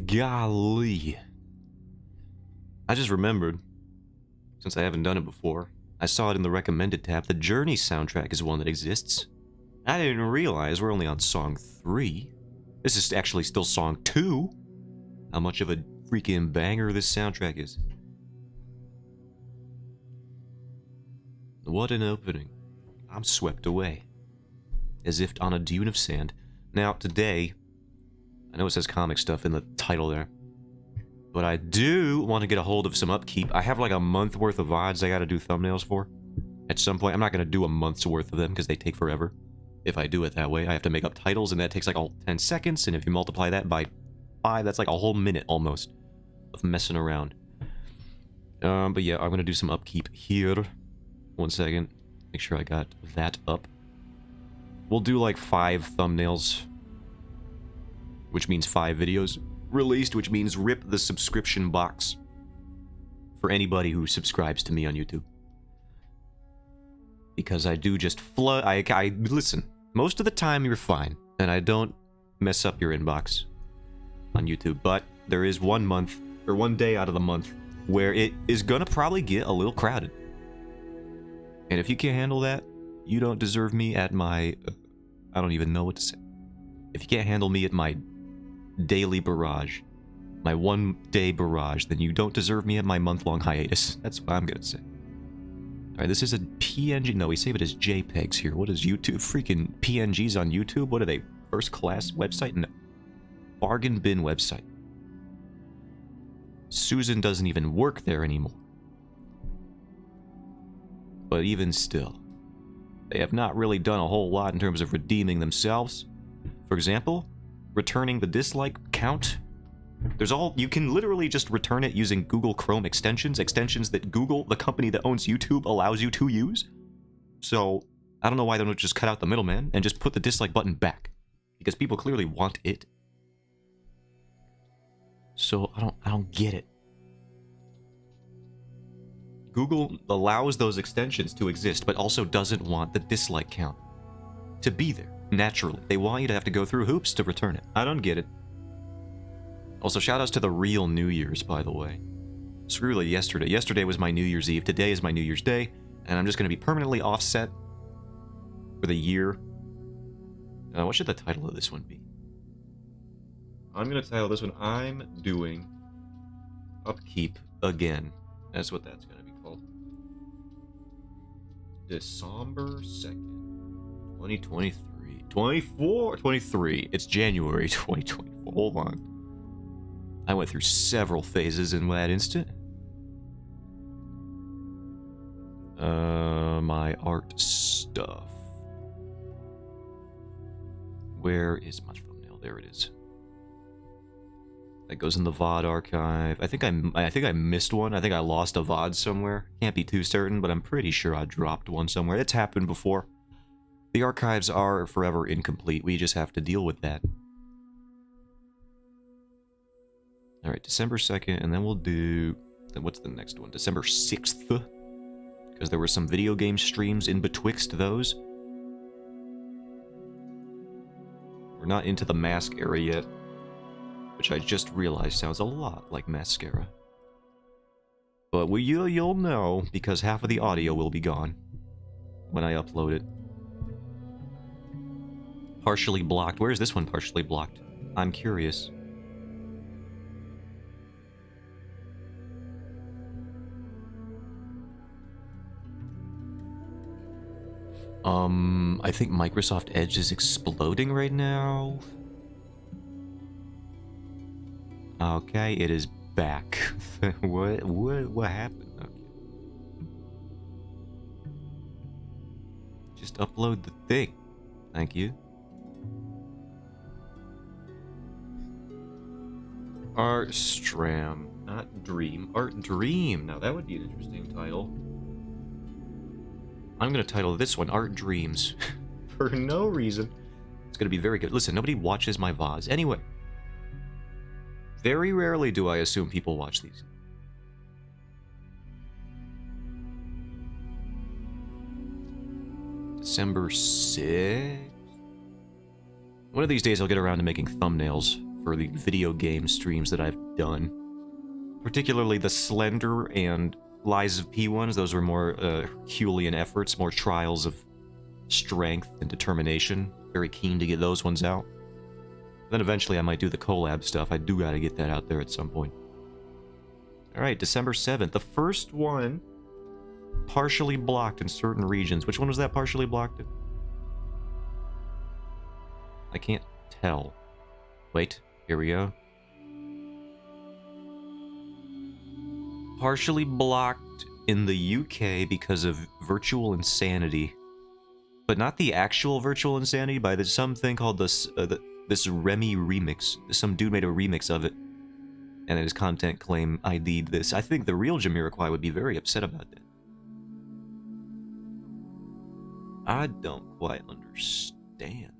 Golly. I just remembered, since I haven't done it before, I saw it in the recommended tab. The Journey soundtrack is one that exists. I didn't realize we're only on song 3. This is actually still song 2. How much of a freaking banger this soundtrack is. What an opening. I'm swept away. As if on a dune of sand. Now, today, I know it says comic stuff in the title there, but I do want to get a hold of some upkeep. I have like a month worth of VODs I gotta do thumbnails for. At some point, I'm not gonna do a month's worth of them because they take forever. If I do it that way, I have to make up titles, and that takes like all 10 seconds, and if you multiply that by 5, that's like a whole minute almost of messing around. But yeah, I'm gonna do some upkeep here. 1 second. Make sure I got that up. We'll do like 5 thumbnails, which means 5 videos released, which means rip the subscription box for anybody who subscribes to me on YouTube. Because I do just flood. I listen. Most of the time you're fine, and I don't mess up your inbox on YouTube. But there is 1 month, or 1 day out of the month, where it is gonna probably get a little crowded. And if you can't handle that, you don't deserve me at my... I don't even know what to say. If you can't handle me at my daily barrage, my 1-day barrage, then you don't deserve me at my month-long hiatus. That's what I'm gonna say. Alright, this is a PNG... No, we save it as JPEGs here. What is YouTube? Freaking PNGs on YouTube? What are they? First-class website? No. Bargain bin website. Susan doesn't even work there anymore. But even still, they have not really done a whole lot in terms of redeeming themselves. For example, returning the dislike count. You can literally just return it using Google Chrome extensions that Google, the company that owns YouTube, allows you to use. So, I don't know why they don't just cut out the middleman and just put the dislike button back. Because people clearly want it. So, I don't get it. Google allows those extensions to exist, but also doesn't want the dislike count to be there, naturally. They want you to have to go through hoops to return it. I don't get it. Also, shoutouts to the real New Year's, by the way. Screw yesterday. Yesterday was my New Year's Eve. Today is my New Year's Day, and I'm just going to be permanently offset for the year. What should the title of this one be? I'm going to title this one, I'm Doing Upkeep Again. That's what that's going to be called. December 2nd, 2023. 23. It's January 2024. Hold on. I went through several phases in that instant. My art stuff. Where is my thumbnail? There it is. That goes in the VOD archive. I think I missed one. I think I lost a VOD somewhere. Can't be too certain, but I'm pretty sure I dropped one somewhere. It's happened before. The archives are forever incomplete. We just have to deal with that. Alright, December 2nd, and then we'll do... What's the next one? December 6th? Because there were some video game streams in betwixt those. We're not into the mask era yet. Which I just realized sounds a lot like mascara. But you'll know, because half of the audio will be gone when I upload it. Partially blocked. Where is this one partially blocked? I'm curious. I think Microsoft Edge is exploding right now. Okay, it is back. What happened? Okay. Just upload the thing. Thank you. Artstram, not Dream. Art Dream. Now that would be an interesting title. I'm gonna title this one Art Dreams. For no reason. It's gonna be very good. Listen, nobody watches my VODs. Anyway. Very rarely do I assume people watch these. December 6th? One of these days I'll get around to making thumbnails for the video game streams that I've done. Particularly the Slender and Lies of P ones. Those were more Herculean efforts, more trials of strength and determination. Very keen to get those ones out. Then eventually I might do the collab stuff. I do gotta get that out there at some point. Alright, December 7th. The first one partially blocked in certain regions. Which one was that partially blocked in? I can't tell. Wait, here we go. Partially blocked in the UK because of virtual insanity. But not the actual virtual insanity, by something called this Remy remix. Some dude made a remix of it. And his content claim ID'd this. I think the real Jamiroquai would be very upset about that. I don't quite understand that.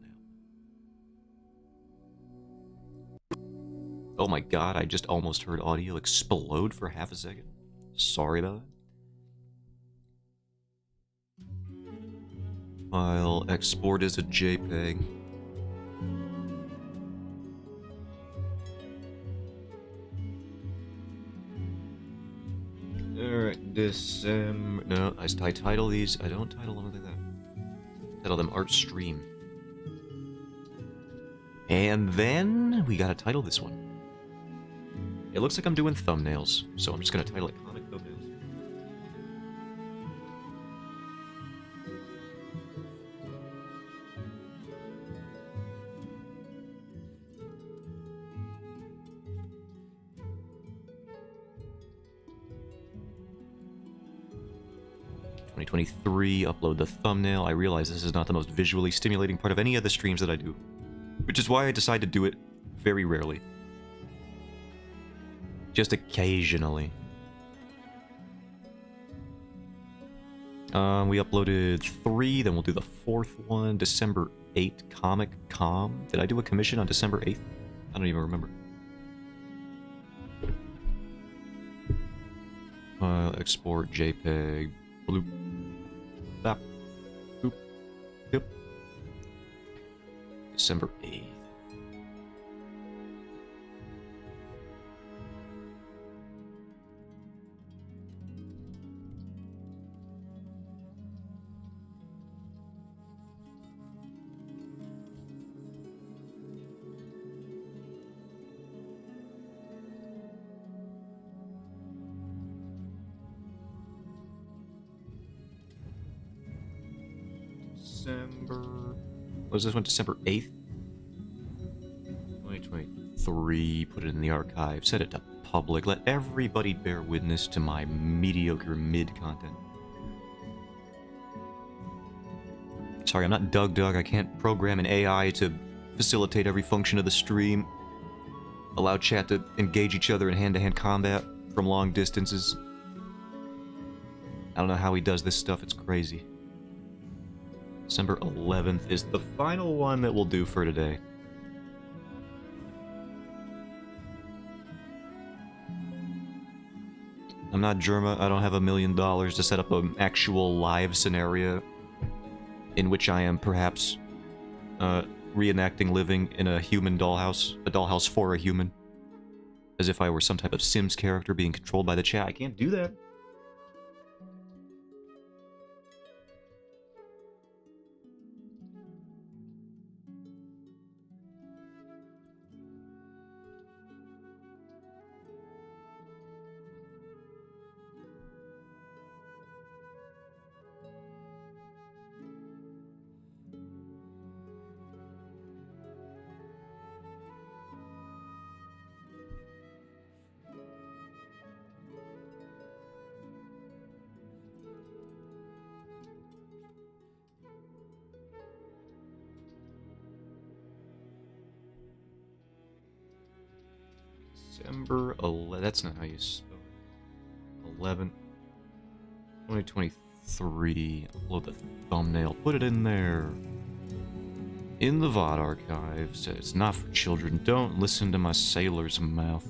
Oh my god, I just almost heard audio explode for half a second. Sorry about that. File export as a JPEG. Alright, December... No, I title these... I don't title them like that. Title them Art Stream. And then we gotta title this one. It looks like I'm doing thumbnails, so I'm just gonna title it Comic Thumbnails. ...2023, upload the thumbnail. I realize this is not the most visually stimulating part of any of the streams that I do, which is why I decide to do it very rarely. Just occasionally. We uploaded 3, then we'll do the 4th one, December 8th, Comic Com. Did I do a commission on December 8th? I don't even remember. Export JPEG. Bloop. Bap. Boop. Yep. December 8th. Was this one December 8th? 2023. Put it in the archive. Set it to public. Let everybody bear witness to my mediocre mid content. Sorry, I'm not Doug. I can't program an AI to facilitate every function of the stream. Allow chat to engage each other in hand-to-hand combat from long distances. I don't know how he does this stuff. It's crazy. December 11th is the final one that we'll do for today. I'm not Germa. I don't have $1 million to set up an actual live scenario in which I am perhaps reenacting living in a human dollhouse, a dollhouse for a human, as if I were some type of Sims character being controlled by the chat. I can't do that. December 11th. That's not how you spell it. 11. 2023. Upload the thumbnail. Put it in there. In the VOD archive. Says it's not for children. Don't listen to my sailor's mouth.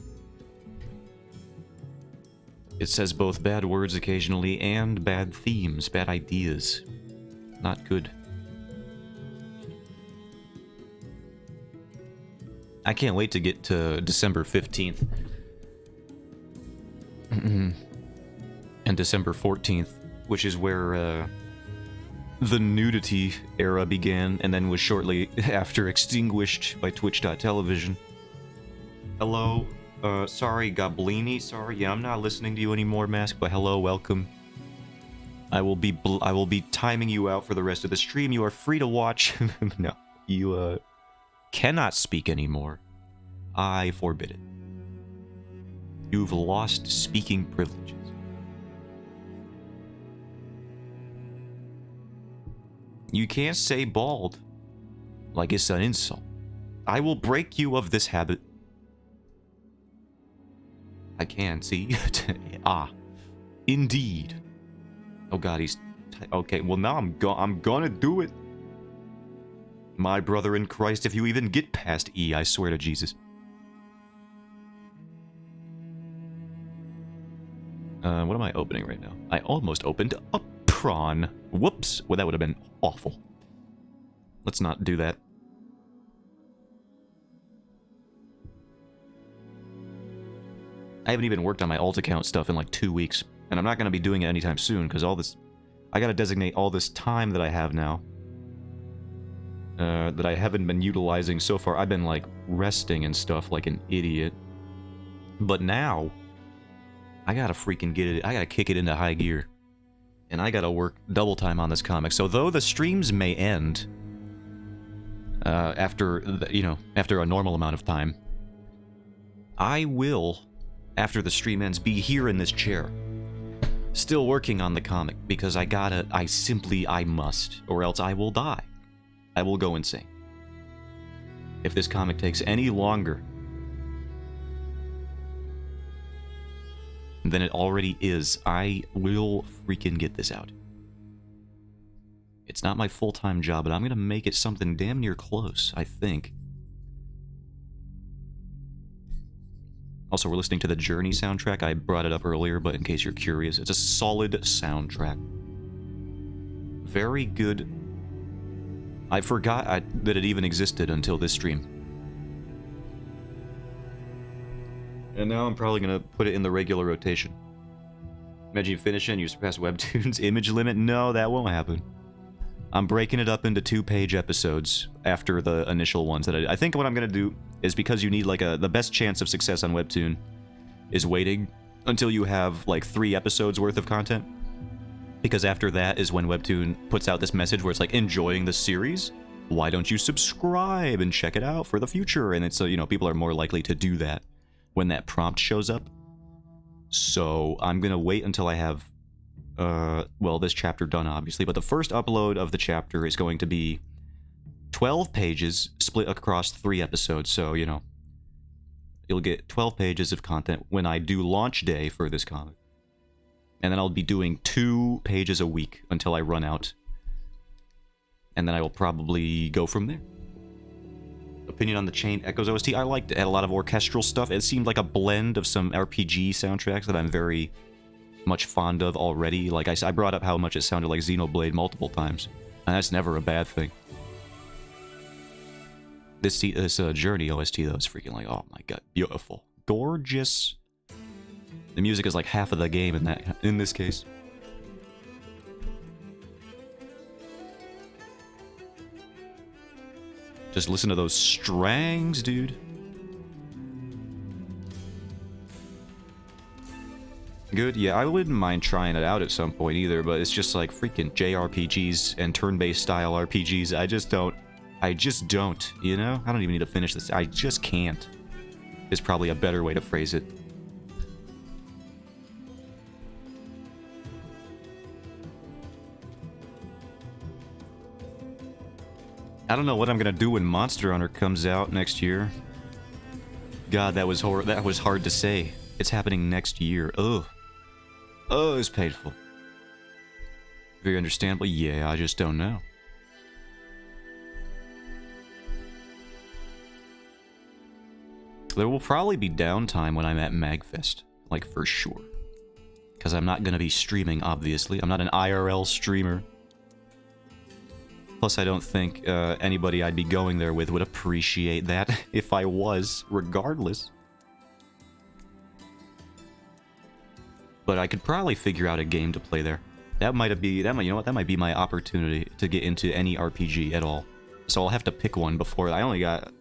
It says both bad words occasionally and bad themes, bad ideas. Not good. I can't wait to get to December 15th. And December 14th, which is where the nudity era began and then was shortly after extinguished by Twitch.television. Hello, sorry, Goblini, sorry, yeah, I'm not listening to you anymore, Mask, but hello, welcome. I will be timing you out for the rest of the stream. You are free to watch. No, you, cannot speak anymore. I forbid it. You've lost speaking privileges. You can't say bald like it's an insult. I will break you of this habit. I can, see? Ah, indeed. Oh god, he's... Okay, well now I'm gonna do it. My brother in Christ, if you even get past E, I swear to Jesus. What am I opening right now? I almost opened a prawn. Whoops. Well, that would have been awful. Let's not do that. I haven't even worked on my alt account stuff in like 2 weeks. And I'm not going to be doing it anytime soon, because all this... I got to designate all this time that I have now. That I haven't been utilizing so far. I've been, like, resting and stuff like an idiot. But now... I gotta freaking get it. I gotta kick it into high gear. And I gotta work double time on this comic. So though the streams may end... after, after a normal amount of time... I will, after the stream ends, be here in this chair. Still working on the comic, because I must, or else I will die. I will go insane. If this comic takes any longer than it already is, I will freaking get this out. It's not my full-time job, but I'm gonna make it something damn near close, I think. Also, we're listening to the Journey soundtrack. I brought it up earlier, but in case you're curious, it's a solid soundtrack. Very good. I forgot that it even existed until this stream. And now I'm probably going to put it in the regular rotation. Imagine you finish it and you surpass Webtoon's image limit. No, that won't happen. I'm breaking it up into 2-page episodes after the initial ones that I think what I'm going to do is, because you need like the best chance of success on Webtoon is waiting until you have like 3 episodes worth of content. Because after that is when Webtoon puts out this message where it's like, enjoying the series? Why don't you subscribe and check it out for the future? And it's, people are more likely to do that when that prompt shows up. So I'm gonna wait until I have, well, this chapter done, obviously, but the first upload of the chapter is going to be 12 pages split across 3 episodes, so, you'll get 12 pages of content when I do launch day for this comic. And then I'll be doing 2 pages a week until I run out. And then I will probably go from there. Opinion on the Chained Echoes OST. I liked it. It had a lot of orchestral stuff. It seemed like a blend of some RPG soundtracks that I'm very much fond of already. Like I brought up how much it sounded like Xenoblade multiple times. And that's never a bad thing. This Journey OST, though, is freaking like, oh my god, beautiful. Gorgeous. The music is like half of the game in this case. Just listen to those strangs, dude. Good, yeah, I wouldn't mind trying it out at some point either, but it's just like freaking JRPGs and turn-based style RPGs. I just don't, I don't even need to finish this. I just can't. Is probably a better way to phrase it. I don't know what I'm gonna do when Monster Hunter comes out next year. God, that was hard to say. It's happening next year. Ugh. Oh, it's painful. Very understandable. Yeah, I just don't know. There will probably be downtime when I'm at MagFest, like for sure. Because I'm not gonna be streaming, obviously. I'm not an IRL streamer. Plus, I don't think anybody I'd be going there with would appreciate that if I was, regardless. But I could probably figure out a game to play there. You know what? That might be my opportunity to get into any RPG at all. So I'll have to pick one before. I only got a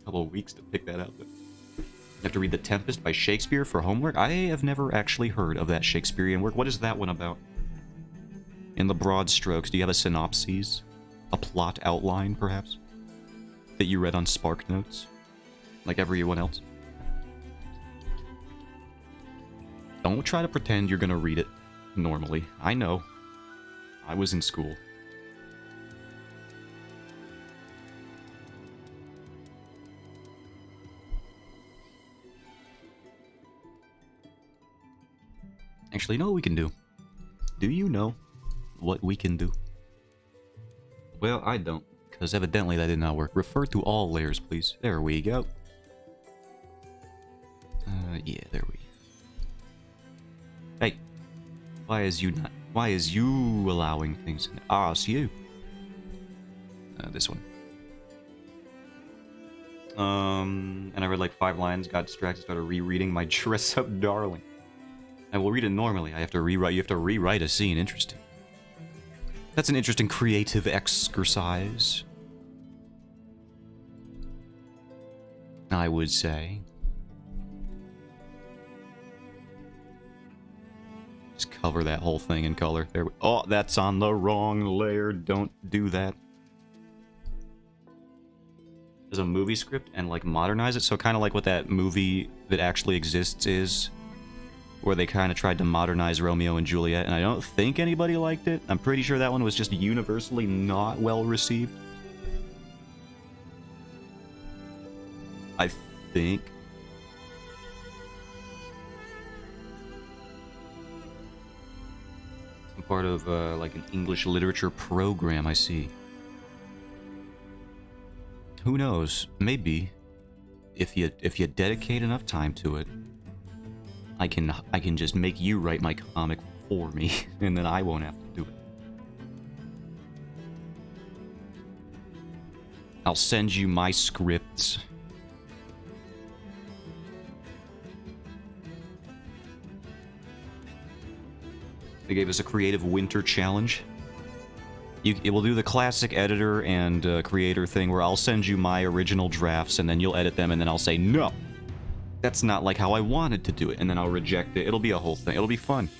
couple of weeks to pick that out. I have to read The Tempest by Shakespeare for homework. I have never actually heard of that Shakespearean work. What is that one about? In the broad strokes, do you have a synopsis? A plot outline, perhaps? That you read on Spark Notes? Like everyone else? Don't try to pretend you're gonna read it normally. I know. I was in school. Actually, you know what we can do? Do you know what we can do? Well, I don't, because evidently that did not work. Refer to all layers, please. There we go. Yeah, there we go. Hey, why is you allowing things in? Ah, it's you. This one. And I read like 5 lines, got distracted, started rereading my Dress Up Darling. I will read it normally. You have to rewrite a scene. Interesting. That's an interesting creative exercise, I would say. Just cover that whole thing in color. There. Oh, that's on the wrong layer. Don't do that. There's a movie script and like modernize it, so kind of like what that movie that actually exists is, where they kind of tried to modernize Romeo and Juliet, and I don't think anybody liked it. I'm pretty sure that one was just universally not well received. I think. I'm part of like an English literature program, I see. Who knows? Maybe if you dedicate enough time to it, I can just make you write my comic for me, and then I won't have to do it. I'll send you my scripts. They gave us a creative winter challenge. It will do the classic editor and creator thing where I'll send you my original drafts, and then you'll edit them, and then I'll say, no! That's not like how I wanted to do it, and then I'll reject it. It'll be a whole thing. It'll be fun.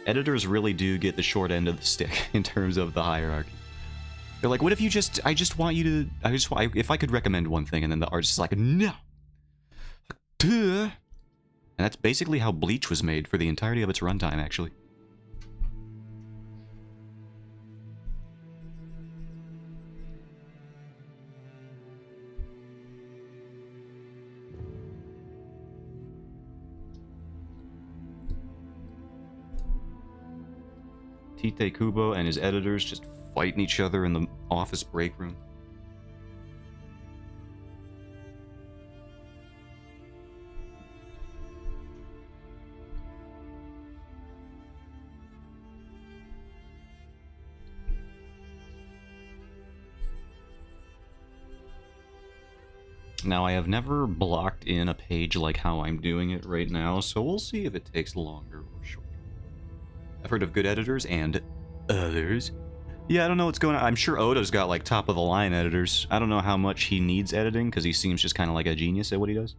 Editors really do get the short end of the stick in terms of the hierarchy. They're like, what if you just... if I could recommend one thing, and then the artist is like, no! And that's basically how Bleach was made for the entirety of its runtime, actually. Tite Kubo and his editors just fighting each other in the office break room. Now, I have never blocked in a page like how I'm doing it right now, so we'll see if it takes longer or shorter. I've heard of good editors and others. Yeah, I don't know what's going on. I'm sure Oda's got, like, top-of-the-line editors. I don't know how much he needs editing, because he seems just kind of like a genius at what he does.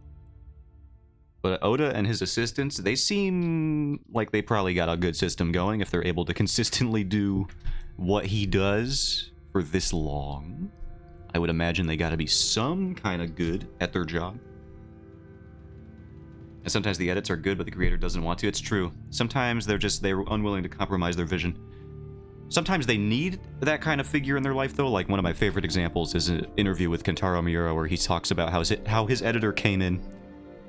But Oda and his assistants, they seem like they probably got a good system going if they're able to consistently do what he does for this long. I would imagine they gotta be some kind of good at their job. And sometimes the edits are good, but the creator doesn't want to. It's true. Sometimes they're unwilling to compromise their vision. Sometimes they need that kind of figure in their life, though. Like, one of my favorite examples is an interview with Kentaro Miura where he talks about how his editor came in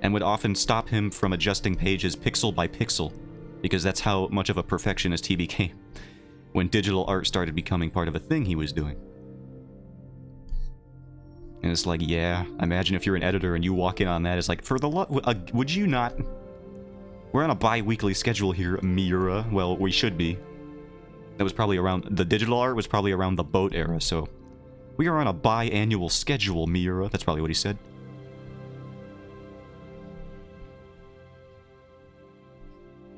and would often stop him from adjusting pages pixel by pixel, because that's how much of a perfectionist he became when digital art started becoming part of a thing he was doing. And it's like, yeah, imagine if you're an editor and you walk in on that. It's like, for the would you not... We're on a bi-weekly schedule here, Miura. Well, we should be. That was probably around... The digital art was probably around the boat era, so... We are on a biannual schedule, Miura. That's probably what he said.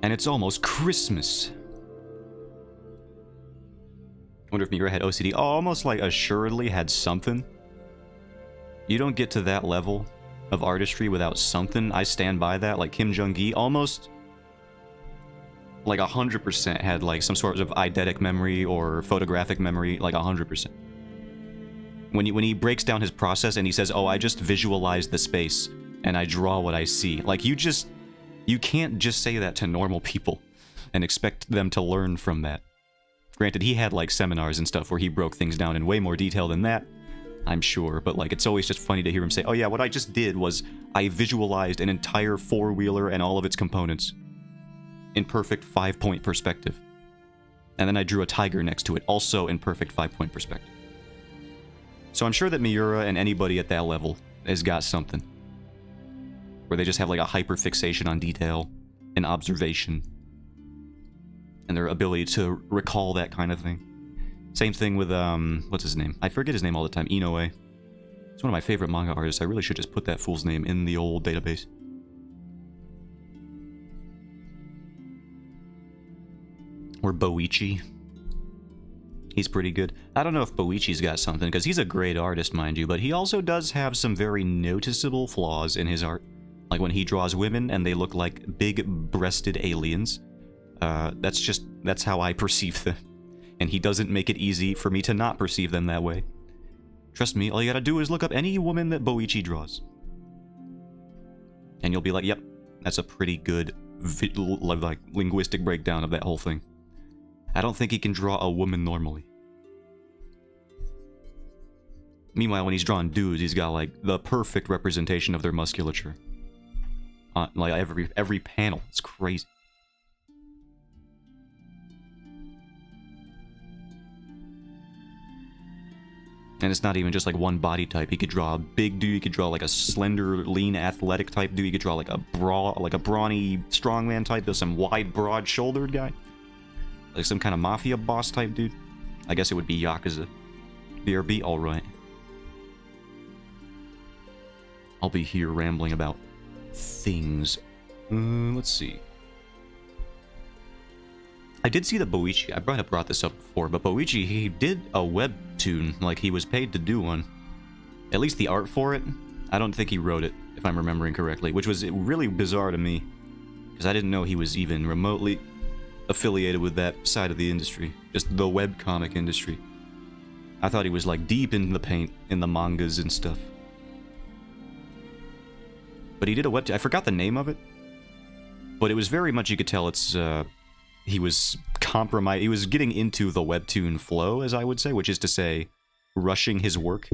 And it's almost Christmas. Wonder if Miura had OCD. Oh, almost like assuredly had something. You don't get to that level of artistry without something. I stand by that. Like Kim Jong-gi, almost like 100% had like some sort of eidetic memory or photographic memory, like 100%. When he breaks down his process and he says, "Oh, I just visualize the space and I draw what I see." Like you can't just say that to normal people and expect them to learn from that. Granted, he had like seminars and stuff where he broke things down in way more detail than that, I'm sure, but like it's always just funny to hear him say, "Oh yeah, what I just did was I visualized an entire four-wheeler and all of its components in perfect 5-point perspective. And then I drew a tiger next to it, also in perfect 5-point perspective." So I'm sure that Miura and anybody at that level has got something. Where they just have like a hyper-fixation on detail and observation. And their ability to recall that kind of thing. Same thing with, what's his name? I forget his name all the time. Inoue. He's one of my favorite manga artists. I really should just put that fool's name in the old database. Or Boichi. He's pretty good. I don't know if Boichi's got something, because he's a great artist, mind you, but he also does have some very noticeable flaws in his art. Like when he draws women and they look like big-breasted aliens. That's how I perceive them. And he doesn't make it easy for me to not perceive them that way. Trust me, all you gotta do is look up any woman that Boichi draws. And you'll be like, yep, that's a pretty good like linguistic breakdown of that whole thing. I don't think he can draw a woman normally. Meanwhile, when he's drawing dudes, he's got like the perfect representation of their musculature. Like every panel. It's crazy. And it's not even just like one body type. He could draw a big dude, he could draw like a slender, lean, athletic type dude, he could draw like a brawny strongman type, there's some wide, broad-shouldered guy. Like some kind of mafia boss type dude. I guess it would be Yakuza. BRB, alright. I'll be here rambling about things. Let's see. I did see that Boichi, I brought this up before, but Boichi, he did a webtoon, like he was paid to do one. At least the art for it, I don't think he wrote it, if I'm remembering correctly, which was really bizarre to me, because I didn't know he was even remotely affiliated with that side of the industry, just the webcomic industry. I thought he was like deep in the paint, in the mangas and stuff. But he did a webtoon, I forgot the name of it, but it was very much, you could tell it's, he was he was getting into the webtoon flow, as I would say, which is to say, rushing his work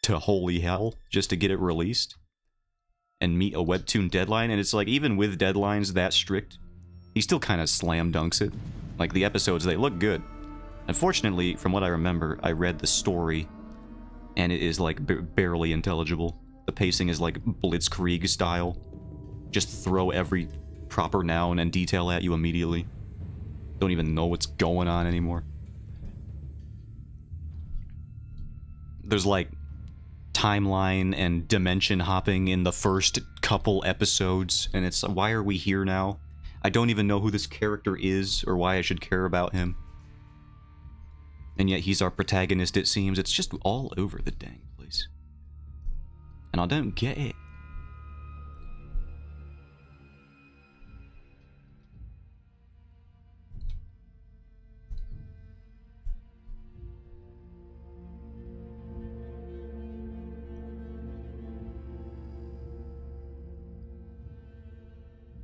to holy hell just to get it released and meet a webtoon deadline. And it's like, even with deadlines that strict, he still kind of slam dunks it. Like, the episodes, they look good. Unfortunately, from what I remember, I read the story, and it is, like, barely intelligible. The pacing is, like, Blitzkrieg style. Just throw every proper noun and detail at you immediately. Don't even know what's going on anymore. There's like timeline and dimension hopping in the first couple episodes, and it's, why are we here now? I don't even know who this character is or why I should care about him. And yet he's our protagonist, it seems. It's just all over the dang place. And I don't get it.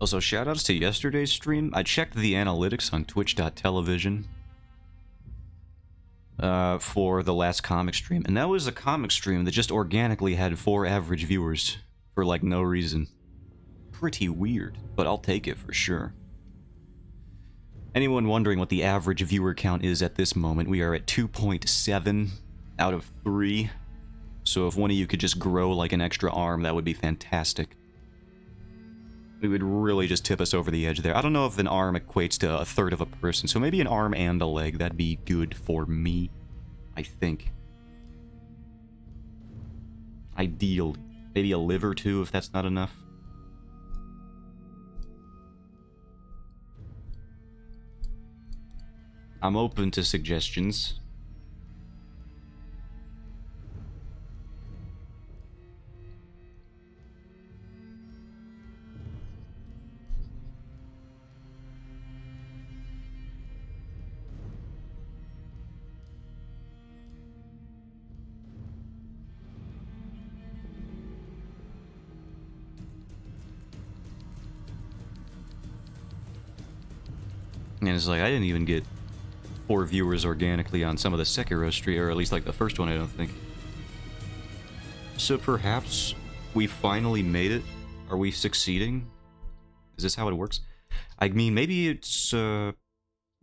Also, shoutouts to yesterday's stream. I checked the analytics on twitch.tv for the last comic stream, and that was a comic stream that just organically had 4 average viewers for, like, no reason. Pretty weird, but I'll take it for sure. Anyone wondering what the average viewer count is at this moment, we are at 2.7 out of 3. So if one of you could just grow like an extra arm, that would be fantastic. It would really just tip us over the edge there. I don't know if an arm equates to a third of a person, so maybe an arm and a leg. That'd be good for me, I think. Ideally. Maybe a liver too, if that's not enough. I'm open to suggestions. And it's like, I didn't even get 4 viewers organically on some of the Sekiro stream, or at least like the first one, I don't think. So perhaps we finally made it? Are we succeeding? Is this how it works? I mean, maybe it's,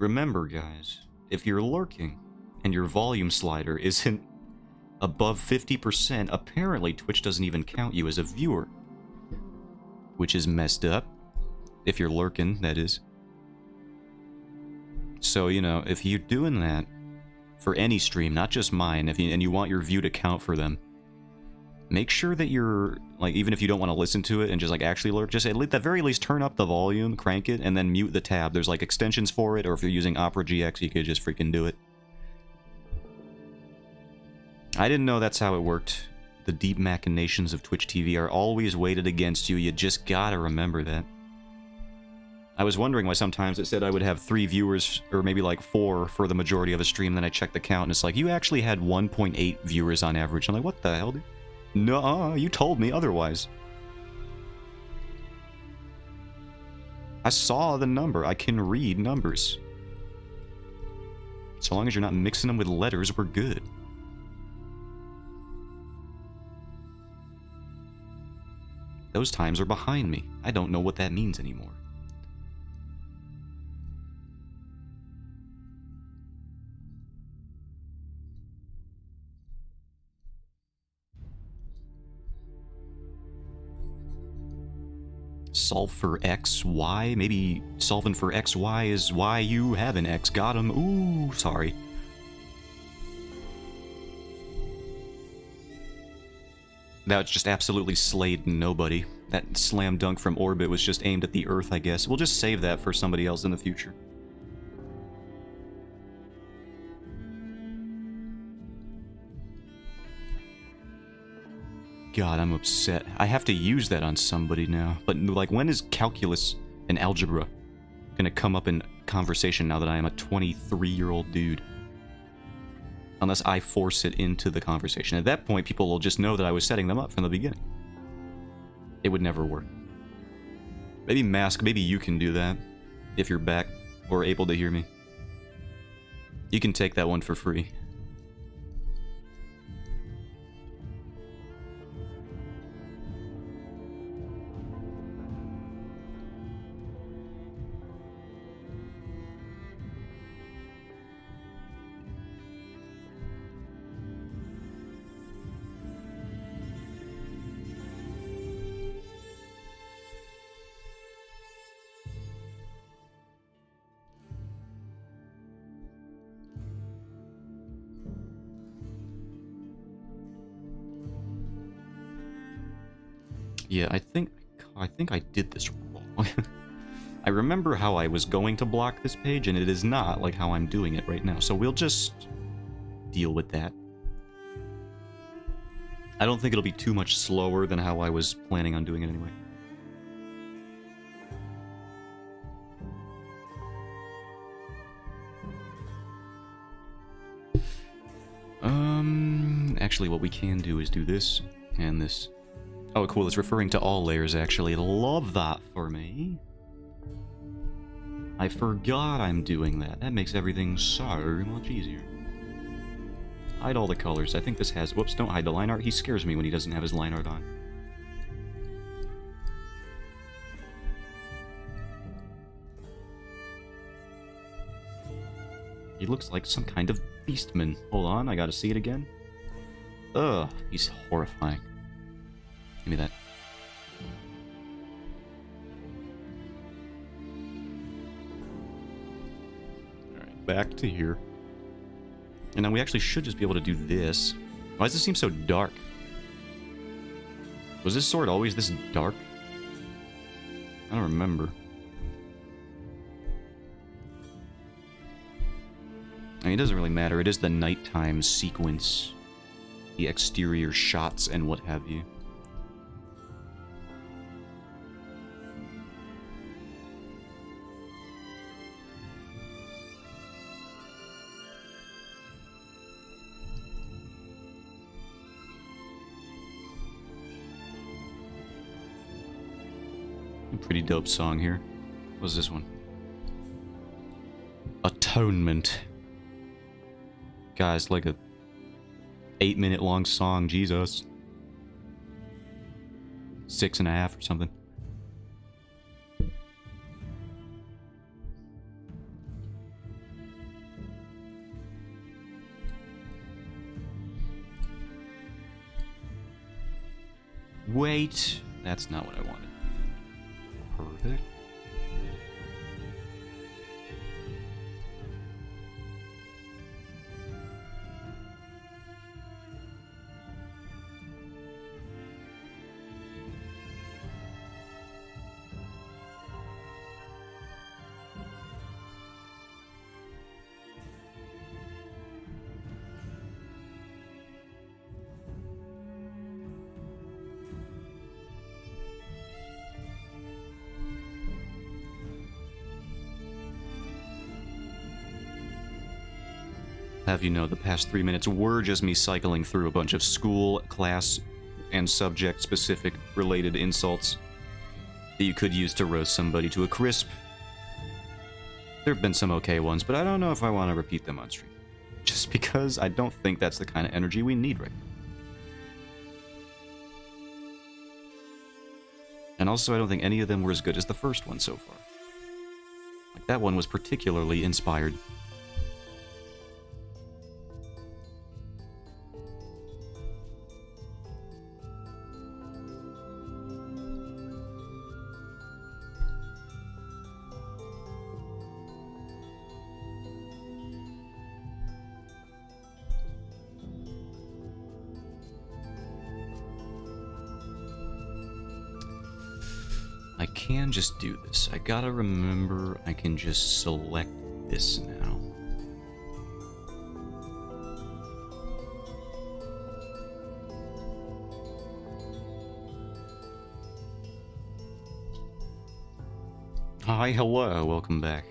remember, guys, if you're lurking and your volume slider isn't above 50%, apparently Twitch doesn't even count you as a viewer. Which is messed up. If you're lurking, that is. So, you know, if you're doing that for any stream, not just mine, and you want your view to count for them, make sure that you're, like, even if you don't want to listen to it and just, like, actually lurk, just at the very least turn up the volume, crank it, and then mute the tab. There's, like, extensions for it, or if you're using Opera GX, you could just freaking do it. I didn't know that's how it worked. The deep machinations of Twitch TV are always weighted against you. You just gotta remember that. I was wondering why sometimes it said I would have 3 viewers, or maybe like 4 for the majority of a stream, then I checked the count, and it's like, you actually had 1.8 viewers on average. I'm like, what the hell, dude? Nuh-uh, you told me otherwise. I saw the number. I can read numbers. So long as you're not mixing them with letters, we're good. Those times are behind me. I don't know what that means anymore. Solve for X, Y? Maybe solving for X, Y is why you have an X. Got him. Ooh, sorry. That was just absolutely slayed nobody. That slam dunk from orbit was just aimed at the Earth, I guess. We'll just save that for somebody else in the future. God, I'm upset. I have to use that on somebody now. But, like, when is calculus and algebra gonna come up in conversation now that I am a 23-year-old dude? Unless I force it into the conversation. At that point, people will just know that I was setting them up from the beginning. It would never work. Maybe Mask, maybe you can do that. If you're back or able to hear me. You can take that one for free. Yeah, I think I did this wrong. I remember how I was going to block this page, and it is not like how I'm doing it right now. So we'll just deal with that. I don't think it'll be too much slower than how I was planning on doing it anyway. Actually, what we can do is do this and this. Oh, cool, it's referring to all layers, actually. Love that for me. I forgot I'm doing that. That makes everything so much easier. Hide all the colors. I think this has... Whoops, don't hide the line art. He scares me when he doesn't have his line art on. He looks like some kind of beastman. Hold on, I gotta see it again. Ugh, he's horrifying. Give me that. back to here. And then we actually should just be able to do this. Why does this seem so dark? Was this sword always this dark? I don't remember. I mean, it doesn't really matter. It is the nighttime sequence. The exterior shots and what have you. A pretty dope song here. What's this one? Atonement. Guys, like a 8-minute long song, Jesus. 6.5 or something. Wait, that's not what I wanted. Perfect. Have you know, the past 3 minutes were just me cycling through a bunch of school, class, and subject-specific related insults that you could use to roast somebody to a crisp. There have been some okay ones, but I don't know if I want to repeat them on stream. Just because I don't think that's the kind of energy we need right now. And also, I don't think any of them were as good as the first one so far. Like, that one was particularly inspired. I can just do this. I gotta remember I can just select this now. Hi, hello, welcome back.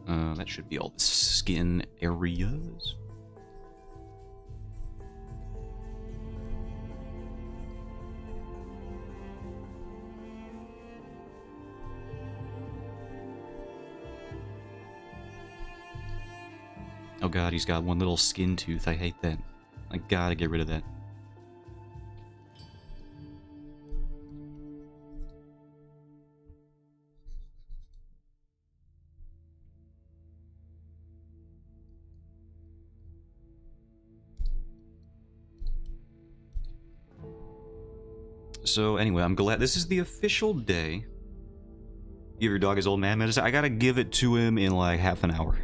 That should be all the skin areas. Oh god, he's got one little skin tooth. I hate that. I gotta get rid of that. So anyway, I'm glad this is the official day. Give your dog his old man medicine. I gotta give it to him in like half an hour.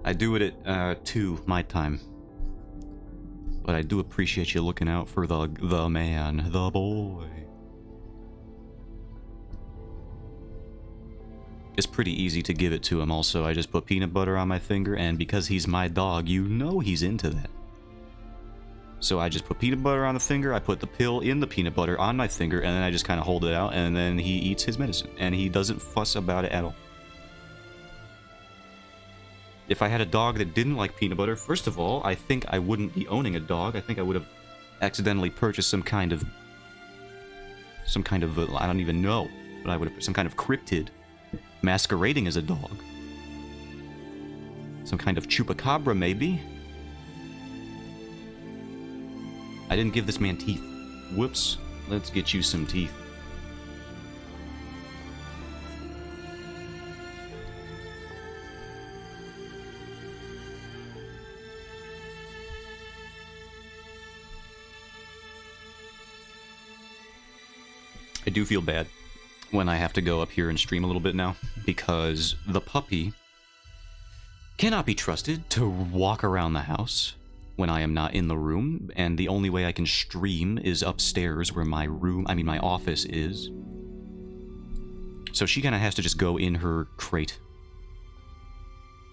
I do it at 2 my time. But I do appreciate you looking out for the man, the boy. It's pretty easy to give it to him also. I just put peanut butter on my finger, and because he's my dog, you know he's into that. So I just put peanut butter on the finger, I put the pill in the peanut butter on my finger, and then I just kind of hold it out, and then he eats his medicine. And he doesn't fuss about it at all. If I had a dog that didn't like peanut butter, first of all, I think I wouldn't be owning a dog. I think I would have accidentally purchased some kind of, I don't even know, but I would have, some kind of cryptid masquerading as a dog. Some kind of chupacabra, maybe? I didn't give this man teeth. Whoops. Let's get you some teeth. I do feel bad. when I have to go up here and stream a little bit now, because the puppy cannot be trusted to walk around the house when I am not in the room, and the only way I can stream is upstairs where my office is. So she kind of has to just go in her crate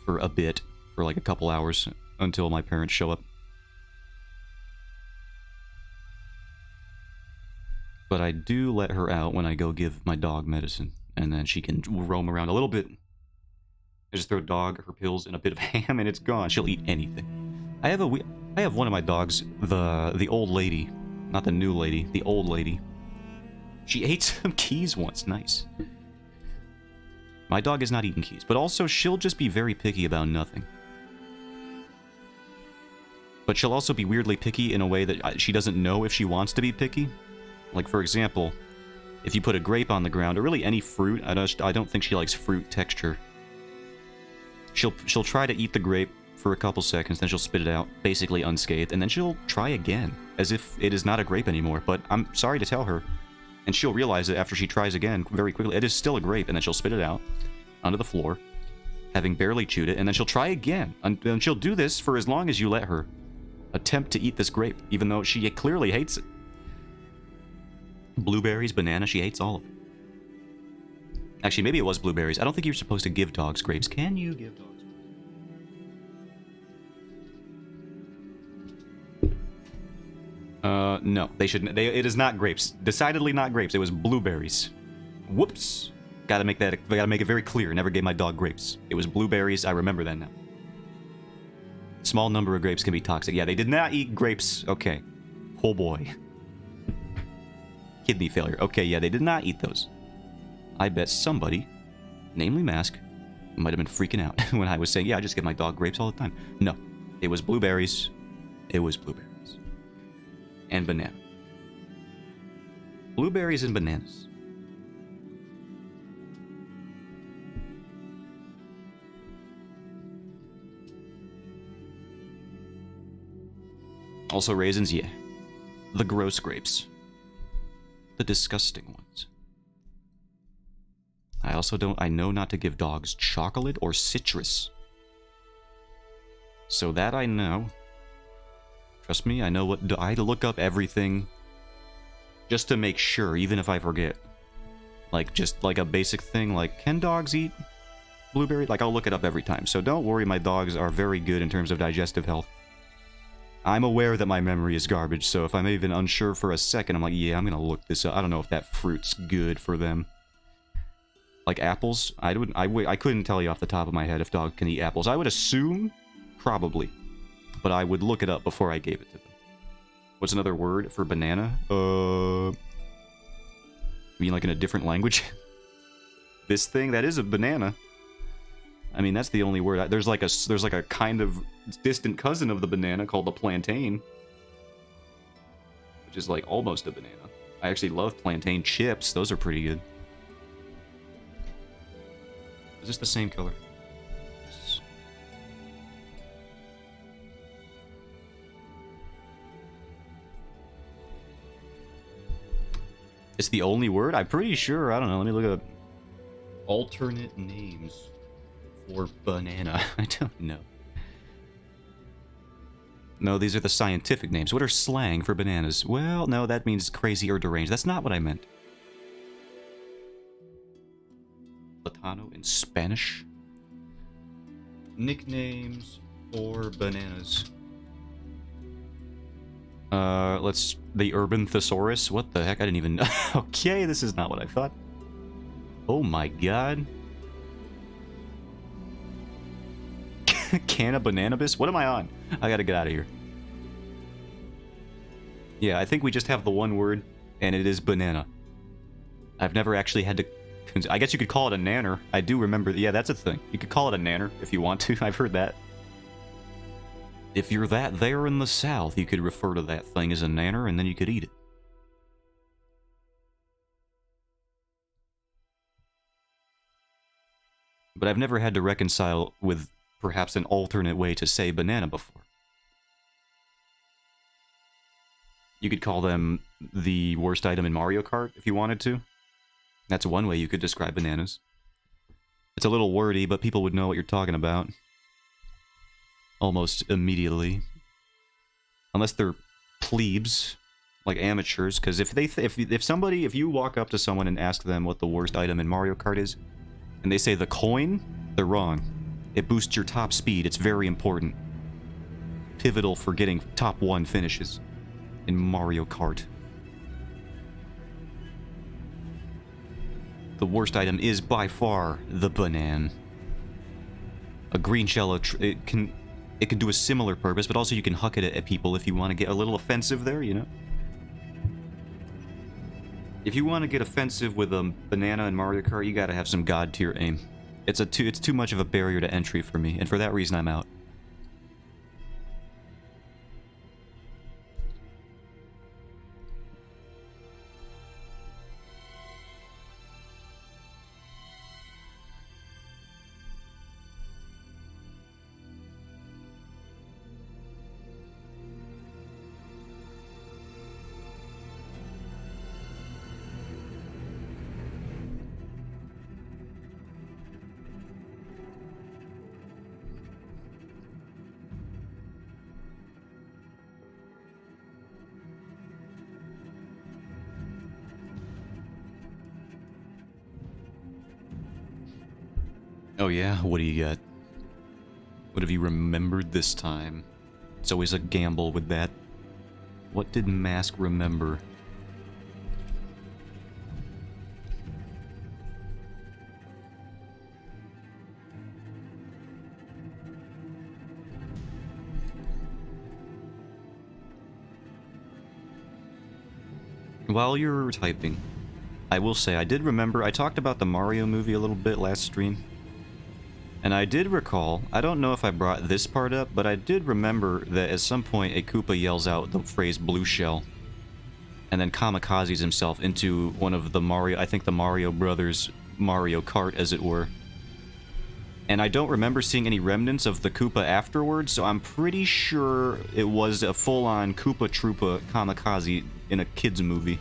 for a bit, for like a couple hours, until my parents show up. But I do let her out when I go give my dog medicine, and then she can roam around a little bit. I just throw dog her pills and a bit of ham, and it's gone. She'll eat anything. I have one of my dogs, the old lady, not the new lady, the old lady. She ate some keys once. Nice. My dog has not eaten keys, but also she'll just be very picky about nothing. But she'll also be weirdly picky in a way that she doesn't know if she wants to be picky. Like, for example, if you put a grape on the ground, or really any fruit, I don't think she likes fruit texture. She'll try to eat the grape for a couple seconds, then she'll spit it out, basically unscathed, and then she'll try again, as if it is not a grape anymore. But I'm sorry to tell her, and she'll realize it after she tries again very quickly. It is still a grape, and then she'll spit it out onto the floor, having barely chewed it, and then she'll try again. And she'll do this for as long as you let her attempt to eat this grape, even though she clearly hates it. Blueberries, banana, she hates all of it. Actually, maybe it was blueberries. I don't think you're supposed to give dogs grapes. Can you give dogs grapes? No, they shouldn't. It is not grapes. Decidedly not grapes. It was blueberries. Whoops. Gotta make it very clear. Never gave my dog grapes. It was blueberries. I remember that now. Small number of grapes can be toxic. Yeah, they did not eat grapes. Okay. Oh boy. Kidney failure. Okay, yeah, they did not eat those. I bet somebody, namely Mask, might have been freaking out when I was saying, yeah, I just give my dog grapes all the time. No, it was blueberries. It was blueberries. And banana. Blueberries and bananas. Also raisins, yeah. The gross grapes. The disgusting ones. I know not to give dogs chocolate or citrus. So that I know. Trust me, I know what... I look up everything just to make sure, even if I forget. Like, just like a basic thing, like, can dogs eat blueberry? Like, I'll look it up every time. So don't worry, my dogs are very good in terms of digestive health. I'm aware that my memory is garbage, so if I'm even unsure for a second, I'm like, yeah, I'm gonna look this up. I don't know if that fruit's good for them. Like apples, I couldn't tell you off the top of my head if dogs can eat apples. I would assume, probably, but I would look it up before I gave it to them. What's another word for banana? You mean like in a different language? This thing, that is a banana. I mean, that's the only word. There's like a kind of distant cousin of the banana called the plantain, which is like almost a banana. I actually love plantain chips. Those are pretty good. Is this the same color? It's the only word? I'm pretty sure. I don't know. Let me look up alternate names for banana. I don't know. No, these are the scientific names. What are slang for bananas? Well, no, that means crazy or deranged. That's not what I meant. Platano in Spanish. Nicknames for bananas. The urban thesaurus? What the heck? I didn't even know. Okay, this is not what I thought. Oh my god. Canna bananabis? What am I on? I gotta get out of here. Yeah, I think we just have the one word, and it is banana. I've never actually had to... I guess you could call it a nanner. I do remember... Yeah, that's a thing. You could call it a nanner if you want to. I've heard that. If you're that there in the South, you could refer to that thing as a nanner, and then you could eat it. But I've never had to reconcile with perhaps an alternate way to say banana before. You could call them the worst item in Mario Kart if you wanted to. That's one way you could describe bananas. It's a little wordy, but people would know what you're talking about. Almost immediately. Unless they're plebes, like amateurs, because if you walk up to someone and ask them what the worst item in Mario Kart is, and they say the coin, they're wrong. It boosts your top speed. It's very important. Pivotal for getting top 1 finishes in Mario Kart. The worst item is by far the banana. A green shell, it can do a similar purpose, but also you can huck it at people if you want to get a little offensive there, you know? If you want to get offensive with a banana in Mario Kart, you gotta have some god tier aim. It's too much of a barrier to entry for me, and for that reason I'm out. Oh yeah? What do you got? What have you remembered this time? It's always a gamble with that. What did Mask remember? While you're typing, I will say I did remember, I talked about the Mario movie a little bit last stream. And I did recall, I don't know if I brought this part up, but I did remember that at some point a Koopa yells out the phrase blue shell. And then kamikazes himself into one of the Mario, I think the Mario Brothers Mario Kart, as it were. And I don't remember seeing any remnants of the Koopa afterwards, so I'm pretty sure it was a full-on Koopa Troopa kamikaze in a kid's movie.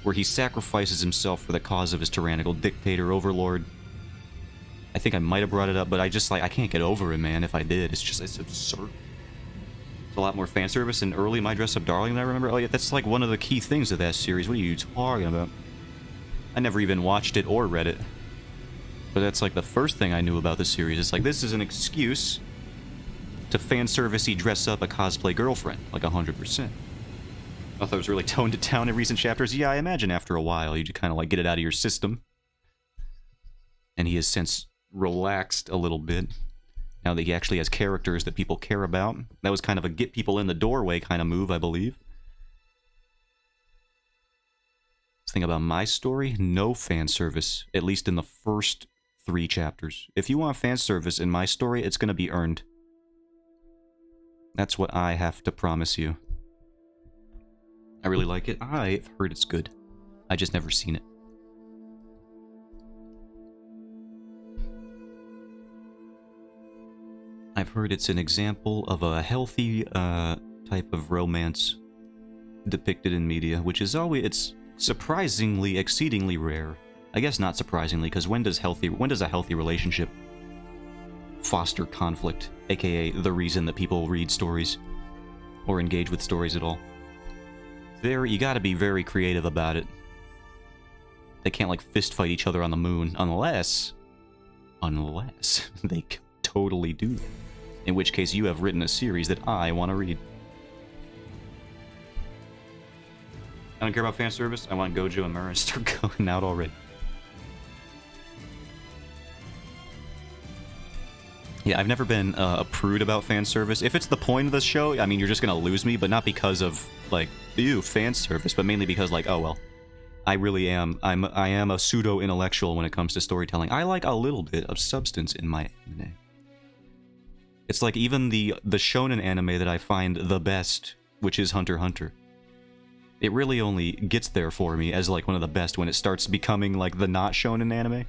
Where he sacrifices himself for the cause of his tyrannical dictator overlord. I think I might have brought it up, but I just, like, I can't get over it, man, if I did. It's absurd. It's a lot more fan service than early My Dress Up Darling than I remember. Oh yeah, that's like one of the key things of that series. What are you talking about? I never even watched it or read it. But that's like the first thing I knew about the series. It's like, this is an excuse to fan service-y dress up a cosplay girlfriend, like 100%. I thought it was really toned it down in recent chapters. Yeah, I imagine after a while you just kind of like get it out of your system. And he has since relaxed a little bit. Now that he actually has characters that people care about. That was kind of a get people in the doorway kind of move, I believe. This thing about my story, no fan service, at least in the first 3 chapters. If you want fan service in my story, it's going to be earned. That's what I have to promise you. I really like it. I've heard it's good. I just never seen it. I've heard it's an example of a healthy type of romance depicted in media, which is always, it's surprisingly, exceedingly rare. I guess not surprisingly, because when does a healthy relationship foster conflict, aka the reason that people read stories or engage with stories at all? You gotta be very creative about it. They can't like fist fight each other on the moon unless they totally do. In which case you have written a series that I want to read. I don't care about fan service. I want Gojo and Mura to start going out already. Yeah, I've never been a prude about fan service. If it's the point of the show, I mean, you're just gonna lose me, but not because of, like, ew, fan service, but mainly because, like, oh, well, I really am. I am a pseudo-intellectual when it comes to storytelling. I like a little bit of substance in my anime. It's like even the shonen anime that I find the best, which is Hunter x Hunter. It really only gets there for me as, like, one of the best when it starts becoming, like, the not shonen anime.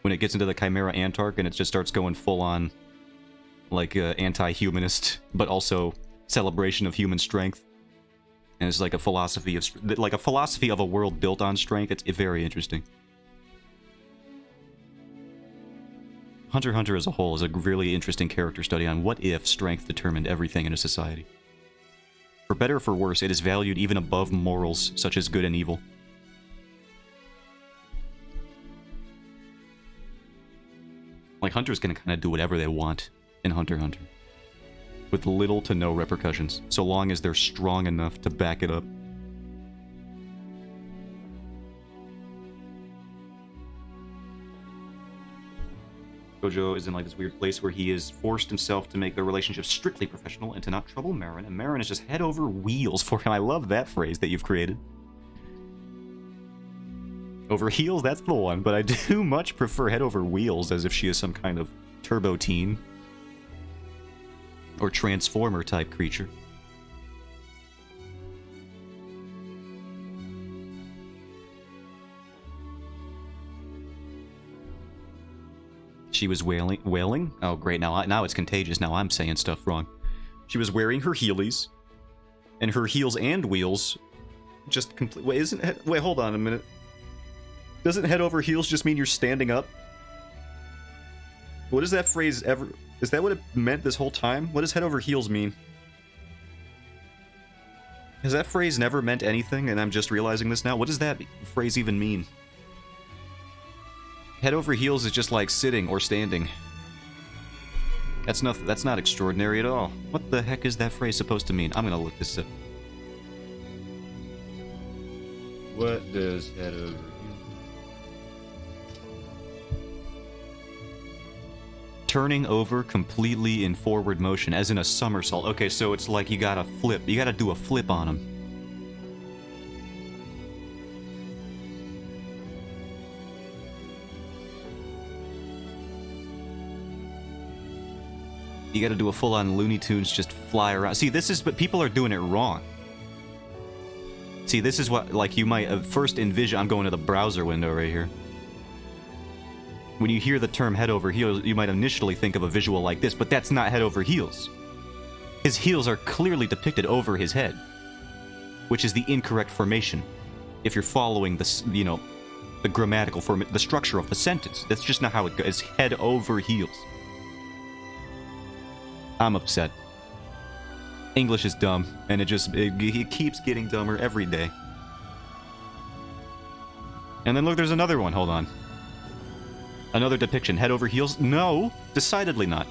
When it gets into the Chimera Ant arc and it just starts going full-on, like, anti-humanist, but also celebration of human strength. And it's like a philosophy of a world built on strength. It's very interesting. Hunter x Hunter as a whole is a really interesting character study on what if strength determined everything in a society. For better or for worse, it is valued even above morals such as good and evil. Like, hunters can kind of do whatever they want in Hunter x Hunter, with little to no repercussions, so long as they're strong enough to back it up. Gojo is in like this weird place where he has forced himself to make their relationship strictly professional and to not trouble Marin, and Marin is just head over wheels for him. I love that phrase that you've created. Over heels, that's the one, but I do much prefer head over wheels, as if she is some kind of turbo teen or transformer type creature. She was wailing? Oh, great. Now it's contagious. Now I'm saying stuff wrong. She was wearing her heelys, and her heels and wheels just complete. Wait, hold on a minute. Doesn't head over heels just mean you're standing up? What does that phrase ever... Is that what it meant this whole time? What does head over heels mean? Has that phrase never meant anything, and I'm just realizing this now? What does that phrase even mean? Head over heels is just like sitting or standing. That's not extraordinary at all. What the heck is that phrase supposed to mean? I'm gonna look this up. What does head over... Turning over completely in forward motion, as in a somersault. Okay, so it's like you gotta flip. You gotta do a flip on them. You gotta do a full-on Looney Tunes, just fly around. See, this is... But people are doing it wrong. See, this is what, like, you might first envision... I'm going to the browser window right here. When you hear the term head over heels, you might initially think of a visual like this, but that's not head over heels. His heels are clearly depicted over his head, which is the incorrect formation. If you're following the, you know, the grammatical form, the structure of the sentence, that's just not how it goes. It's head over heels. I'm upset. English is dumb, and it keeps getting dumber every day. And then look, there's another one. Hold on. Another depiction. Head over heels? No, decidedly not.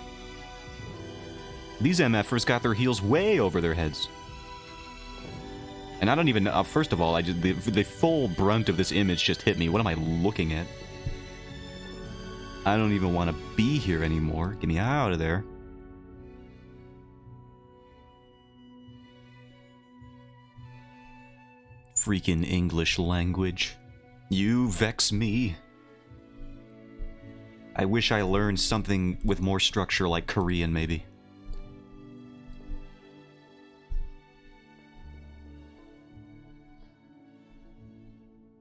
These MFers got their heels way over their heads. And I don't even know... first of all, the full brunt of this image just hit me. What am I looking at? I don't even want to be here anymore. Get me out of there. Freaking English language. You vex me. I wish I learned something with more structure like Korean, maybe.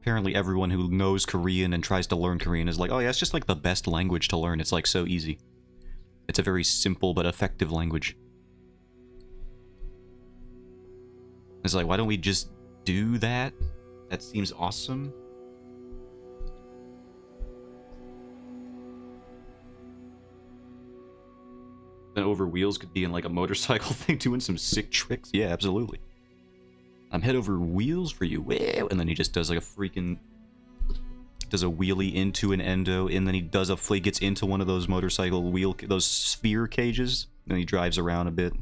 Apparently everyone who knows Korean and tries to learn Korean is like, oh yeah, it's just like the best language to learn. It's like so easy. It's a very simple but effective language. It's like, why don't we just do that? That seems awesome. Then over wheels could be in like a motorcycle thing doing some sick tricks. Yeah, absolutely. I'm head over wheels for you. Whoa. And then he just does like a freaking... does a wheelie into an endo, and then he does he gets into one of those motorcycle those sphere cages. Then he drives around a bit.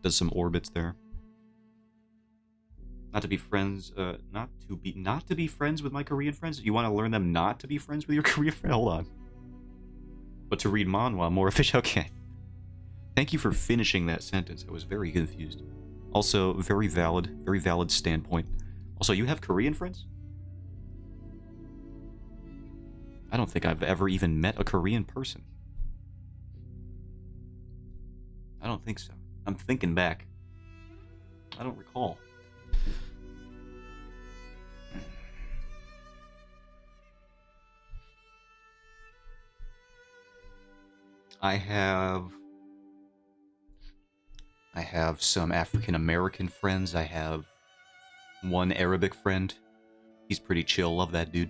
Does some orbits there. Not to be friends, not to be friends with my Korean friends? You want to learn them not to be friends with your Korean friend? Hold on. But to read manhwa more efficient. Okay. Thank you for finishing that sentence. I was very confused. Also, very valid standpoint. Also, you have Korean friends? I don't think I've ever even met a Korean person. I don't think so. I'm thinking back. I don't recall. I have some African American friends. I have one Arabic friend. He's pretty chill. Love that dude.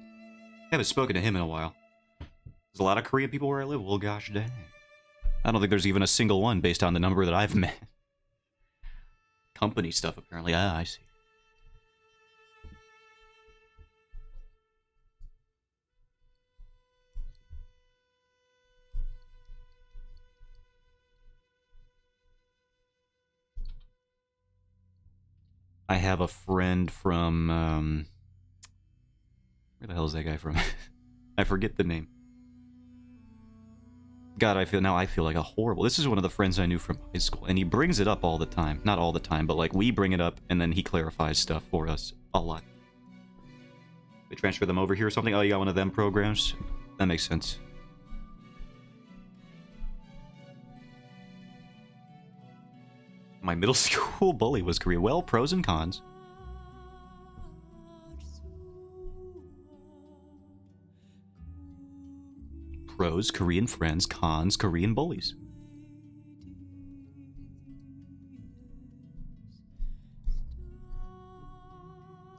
Haven't spoken to him in a while. There's a lot of Korean people where I live. Well, gosh dang. I don't think there's even a single one based on the number that I've met. Company stuff, apparently. Ah, I see. I have a friend from, where the hell is that guy from? I forget the name. God, I feel like a horrible... This is one of the friends I knew from high school, and he brings it up all the time. Not all the time, but like we bring it up, and then he clarifies stuff for us a lot. We transfer them over here or something? Oh, you got one of them programs? That makes sense. My middle school bully was Korean. Well, pros and cons. Pros, Korean friends. Cons, Korean bullies.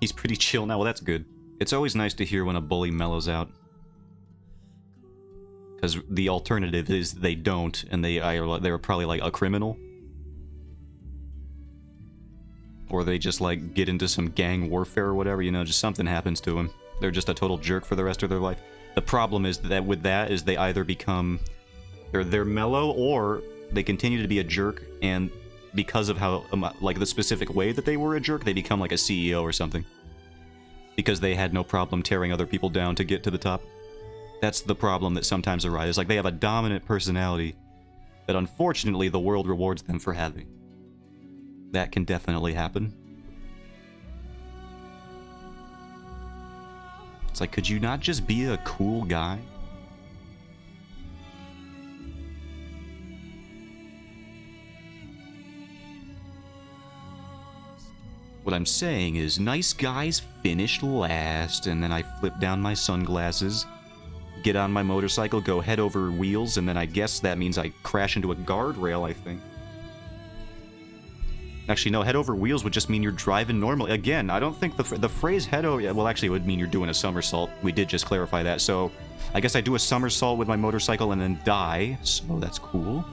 He's pretty chill now. Well, that's good. It's always nice to hear when a bully mellows out. Because the alternative is they don't, and they're probably like a criminal. Or they just like get into some gang warfare or whatever, you know, just something happens to them. They're just a total jerk for the rest of their life. The problem is that with that is they either become... They're mellow, or they continue to be a jerk, and because of how, like, the specific way that they were a jerk, they become like a CEO or something. Because they had no problem tearing other people down to get to the top. That's the problem that sometimes arises. Like, they have a dominant personality that unfortunately the world rewards them for having. That can definitely happen. It's like, could you not just be a cool guy? What I'm saying is, nice guys finish last, and then I flip down my sunglasses, get on my motorcycle, go head over wheels, and then I guess that means I crash into a guardrail, I think. Actually, no, head over wheels would just mean you're driving normally. Again, I don't think the phrase head over... Well, actually, it would mean you're doing a somersault. We did just clarify that. So, I guess I do a somersault with my motorcycle and then die. So, that's cool.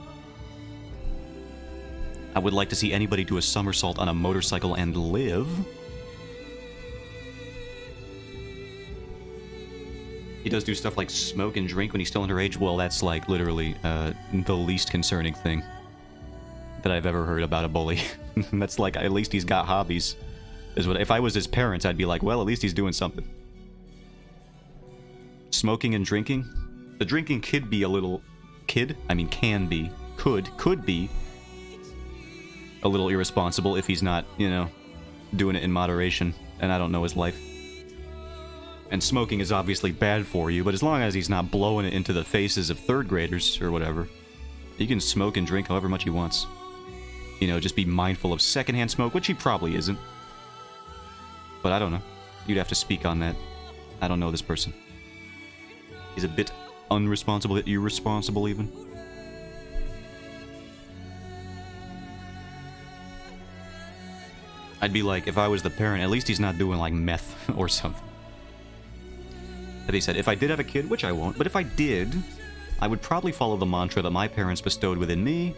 I would like to see anybody do a somersault on a motorcycle and live. He does do stuff like smoke and drink when he's still underage. Well, that's like literally the least concerning thing that I've ever heard about a bully. That's like, at least he's got hobbies. Is what, if I was his parents, I'd be like, well, at least he's doing something. Smoking and drinking? The drinking could be a little... can be. Could be a little irresponsible if he's not, you know, doing it in moderation. And I don't know his life. And smoking is obviously bad for you, but as long as he's not blowing it into the faces of third graders or whatever, he can smoke and drink however much he wants. You know, just be mindful of secondhand smoke, which he probably isn't. But I don't know. You'd have to speak on that. I don't know this person. He's a bit unresponsible, irresponsible even. I'd be like, if I was the parent, at least he's not doing like meth or something. But he said, if I did have a kid, which I won't, but if I did, I would probably follow the mantra that my parents bestowed within me,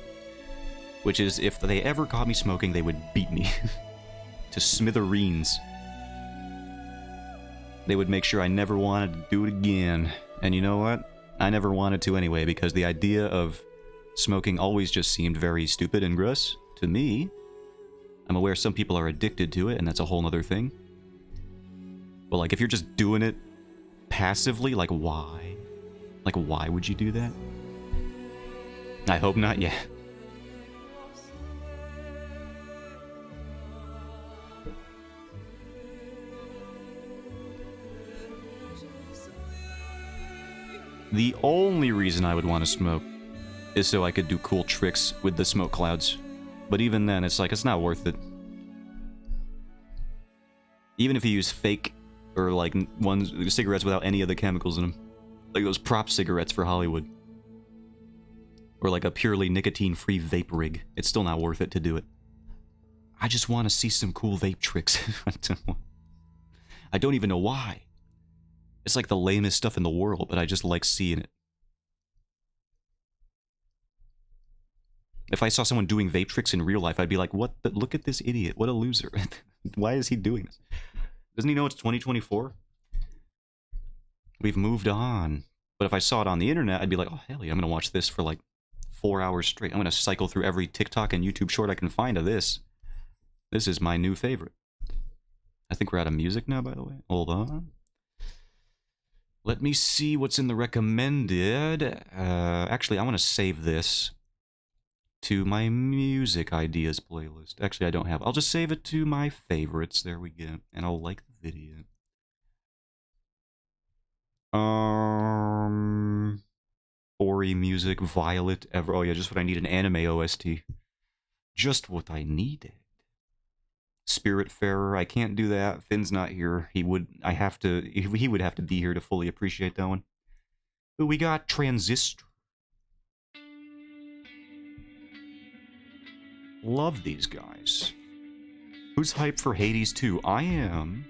which is, if they ever caught me smoking, they would beat me to smithereens. They would make sure I never wanted to do it again. And you know what? I never wanted to anyway, because the idea of smoking always just seemed very stupid and gross to me. I'm aware some people are addicted to it, and that's a whole other thing. But like, if you're just doing it passively, like, why? Like, why would you do that? I hope not, yeah. The only reason I would want to smoke is so I could do cool tricks with the smoke clouds. But even then, it's like, it's not worth it. Even if you use fake, or like, cigarettes without any of the chemicals in them. Like those prop cigarettes for Hollywood. Or like a purely nicotine-free vape rig. It's still not worth it to do it. I just want to see some cool vape tricks. I don't even know why. It's like the lamest stuff in the world, but I just like seeing it. If I saw someone doing vape tricks in real life, I'd be like, what the, look at this idiot. What a loser. Why is he doing this? Doesn't he know it's 2024? We've moved on. But if I saw it on the internet, I'd be like, oh, hell yeah, I'm going to watch this for like 4 hours straight. I'm going to cycle through every TikTok and YouTube short I can find of this. This is my new favorite. I think we're out of music now, by the way. Hold on. Let me see what's in the recommended. Actually, I want to save this to my music ideas playlist. Actually, I don't have. I'll just save it to my favorites. There we go. And I'll like the video. Ori music, Violet, ever. Oh yeah, just what I need, an anime OST. Just what I needed. Spiritfarer, I can't do that. Finn's not here. He would have to be here to fully appreciate that one. But we got Transistor. Love these guys. Who's hyped for Hades 2? I am.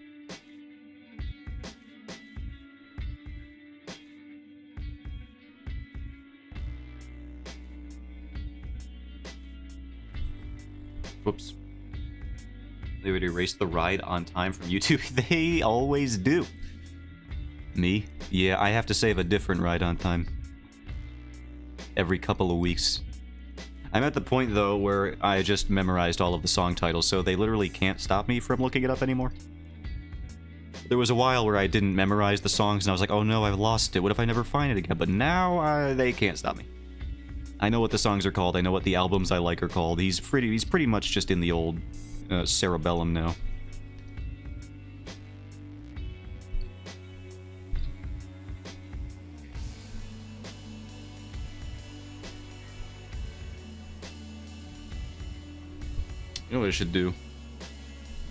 Whoops. They would erase the ride on time from YouTube. They always do. Me? Yeah, I have to save a different ride on time. Every couple of weeks. I'm at the point, though, where I just memorized all of the song titles, so they literally can't stop me from looking it up anymore. There was a while where I didn't memorize the songs, and I was like, oh no, I've lost it. What if I never find it again? But now, they can't stop me. I know what the songs are called. I know what the albums I like are called. He's pretty much just in the old cerebellum now. You know what I should do?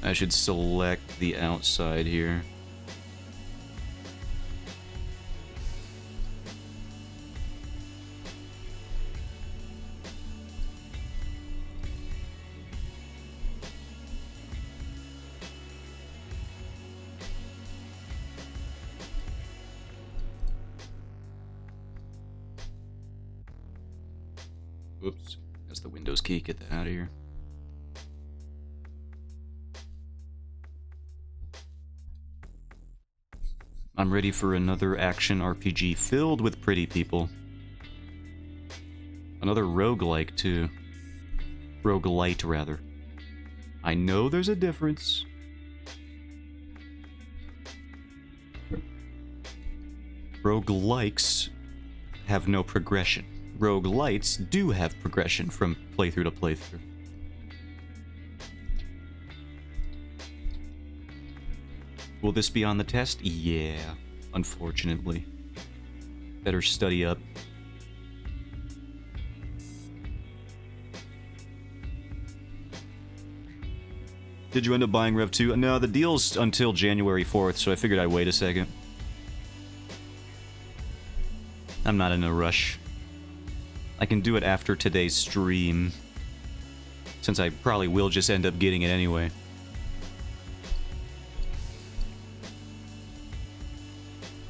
I should select the outside here. Oops, that's the Windows key. Get that out of here. I'm ready for another action RPG filled with pretty people. Another roguelike, too. Roguelite, rather. I know there's a difference. Roguelikes have no progression. Roguelites do have progression from playthrough to playthrough. Will this be on the test? Yeah, unfortunately. Better study up. Did you end up buying Rev 2? No, the deal's until January 4th, so I figured I'd wait a second. I'm not in a rush. I can do it after today's stream, since I probably will just end up getting it anyway.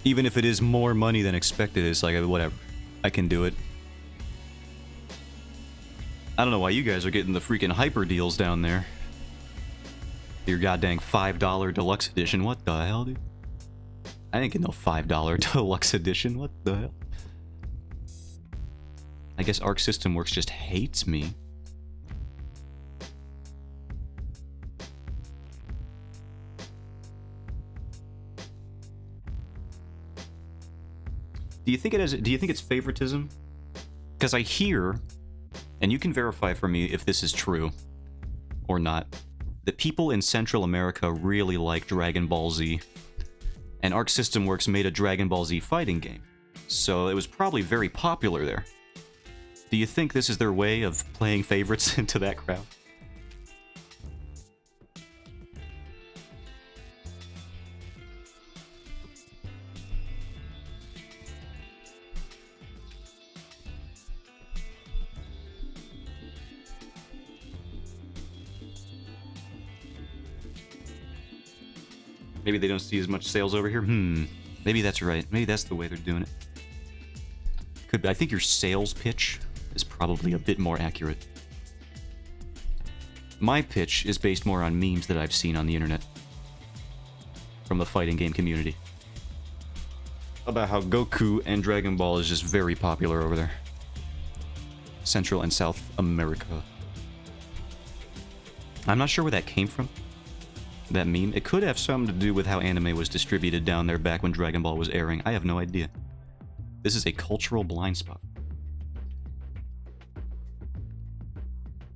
Even if it is more money than expected, it's like, whatever. I can do it. I don't know why you guys are getting the freaking hyper deals down there. Your goddamn $5 deluxe edition. What the hell, dude? I didn't get no $5 deluxe edition. What the hell? I guess Arc System Works just hates me. Do you think it's favoritism? Because I hear, and you can verify for me if this is true or not, that people in Central America really like Dragon Ball Z. And Arc System Works made a Dragon Ball Z fighting game. So it was probably very popular there. Do you think this is their way of playing favorites into that crowd? Maybe they don't see as much sales over here. Maybe that's right. Maybe that's the way they're doing it. Could be. I think your sales pitch is probably a bit more accurate. My pitch is based more on memes that I've seen on the internet from the fighting game community about how Goku and Dragon Ball is just very popular over there. Central and South America. I'm not sure where that came from, that meme. It could have something to do with how anime was distributed down there back when Dragon Ball was airing. I have no idea. This is a cultural blind spot.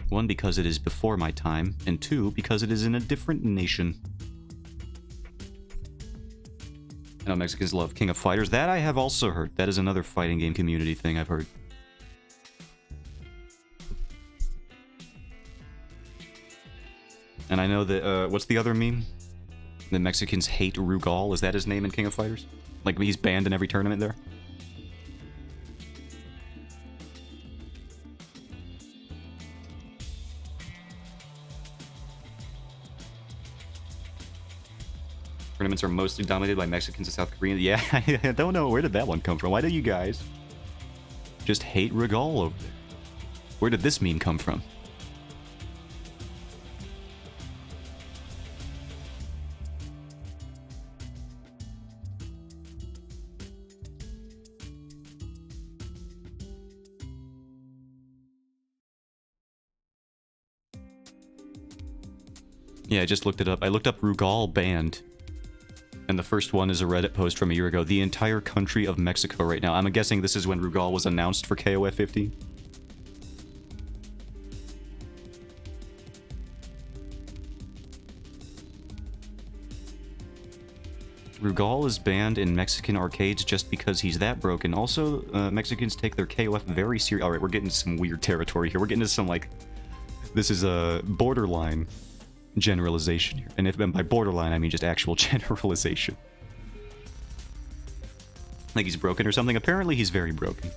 One, because it is before my time, and two, because it is in a different nation. I know Mexicans love King of Fighters. That I have also heard. That is another fighting game community thing I've heard. And I know that, what's the other meme? The Mexicans hate Rugal. Is that his name in King of Fighters? Like, he's banned in every tournament there? Tournaments are mostly dominated by Mexicans and South Koreans. Yeah, I don't know. Where did that one come from? Why do you guys just hate Rugal over there? Where did this meme come from? Yeah, I just looked it up. I looked up Rugal banned. And the first one is a Reddit post from a year ago. The entire country of Mexico right now. I'm guessing this is when Rugal was announced for KOF 15. Rugal is banned in Mexican arcades just because he's that broken. Also, Mexicans take their KOF very serious. Alright, we're getting into some weird territory here. We're getting into some, like... This is a borderline generalization here. And by borderline, I mean just actual generalization. Like he's broken or something. Apparently he's very broken.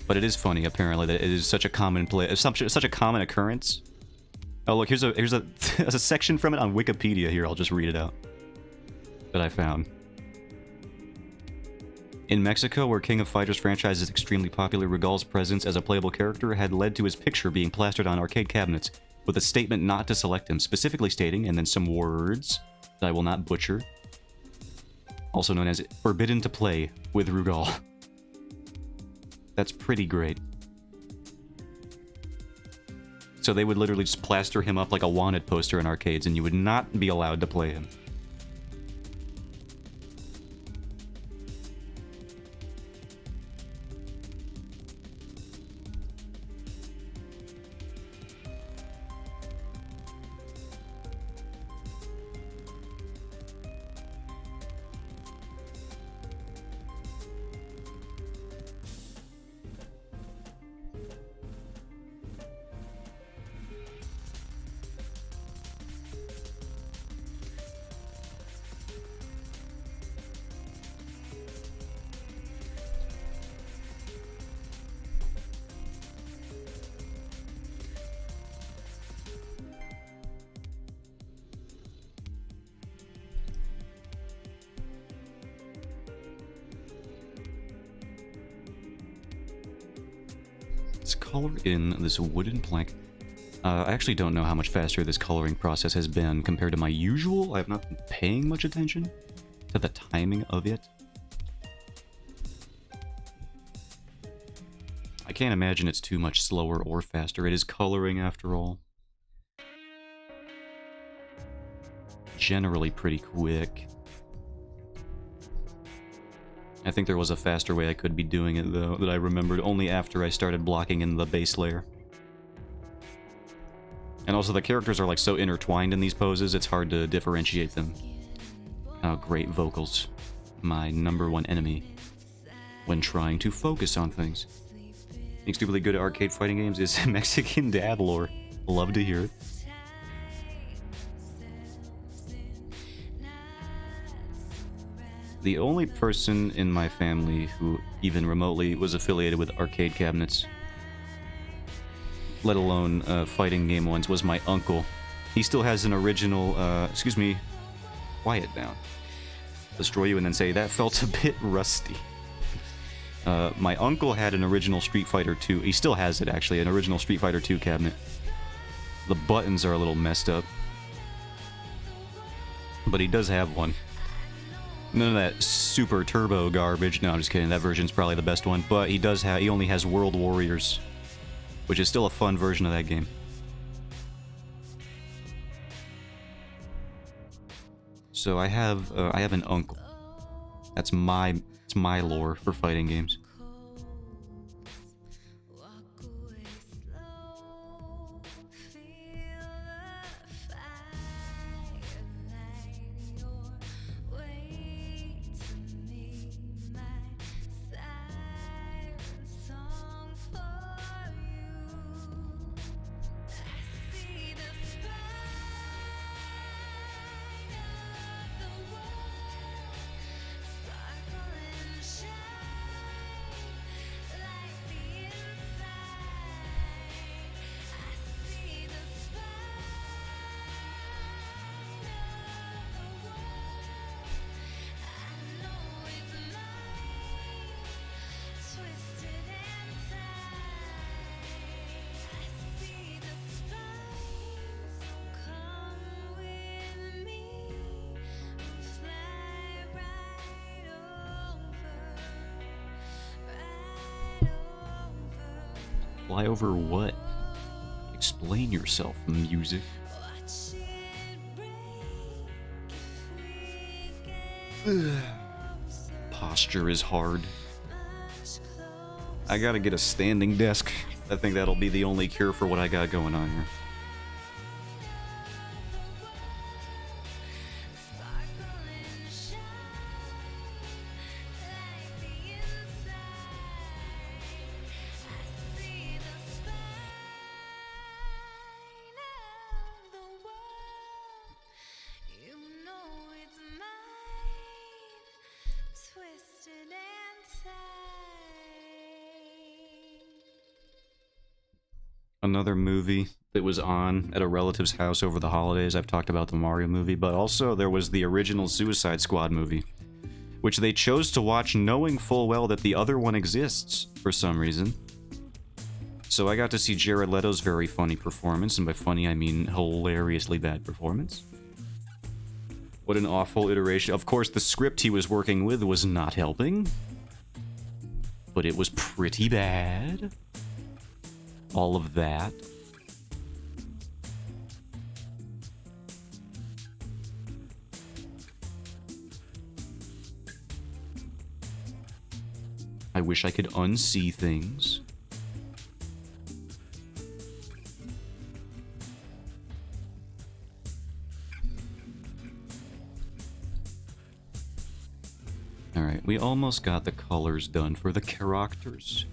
But it is funny, apparently, that it is such a common such a common occurrence. Oh look, here's a a section from it on Wikipedia here. I'll just read it out. That I found. In Mexico, where King of Fighters franchise is extremely popular, Rugal's presence as a playable character had led to his picture being plastered on arcade cabinets, with a statement not to select him, specifically stating, and then some words that I will not butcher, also known as forbidden to play with Rugal. That's pretty great. So they would literally just plaster him up like a wanted poster in arcades, and you would not be allowed to play him. Color in this wooden plank. I actually don't know how much faster this coloring process has been compared to my usual. I have not been paying much attention to the timing of it. I can't imagine it's too much slower or faster. It is coloring after all. Generally pretty quick. I think there was a faster way I could be doing it, though, that I remembered only after I started blocking in the base layer. And also, the characters are, like, so intertwined in these poses, it's hard to differentiate them. Oh, great vocals. My #1 enemy when trying to focus on things. Being stupidly good at arcade fighting games is Mexican dad lore. Love to hear it. the only person in my family who even remotely was affiliated with arcade cabinets, let alone fighting game ones, was my uncle. He still has an original, excuse me, quiet down. Destroy you and then say, that felt a bit rusty. My uncle had an original Street Fighter 2. He still has it, actually, an original Street Fighter 2 cabinet. The buttons are a little messed up. But he does have one. None of that super turbo garbage. No, I'm just kidding. That version's probably the best one. But he does have, he only has World Warriors, which is still a fun version of that game. So I have an uncle. It's my lore for fighting games. Fly over what? Explain yourself, music. Posture is hard. I gotta get a standing desk. I think that'll be the only cure for what I got going on here. Another movie that was on at a relative's house over the holidays. I've talked about the Mario movie, but also there was the original Suicide Squad movie, which they chose to watch knowing full well that the other one exists for some reason. So I got to see Jared Leto's very funny performance, and by funny I mean hilariously bad performance. What an awful iteration. Of course, the script he was working with was not helping, but it was pretty bad. All of that. I wish I could unsee things. Alright, we almost got the colors done for the characters.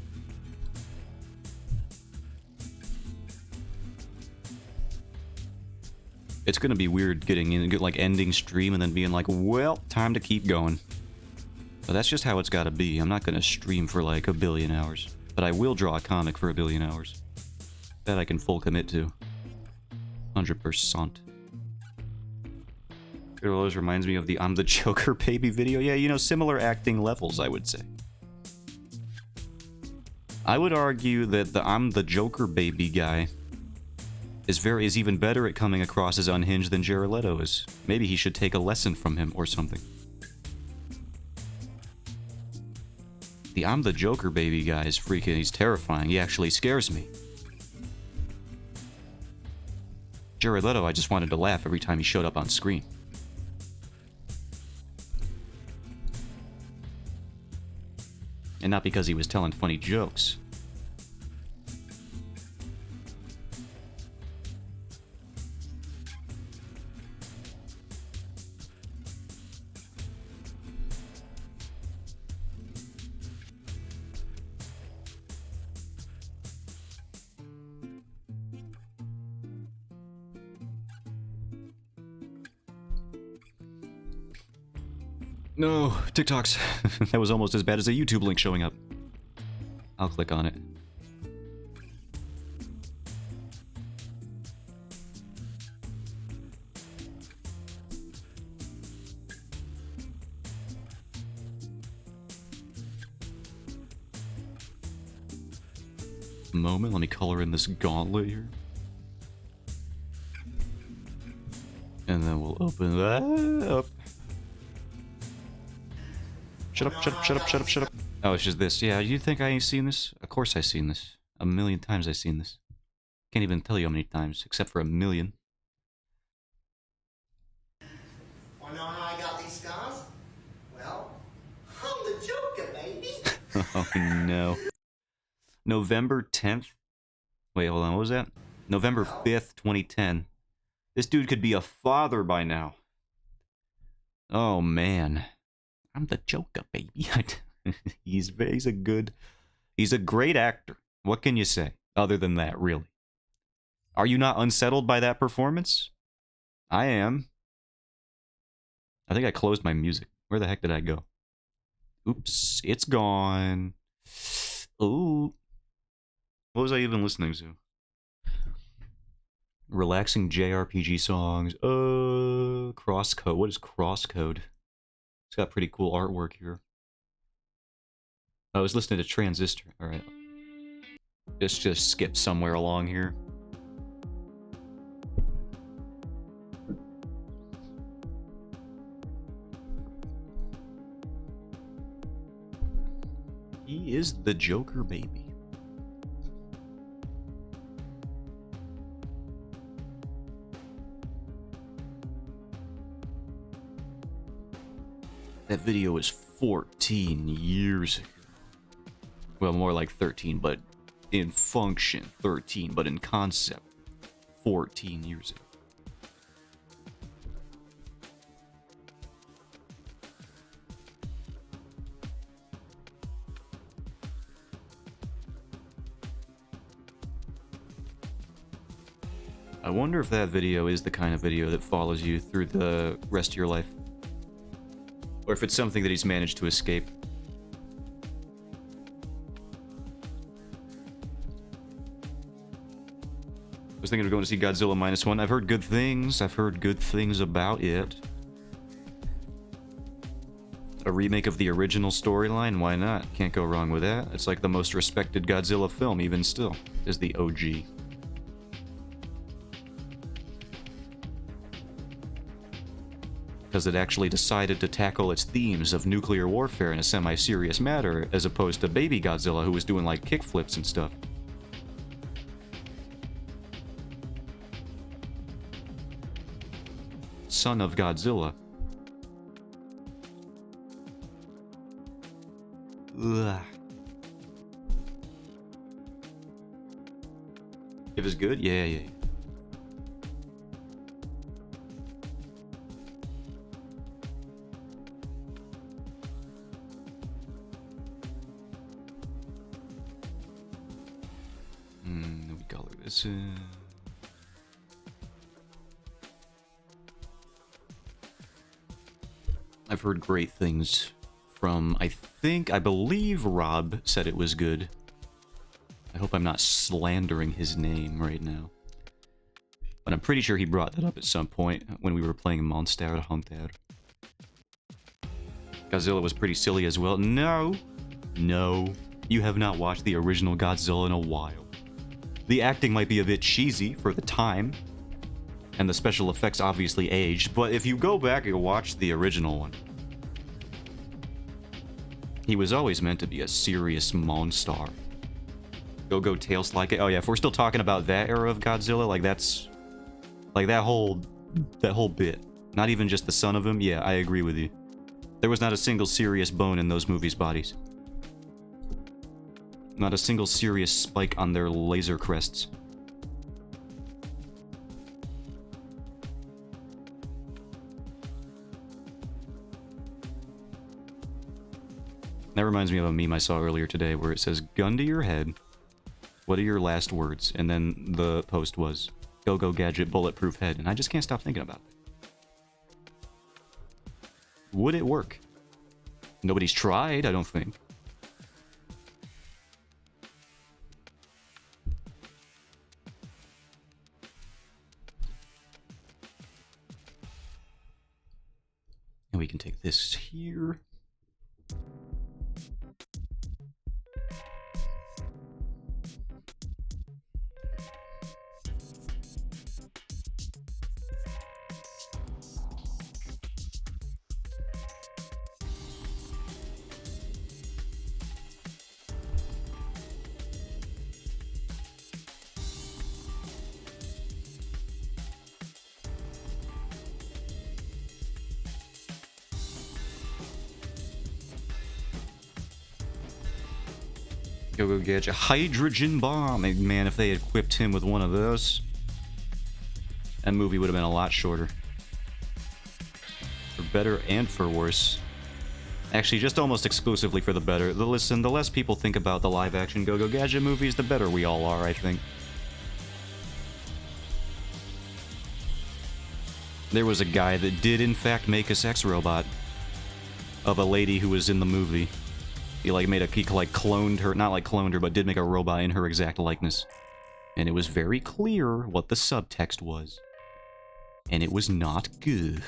It's gonna be weird getting in, like ending stream and then being like, well, time to keep going. But that's just how it's gotta be. I'm not gonna stream for like 1 billion hours. But I will draw a comic for 1 billion hours. That I can full commit to. 100%. It always reminds me of the I'm the Joker baby video. Yeah, you know, similar acting levels, I would say. I would argue that the I'm the Joker baby guy is even better at coming across as unhinged than Jared Leto is. Maybe he should take a lesson from him or something. The I'm the Joker baby guy is freaking, he's terrifying. He actually scares me. Jared Leto, I just wanted to laugh every time he showed up on screen. And not because he was telling funny jokes. No, TikToks. That was almost as bad as a YouTube link showing up. I'll click on it. Moment, let me color in this gauntlet here. And then we'll open that up. Shut up, shut up, shut up, shut up, shut up. Oh, it's just this. Yeah, you think I ain't seen this? Of course I seen this. 1,000,000 times I seen this. Can't even tell you how many times, except for 1,000,000. Wanna know how I got these scars? Well, I'm the Joker, baby. Oh no. November 10th? Wait, hold on, what was that? November 5th, 2010. This dude could be a father by now. Oh man. I'm the Joker, baby. he's a great actor. What can you say other than that, really? Are you not unsettled by that performance? I am. I think I closed my music. Where the heck did I go? Oops, it's gone. Ooh. What was I even listening to? Relaxing JRPG songs. Crosscode. What is Crosscode? It's got pretty cool artwork here. I was listening to Transistor. Alright. Just skip somewhere along here. He is the Joker, baby. That video is 14 years ago. Well, more like 13, but in function, 13, but in concept, 14 years ago. I wonder if that video is the kind of video that follows you through the rest of your life. Or if it's something that he's managed to escape. I was thinking of going to see Godzilla -1. I've heard good things. I've heard good things about it. A remake of the original storyline? Why not? Can't go wrong with that. It's like the most respected Godzilla film, even still, is the OG. Because it actually decided to tackle its themes of nuclear warfare in a semi-serious manner, as opposed to Baby Godzilla, who was doing like kickflips and stuff. Son of Godzilla. Ugh. If it's good? Yeah. We color this in. I've heard great things from, I believe Rob said it was good. I hope I'm not slandering his name right now. But I'm pretty sure he brought that up at some point when we were playing Monster Hunter. Godzilla was pretty silly as well. No, you have not watched the original Godzilla in a while. The acting might be a bit cheesy for the time, and the special effects obviously aged, but if you go back and watch the original one, he was always meant to be a serious monster. Go tails like it. Oh yeah, if we're still talking about that era of Godzilla, like that's like that whole bit. Not even just the son of him. Yeah, I agree with you. There was not a single serious bone in those movies' bodies. Not a single serious spike on their laser crests. That reminds me of a meme I saw earlier today where it says, "Gun to your head. What are your last words?" And then the post was, "Go gadget, bulletproof head." And I just can't stop thinking about it. Would it work? Nobody's tried, I don't think. And we can take this here. Go Gadget. Hydrogen bomb. Man, if they had equipped him with one of those, that movie would have been a lot shorter. For better and for worse. Actually, just almost exclusively for the better. Listen, the less people think about the live-action Go-Go Gadget movies, the better we all are, I think. There was a guy that did, in fact, make a sex robot of a lady who was in the movie. He cloned her, not like cloned her, but did make a robot in her exact likeness. And it was very clear what the subtext was. And it was not good.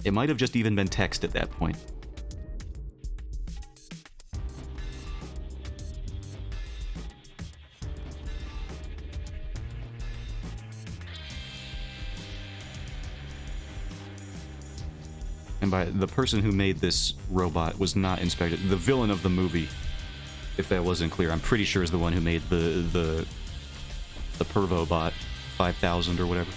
It might have just even been text at that point. And by the person who made this robot was not Inspector. The villain of the movie, if that wasn't clear, I'm pretty sure is the one who made the Pervobot 5000 or whatever.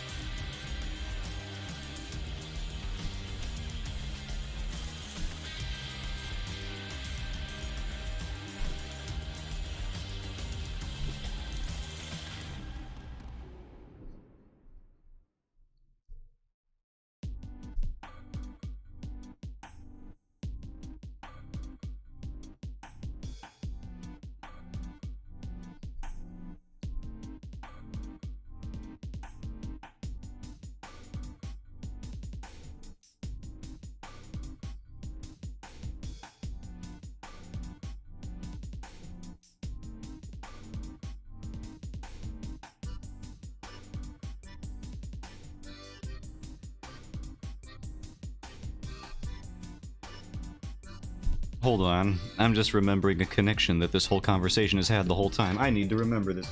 Hold on, I'm just remembering a connection that this whole conversation has had the whole time. I need to remember this.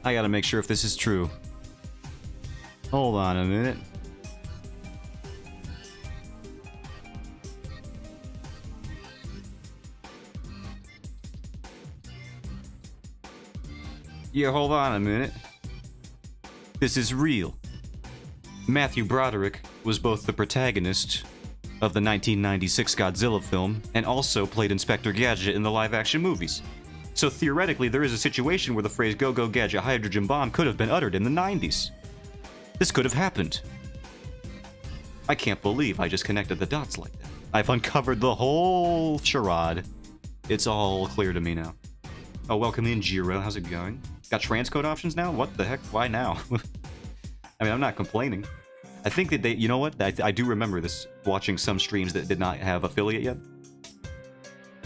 I gotta make sure if this is true. Hold on a minute. Yeah, hold on a minute. This is real. Matthew Broderick was both the protagonist of the 1996 Godzilla film, and also played Inspector Gadget in the live-action movies. So theoretically, there is a situation where the phrase Go-Go Gadget Hydrogen Bomb could have been uttered in the 90s. This could have happened. I can't believe I just connected the dots like that. I've uncovered the whole charade. It's all clear to me now. Oh, welcome in, Jiro. How's it going? Got transcode options now? What the heck? Why now? I mean, I'm not complaining. I think that they, you know what? I do remember this, watching some streams that did not have affiliate yet.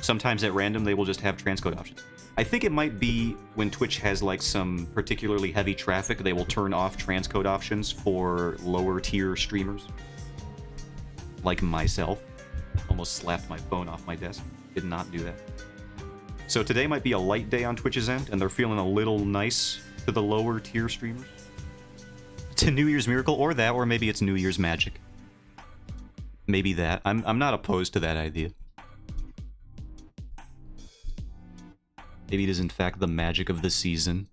Sometimes at random, they will just have transcode options. I think it might be when Twitch has like some particularly heavy traffic, they will turn off transcode options for lower tier streamers. Like myself. Almost slapped my phone off my desk. Did not do that. So today might be a light day on Twitch's end, and they're feeling a little nice to the lower tier streamers. It's a New Year's miracle, or that, or maybe it's New Year's magic. Maybe that. I'm not opposed to that idea. Maybe it is in fact the magic of the season.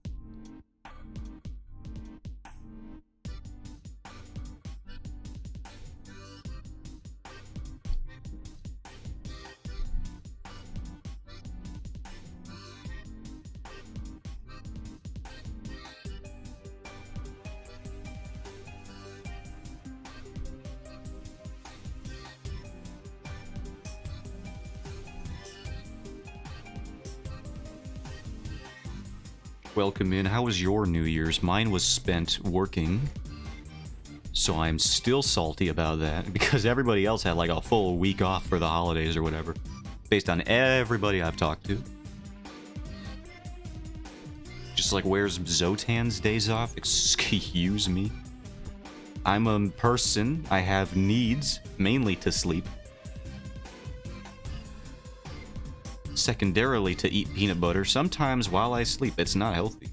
Welcome in. How was your New Year's? Mine was spent working. So I'm still salty about that because everybody else had like a full week off for the holidays or whatever. Based on everybody I've talked to. Just like, where's Zotan's days off? Excuse me. I'm a person. I have needs, mainly to sleep. Secondarily, to eat peanut butter, sometimes while I sleep. It's not healthy.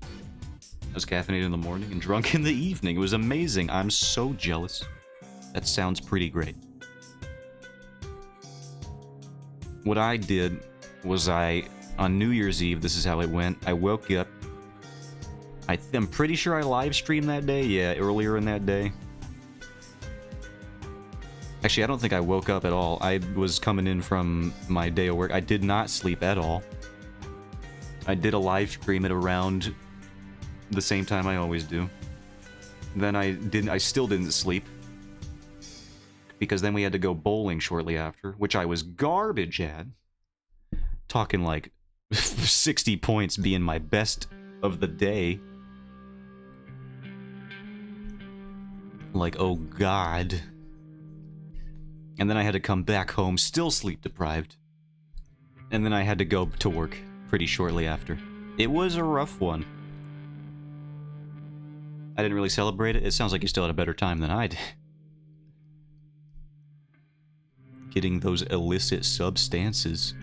I was caffeinated in the morning and drunk in the evening. It was amazing. I'm so jealous. That sounds pretty great. What I did was on New Year's Eve, this is how it went. I woke up. I'm pretty sure I live streamed that day. Yeah, earlier in that day. Actually, I don't think I woke up at all. I was coming in from my day of work. I did not sleep at all. I did a live stream at around the same time I always do. Then I still didn't sleep. Because then we had to go bowling shortly after, which I was garbage at. Talking like 60 points being my best of the day. Like, oh god. And then I had to come back home, still sleep deprived. And then I had to go to work pretty shortly after. It was a rough one. I didn't really celebrate it. It sounds like you still had a better time than I did. Getting those illicit substances.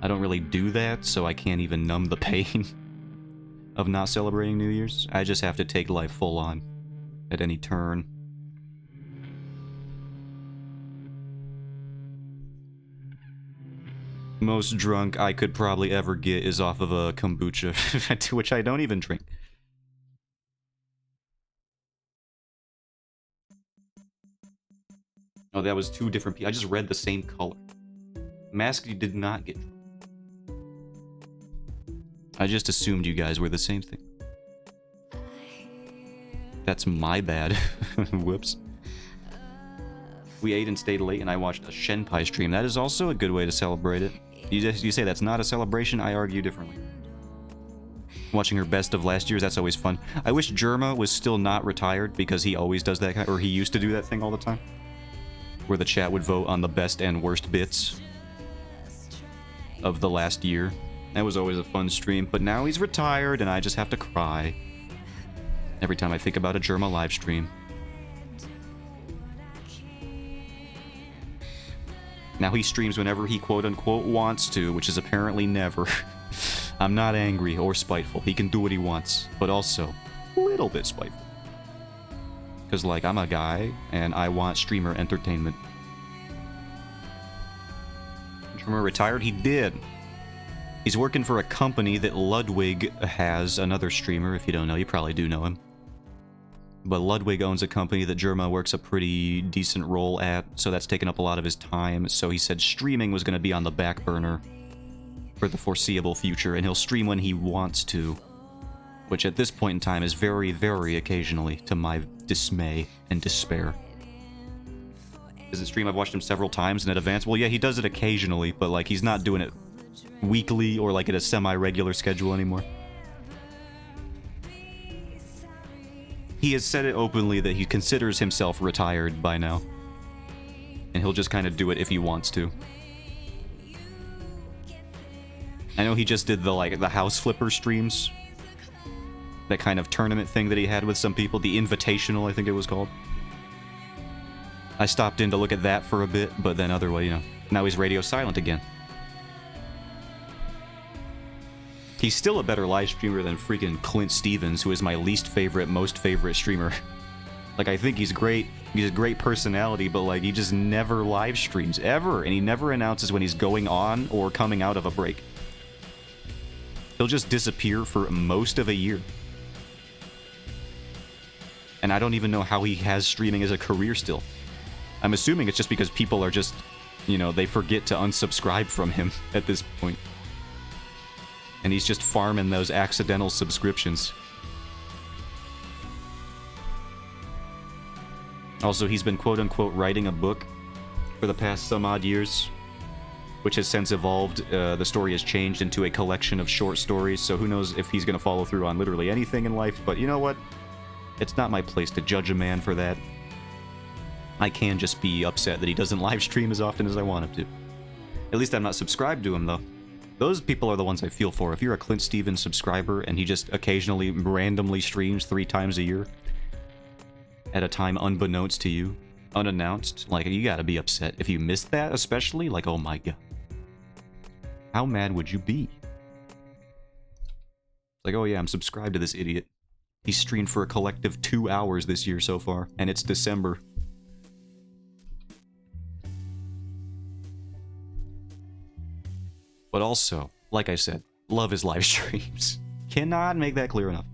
I don't really do that, so I can't even numb the pain of not celebrating New Year's. I just have to take life full on at any turn. Most drunk I could probably ever get is off of a kombucha, which I don't even drink. Oh, that was two different people. I just read the same color. Masky did not get drunk. I just assumed you guys were the same thing. That's my bad. Whoops. We ate and stayed late, and I watched a Shenpai stream. That is also a good way to celebrate it. You say that's not a celebration? I argue differently. Watching her best of last year's, that's always fun. I wish Germa was still not retired, because he always does that, or he used to do that thing all the time. Where the chat would vote on the best and worst bits of the last year. That was always a fun stream, but now he's retired, and I just have to cry every time I think about a Germa live stream. Now he streams whenever he quote-unquote wants to, which is apparently never. I'm not angry or spiteful. He can do what he wants, but also a little bit spiteful. Because, like, I'm a guy, and I want streamer entertainment. Streamer retired? He did. He's working for a company that Ludwig has, another streamer. If you don't know, you probably do know him. But Ludwig owns a company that Germa works a pretty decent role at, so that's taken up a lot of his time. So he said streaming was going to be on the back burner for the foreseeable future, and he'll stream when he wants to. Which at this point in time is very, very occasionally, to my dismay and despair. Does it stream? I've watched him several times in advance. Well, yeah, he does it occasionally, but like he's not doing it weekly or like at a semi-regular schedule anymore. He has said it openly that he considers himself retired by now. And he'll just kind of do it if he wants to. I know he just did the house flipper streams. That kind of tournament thing that he had with some people. The Invitational, I think it was called. I stopped in to look at that for a bit, but then otherwise, you know. Now he's radio silent again. He's still a better live streamer than freaking Clint Stevens, who is my least favorite, most favorite streamer. Like, I think he's great. He's a great personality, but, like, he just never live streams, ever. And he never announces when he's going on or coming out of a break. He'll just disappear for most of a year. And I don't even know how he has streaming as a career still. I'm assuming it's just because people are just, you know, they forget to unsubscribe from him at this point. And he's just farming those accidental subscriptions. Also, he's been quote-unquote writing a book for the past some odd years. which has since evolved. The story has changed into a collection of short stories, so who knows if he's going to follow through on literally anything in life, but you know what? It's not my place to judge a man for that. I can just be upset that he doesn't live stream as often as I want him to. At least I'm not subscribed to him, though. Those people are the ones I feel for. If you're a Clint Stevens subscriber and he just occasionally randomly streams 3 times a year at a time unbeknownst to you, unannounced, like, you gotta be upset. If you missed that, especially, like, oh my god. How mad would you be? Like, oh yeah, I'm subscribed to this idiot. He streamed for a collective 2 hours this year so far, and it's December. But also, like I said, love his live streams. Cannot make that clear enough.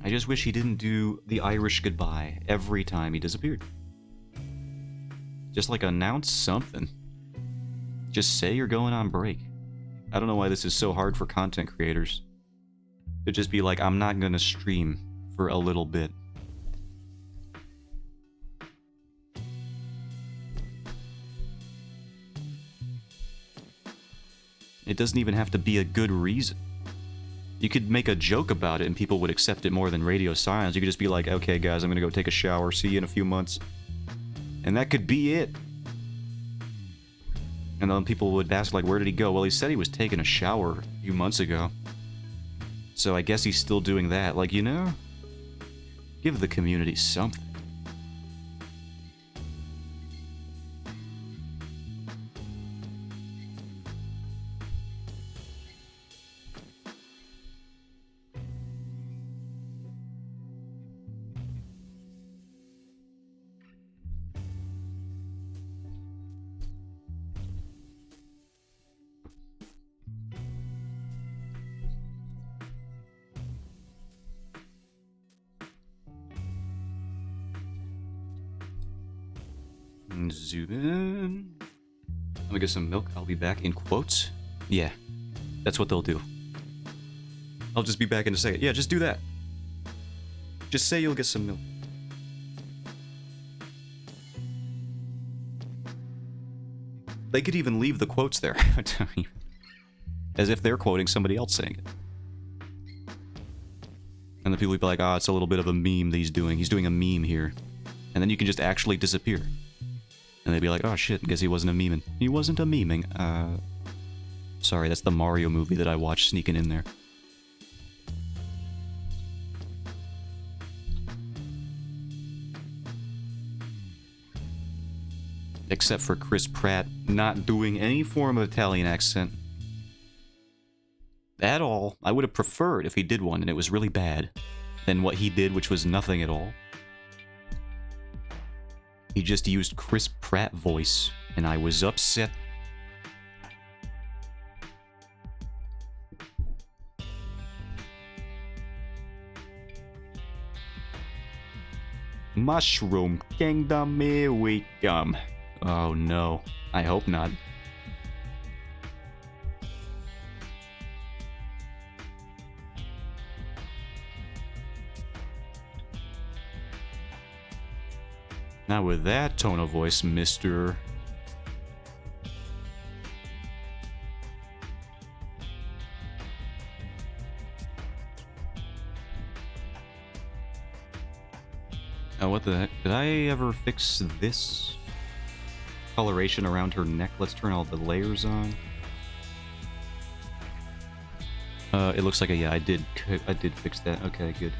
I just wish he didn't do the Irish goodbye every time he disappeared. Just like announce something. Just say you're going on break. I don't know why this is so hard for content creators. To just be like, I'm not gonna stream for a little bit. It doesn't even have to be a good reason. You could make a joke about it and people would accept it more than radio silence. You could just be like, okay guys, I'm gonna go take a shower, see you in a few months. And that could be it. And then people would ask, like, where did he go? Well, he said he was taking a shower a few months ago. So I guess he's still doing that. Like, you know? Give the community something. Zoom in. Let me get some milk. I'll be back in quotes. Yeah, that's what they'll do. I'll just be back in a second. Yeah, just do that. Just say you'll get some milk. They could even leave the quotes there. As if they're quoting somebody else saying it. And the people would be like, ah, it's a little bit of a meme that he's doing. He's doing a meme here. And then you can just actually disappear. And they'd be like, oh shit, guess he wasn't a memeing. He wasn't a memeing. Sorry, that's the Mario movie that I watched sneaking in there. Except for Chris Pratt not doing any form of Italian accent. At all. I would have preferred if he did one and it was really bad than what he did, which was nothing at all. He just used Chris Pratt voice, and I was upset. Mushroom Kingdom, here we come. Oh no, I hope not. Not with that tone of voice, mister. Oh, what the heck? Did I ever fix this coloration around her neck? Let's turn all the layers on. It looks like yeah, I did fix that. Okay, good.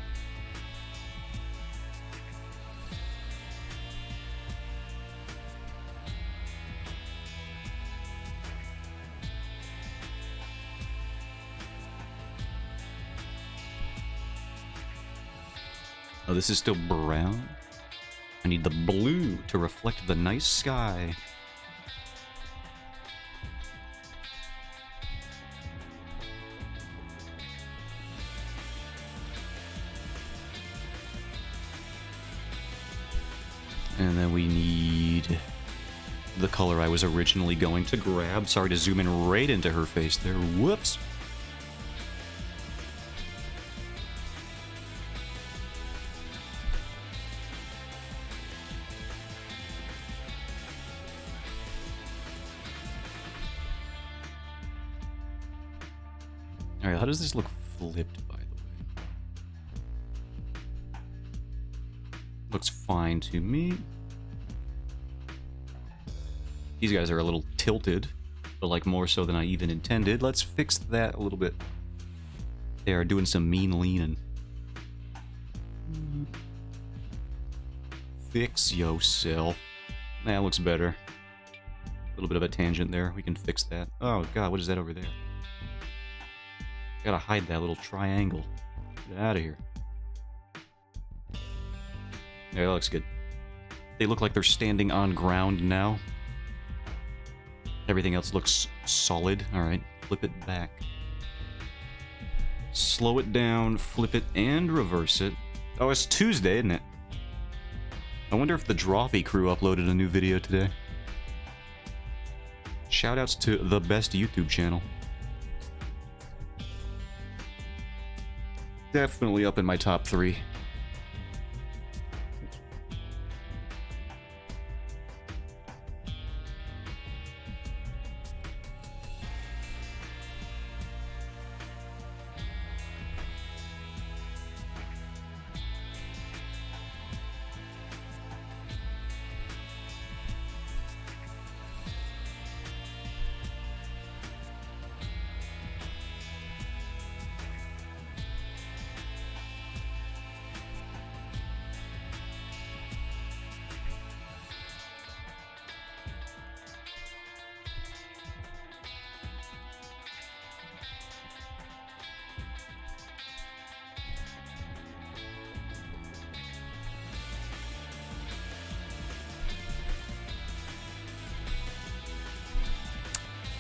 Oh, this is still brown? I need the blue to reflect the nice sky. And then we need the color I was originally going to grab. Sorry to zoom in right into her face there. Whoops. Alright, how does this look flipped, by the way? Looks fine to me. These guys are a little tilted, but like more so than I even intended. Let's fix that a little bit. They are doing some mean leaning. Fix yourself. That looks better. A little bit of a tangent there. We can fix that. Oh god, what is that over there? Gotta hide that little triangle. Get out of here. Yeah, that looks good. They look like they're standing on ground now. Everything else looks solid. Alright, flip it back. Slow it down, flip it, and reverse it. Oh, it's Tuesday, isn't it? I wonder if the Drawfee crew uploaded a new video today. Shoutouts to the best YouTube channel. Definitely up in my top 3.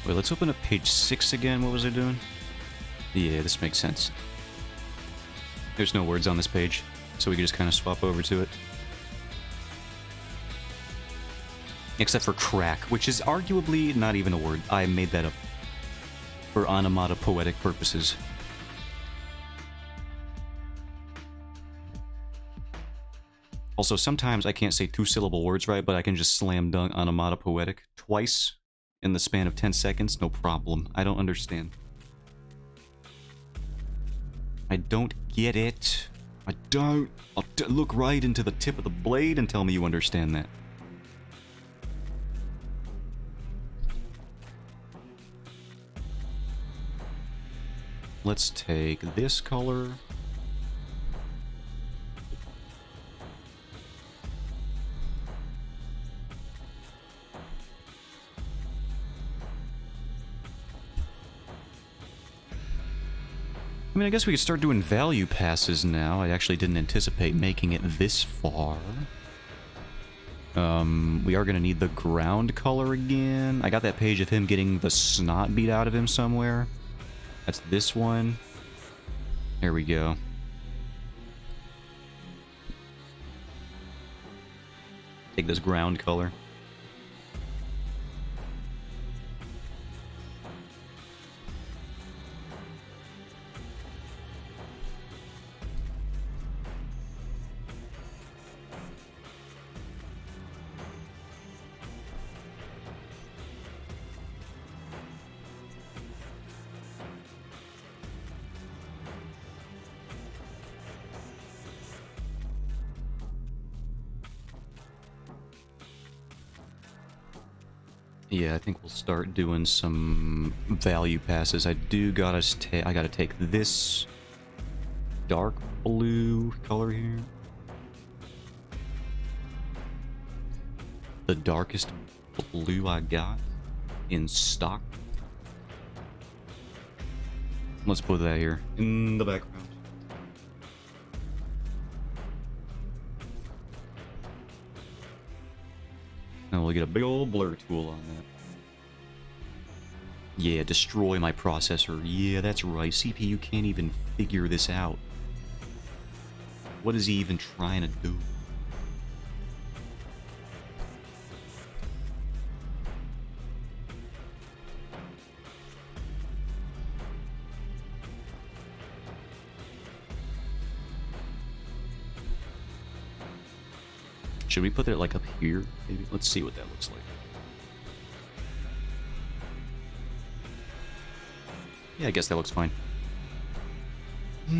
Wait, let's open up page 6 again. What was I doing? Yeah, this makes sense. There's no words on this page, so we can just kind of swap over to it. Except for crack, which is arguably not even a word. I made that up for onomatopoetic purposes. Also, sometimes I can't say 2-syllable words right, but I can just slam dunk onomatopoetic twice in the span of 10 seconds, no problem. I don't understand. I don't get it. I don't. Look right into the tip of the blade and tell me you understand that. Let's take this color. I mean, I guess we could start doing value passes now. I actually didn't anticipate making it this far. We are going to need the ground color again. I got that page of him getting the snot beat out of him somewhere. That's this one. There we go. Take this ground color. Yeah, I think we'll start doing some value passes. I gotta take this dark blue color here. The darkest blue I got in stock. Let's put that here in the background. Now we'll get a big old blur tool on that. Yeah, destroy my processor. Yeah, that's right. CPU can't even figure this out. What is he even trying to do? Should we put it like up here? Maybe. Let's see what that looks like. Yeah, I guess that looks fine. I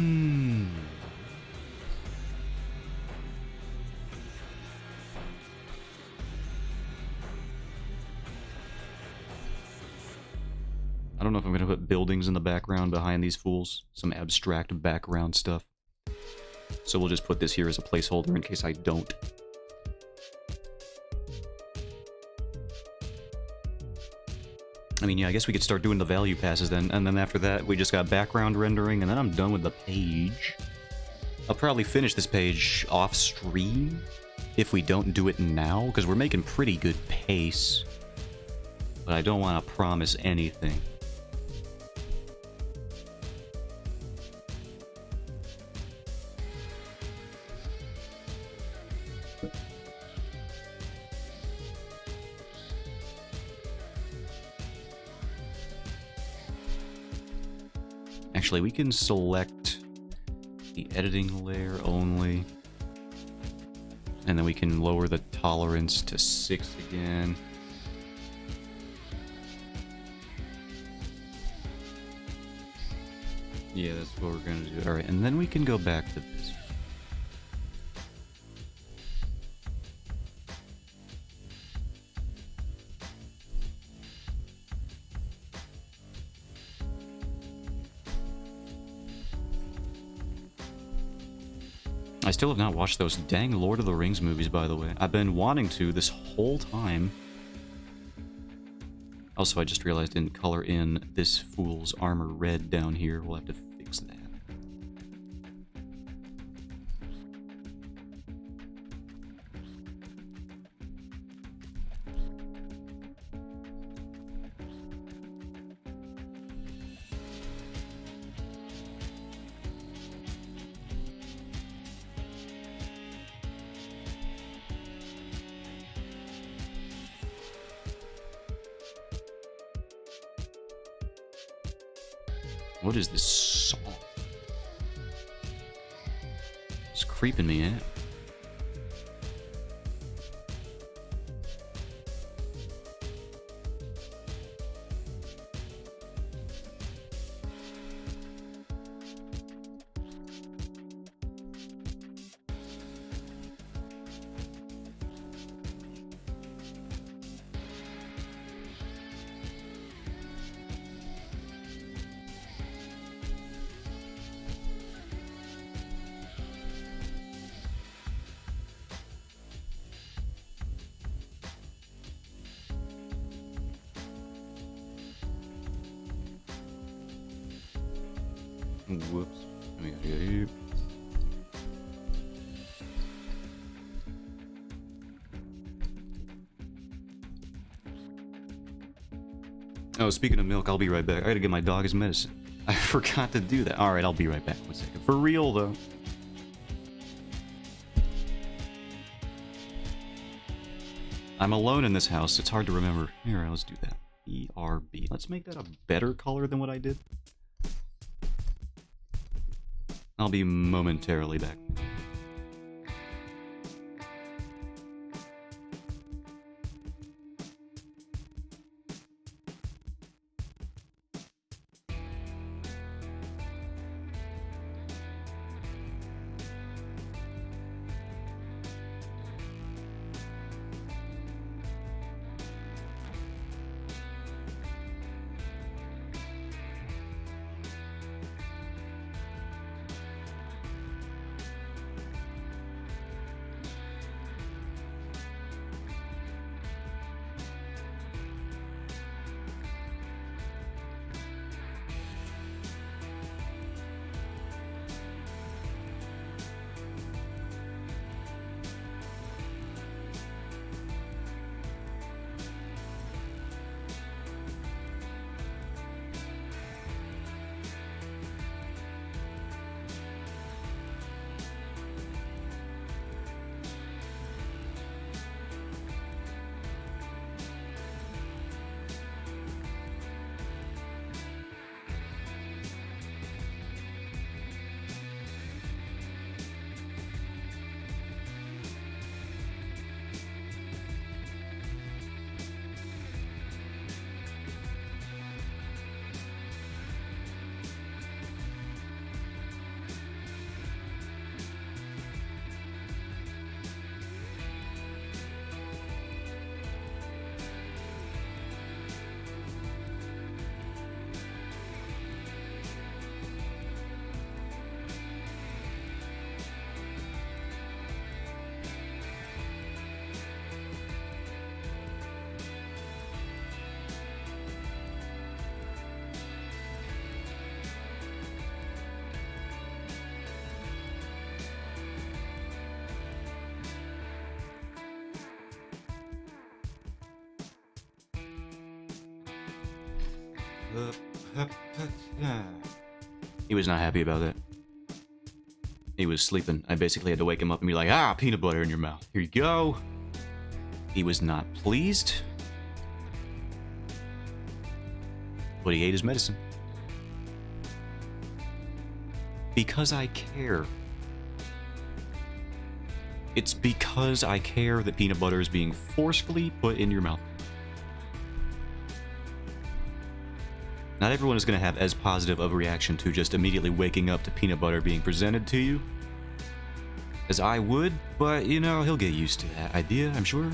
don't know if I'm going to put buildings in the background behind these fools. Some abstract background stuff. So we'll just put this here as a placeholder in case I don't. I mean, yeah, I guess we could start doing the value passes then. And then after that, we just got background rendering, and then I'm done with the page. I'll probably finish this page off stream if we don't do it now, because we're making pretty good pace. But I don't want to promise anything. Actually, we can select the editing layer only. And then we can lower the tolerance to 6 again. Yeah, that's what we're gonna do. Alright, and then we can go back to this. I still have not watched those dang Lord of the Rings movies, by the way. I've been wanting to this whole time. Also, I just realized I didn't color in this fool's armor red down here. We'll have to fix that. What is this song? It's creeping me out. Whoops. We gotta go here. Oh, speaking of milk, I'll be right back. I gotta get my dog his medicine. I forgot to do that. Alright, I'll be right back. 1 second. For real, though. I'm alone in this house. It's hard to remember. Here, let's do that. ERB. Let's make that a better color than what I did. I'll be momentarily back. He was not happy about that. He was sleeping. I basically had to wake him up and be like, ah, peanut butter in your mouth. Here you go. He was not pleased. But he ate his medicine. Because I care. It's because I care that peanut butter is being forcefully put in your mouth. Not everyone is going to have as positive of a reaction to just immediately waking up to peanut butter being presented to you as I would, but, you know, he'll get used to that idea, I'm sure.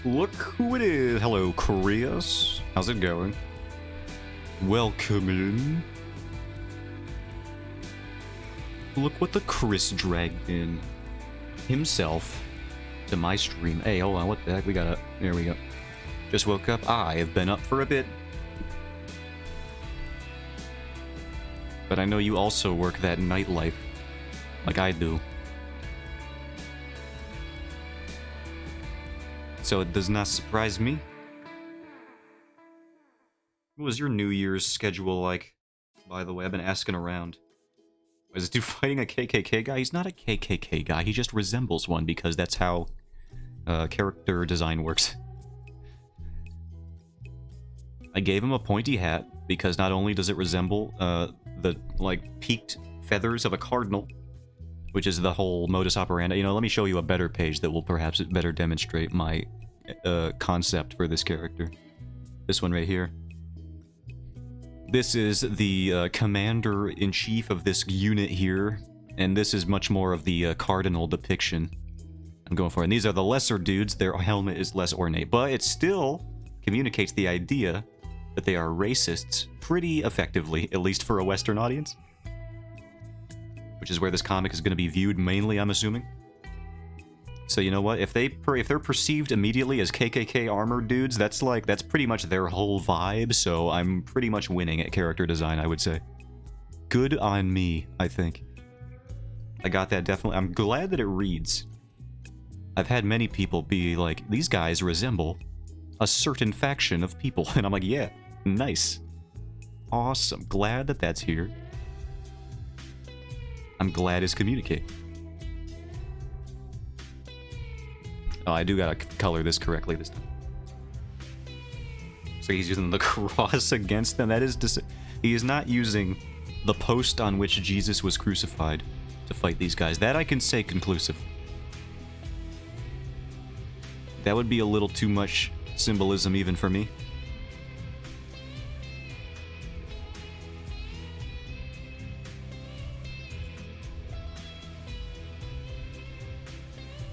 Look who it is. Hello, Chris. How's it going? Welcome in. Look what the Chris dragged in himself to my stream. Hey, hold on. What the heck? We got there we go. Just woke up. I have been up for a bit. But I know you also work that nightlife like I do. So it does not surprise me. What was your New Year's schedule like, by the way? I've been asking around. Is this dude fighting a KKK guy? He's not a KKK guy, he just resembles one because that's how character design works. I gave him a pointy hat because not only does it resemble the, like, peaked feathers of a cardinal, which is the whole modus operandi. You know, let me show you a better page that will perhaps better demonstrate my concept for this character. This one right here. This is the commander-in-chief of this unit here, and this is much more of the cardinal depiction I'm going for. And these are the lesser dudes. Their helmet is less ornate, but it still communicates the idea that they are racists pretty effectively, at least for a Western audience. Which is where this comic is going to be viewed mainly, I'm assuming. So you know what? If they're perceived immediately as KKK armored dudes, that's pretty much their whole vibe. So I'm pretty much winning at character design, I would say. Good on me, I think. I got that definitely. I'm glad that it reads. I've had many people be like, these guys resemble a certain faction of people, and I'm like, yeah, nice, awesome. Glad that that's here. I'm glad it's communicated. Oh, I do gotta color this correctly this time. So he's using the cross against them. That is he is not using the post on which Jesus was crucified to fight these guys. That I can say conclusive. That would be a little too much symbolism even for me.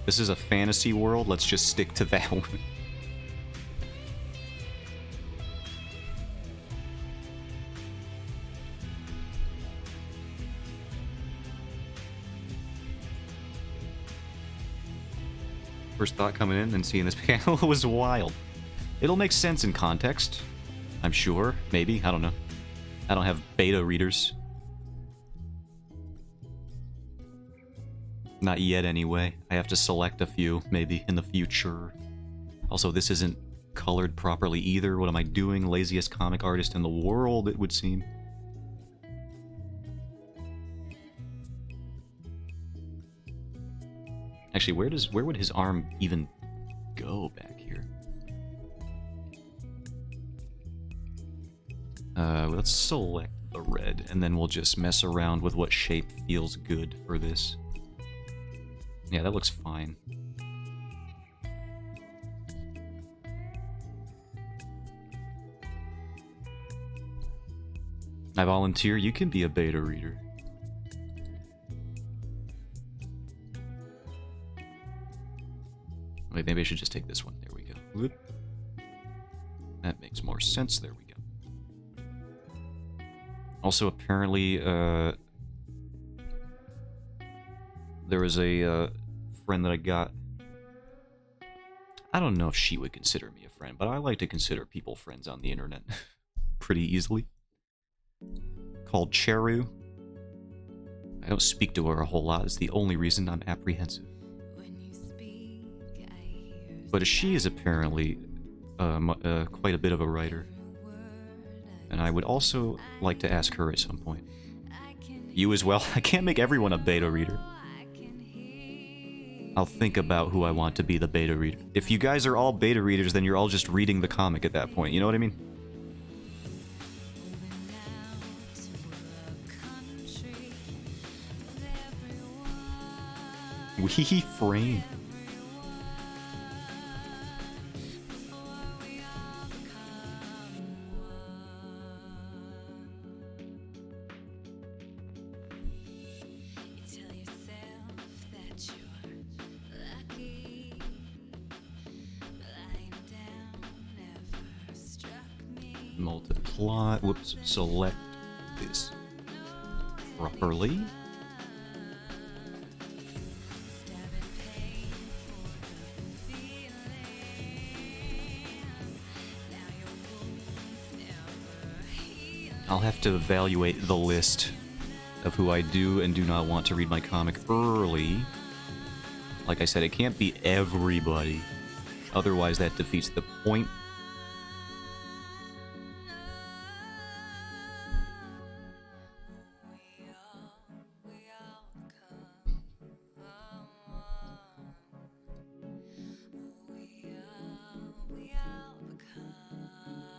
This is a fantasy world, let's just stick to that one. First thought coming in and seeing this panel was wild. It'll make sense in context, I'm sure, maybe, I don't know. I don't have beta readers. Not yet, anyway. I have to select a few, maybe, in the future. Also, this isn't colored properly either. What am I doing? Laziest comic artist in the world, it would seem. Actually, where would his arm even go back here? Let's select the red, and then we'll just mess around with what shape feels good for this. Yeah, that looks fine. I volunteer, you can be a beta reader. Wait, maybe I should just take this one. There we go. Whoop. That makes more sense. There we go. Also, apparently, there was a friend that I got. I don't know if she would consider me a friend, but I like to consider people friends on the internet pretty easily. Called Cheru. I don't speak to her a whole lot. It's the only reason I'm apprehensive. But she is apparently quite a bit of a writer. And I would also like to ask her at some point. You as well? I can't make everyone a beta reader. I'll think about who I want to be the beta reader. If you guys are all beta readers, then you're all just reading the comic at that point. You know what I mean? Wee frame. Multiply. Whoops. Select this properly. I'll have to evaluate the list of who I do and do not want to read my comic early. Like I said, it can't be everybody. Otherwise, that defeats the point.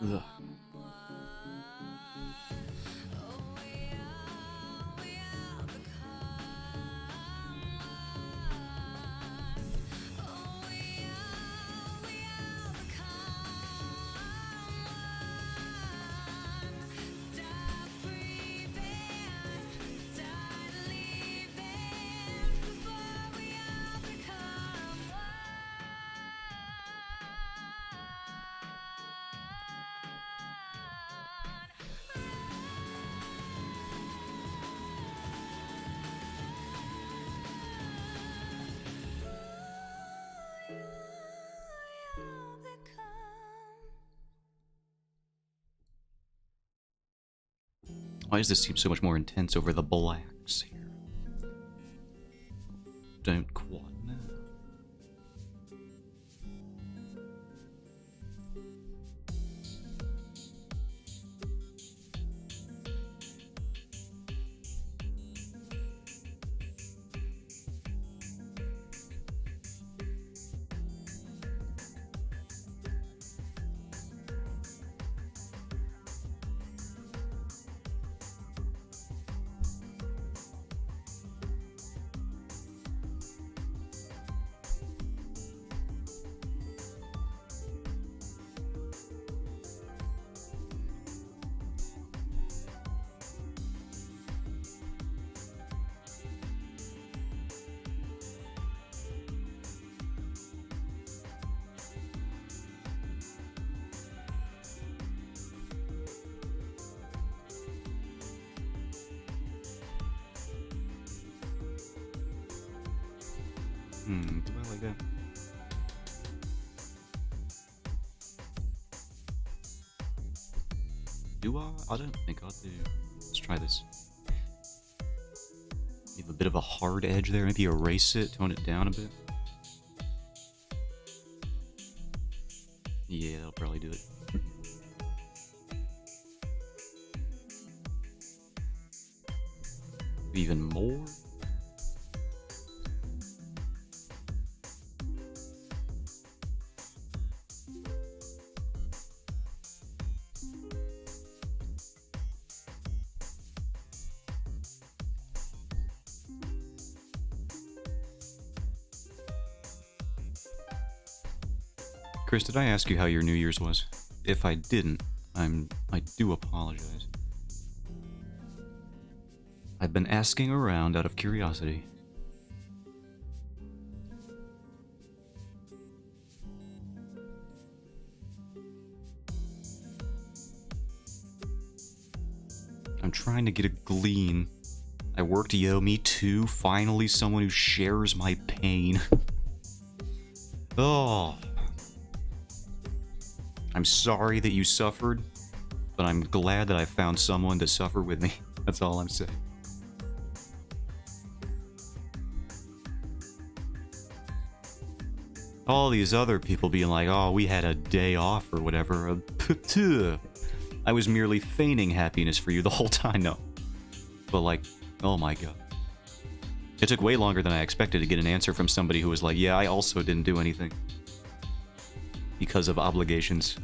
Ugh. Why does this seem so much more intense over the blacks here? Don't quite know. Do I like that? Do I? I don't think I do. Let's try this. Leave a bit of a hard edge there. Maybe erase it, tone it down a bit. Yeah, that'll probably do it. Even more? Chris, did I ask you how your New Year's was? If I didn't, I do apologize. I've been asking around out of curiosity. I'm trying to get a glean. I worked, yo, me too. Finally, someone who shares my pain. Oh. I'm sorry that you suffered, but I'm glad that I found someone to suffer with me. That's all I'm saying. All these other people being like, oh, we had a day off or whatever. I was merely feigning happiness for you the whole time. No. But like, oh my god. It took way longer than I expected to get an answer from somebody who was like, yeah, I also didn't do anything. Because of obligations.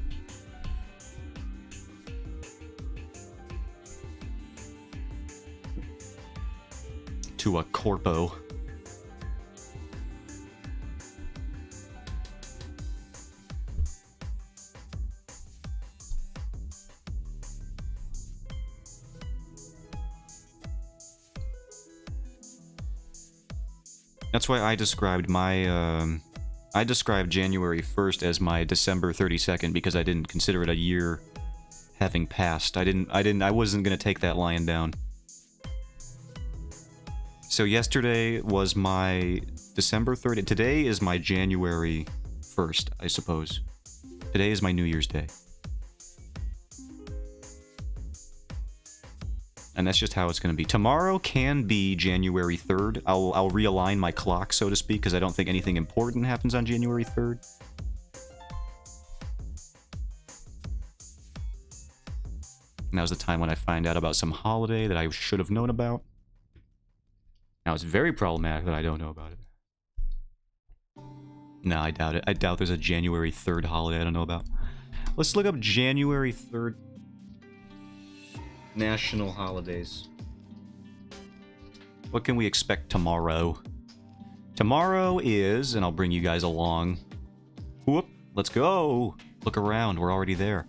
To a corpo. That's why I described my, I described January 1st as my December 32nd because I didn't consider it a year having passed. I wasn't gonna take that lying down. So yesterday was my December 30th. Today is my January 1st, I suppose. Today is my New Year's Day. And that's just how it's going to be. Tomorrow can be January 3rd. I'll realign my clock, so to speak, because I don't think anything important happens on January 3rd. Now's the time when I find out about some holiday that I should have known about. Now, it's very problematic that I don't know about it. No, I doubt it. I doubt there's a January 3rd holiday I don't know about. Let's look up January 3rd. National holidays. What can we expect tomorrow? Tomorrow is, and I'll bring you guys along. Whoop, let's go. Look around, we're already there.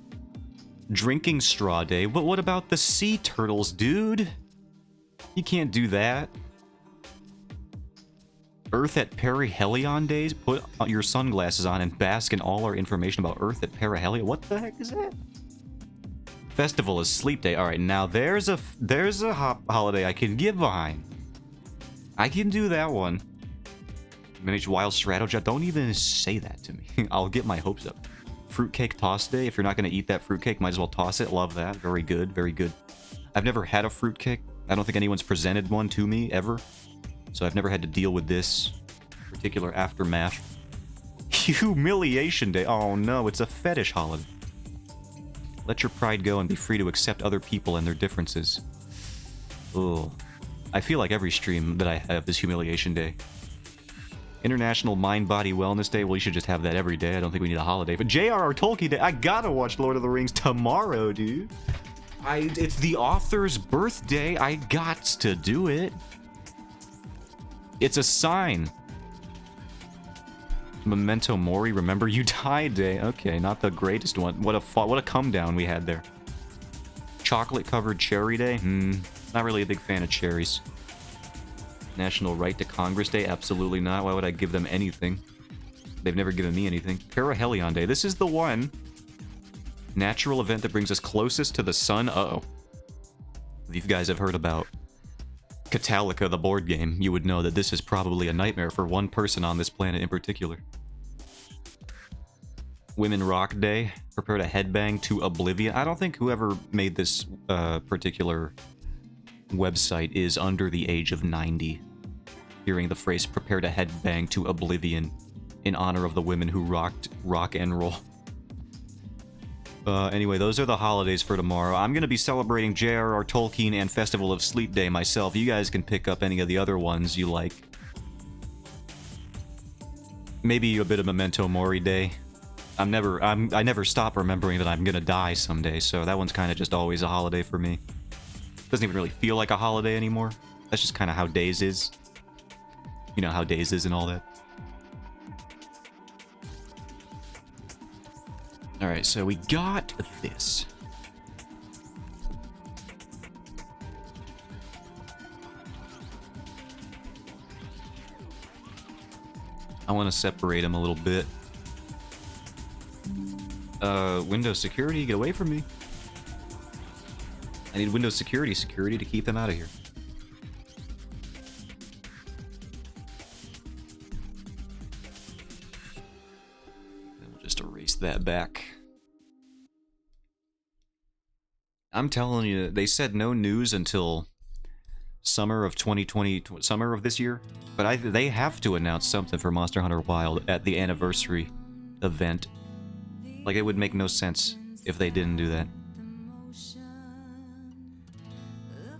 Drinking Straw Day. But what about the sea turtles, dude? You can't do that. Earth at Perihelion Days? Put your sunglasses on and bask in all our information about Earth at Perihelion. What the heck is that? Festival is Sleep Day. Alright, now there's a holiday I can get behind. I can do that one. Miniature Wild Stratojet. Don't even say that to me. I'll get my hopes up. Fruitcake Toss Day. If you're not going to eat that fruitcake, might as well toss it. Love that. Very good. Very good. I've never had a fruitcake. I don't think anyone's presented one to me, ever. So I've never had to deal with this particular aftermath. Humiliation Day. Oh no, it's a fetish holiday. Let your pride go and be free to accept other people and their differences. Ugh. I feel like every stream that I have is Humiliation Day. International Mind Body Wellness Day. Well, you should just have that every day. I don't think we need a holiday. But J.R.R. Tolkien Day. I gotta watch Lord of the Rings tomorrow, dude. It's the author's birthday. I gots to do it. It's a sign. Memento Mori, remember you died day. Okay, not the greatest one. What a come down we had there. Chocolate covered cherry day. Not really a big fan of cherries. National Right to Congress Day. Absolutely not. Why would I give them anything? They've never given me anything. Perihelion Day. This is the one natural event that brings us closest to the sun. Uh-oh. If you guys have heard about Catalica, the board game, you would know that this is probably a nightmare for one person on this planet in particular. Women Rock Day. Prepare to headbang to oblivion. I don't think whoever made this particular website is under the age of 90. Hearing the phrase prepare to headbang to oblivion in honor of the women who rocked rock and roll. Anyway, those are the holidays for tomorrow. I'm going to be celebrating J.R.R. Tolkien and Festival of Sleep Day myself. You guys can pick up any of the other ones you like. Maybe a bit of Memento Mori Day. I never stop remembering that I'm going to die someday, so that one's kind of just always a holiday for me. Doesn't even really feel like a holiday anymore. That's just kind of how Days is. You know how Days is and all that. Alright, so we got this. I want to separate them a little bit. Windows security, get away from me. I need Windows security to keep them out of here. Then we'll just erase that back. I'm telling you, they said no news until summer of 2020, summer of this year. But they have to announce something for Monster Hunter Wild at the anniversary event. Like, it would make no sense if they didn't do that.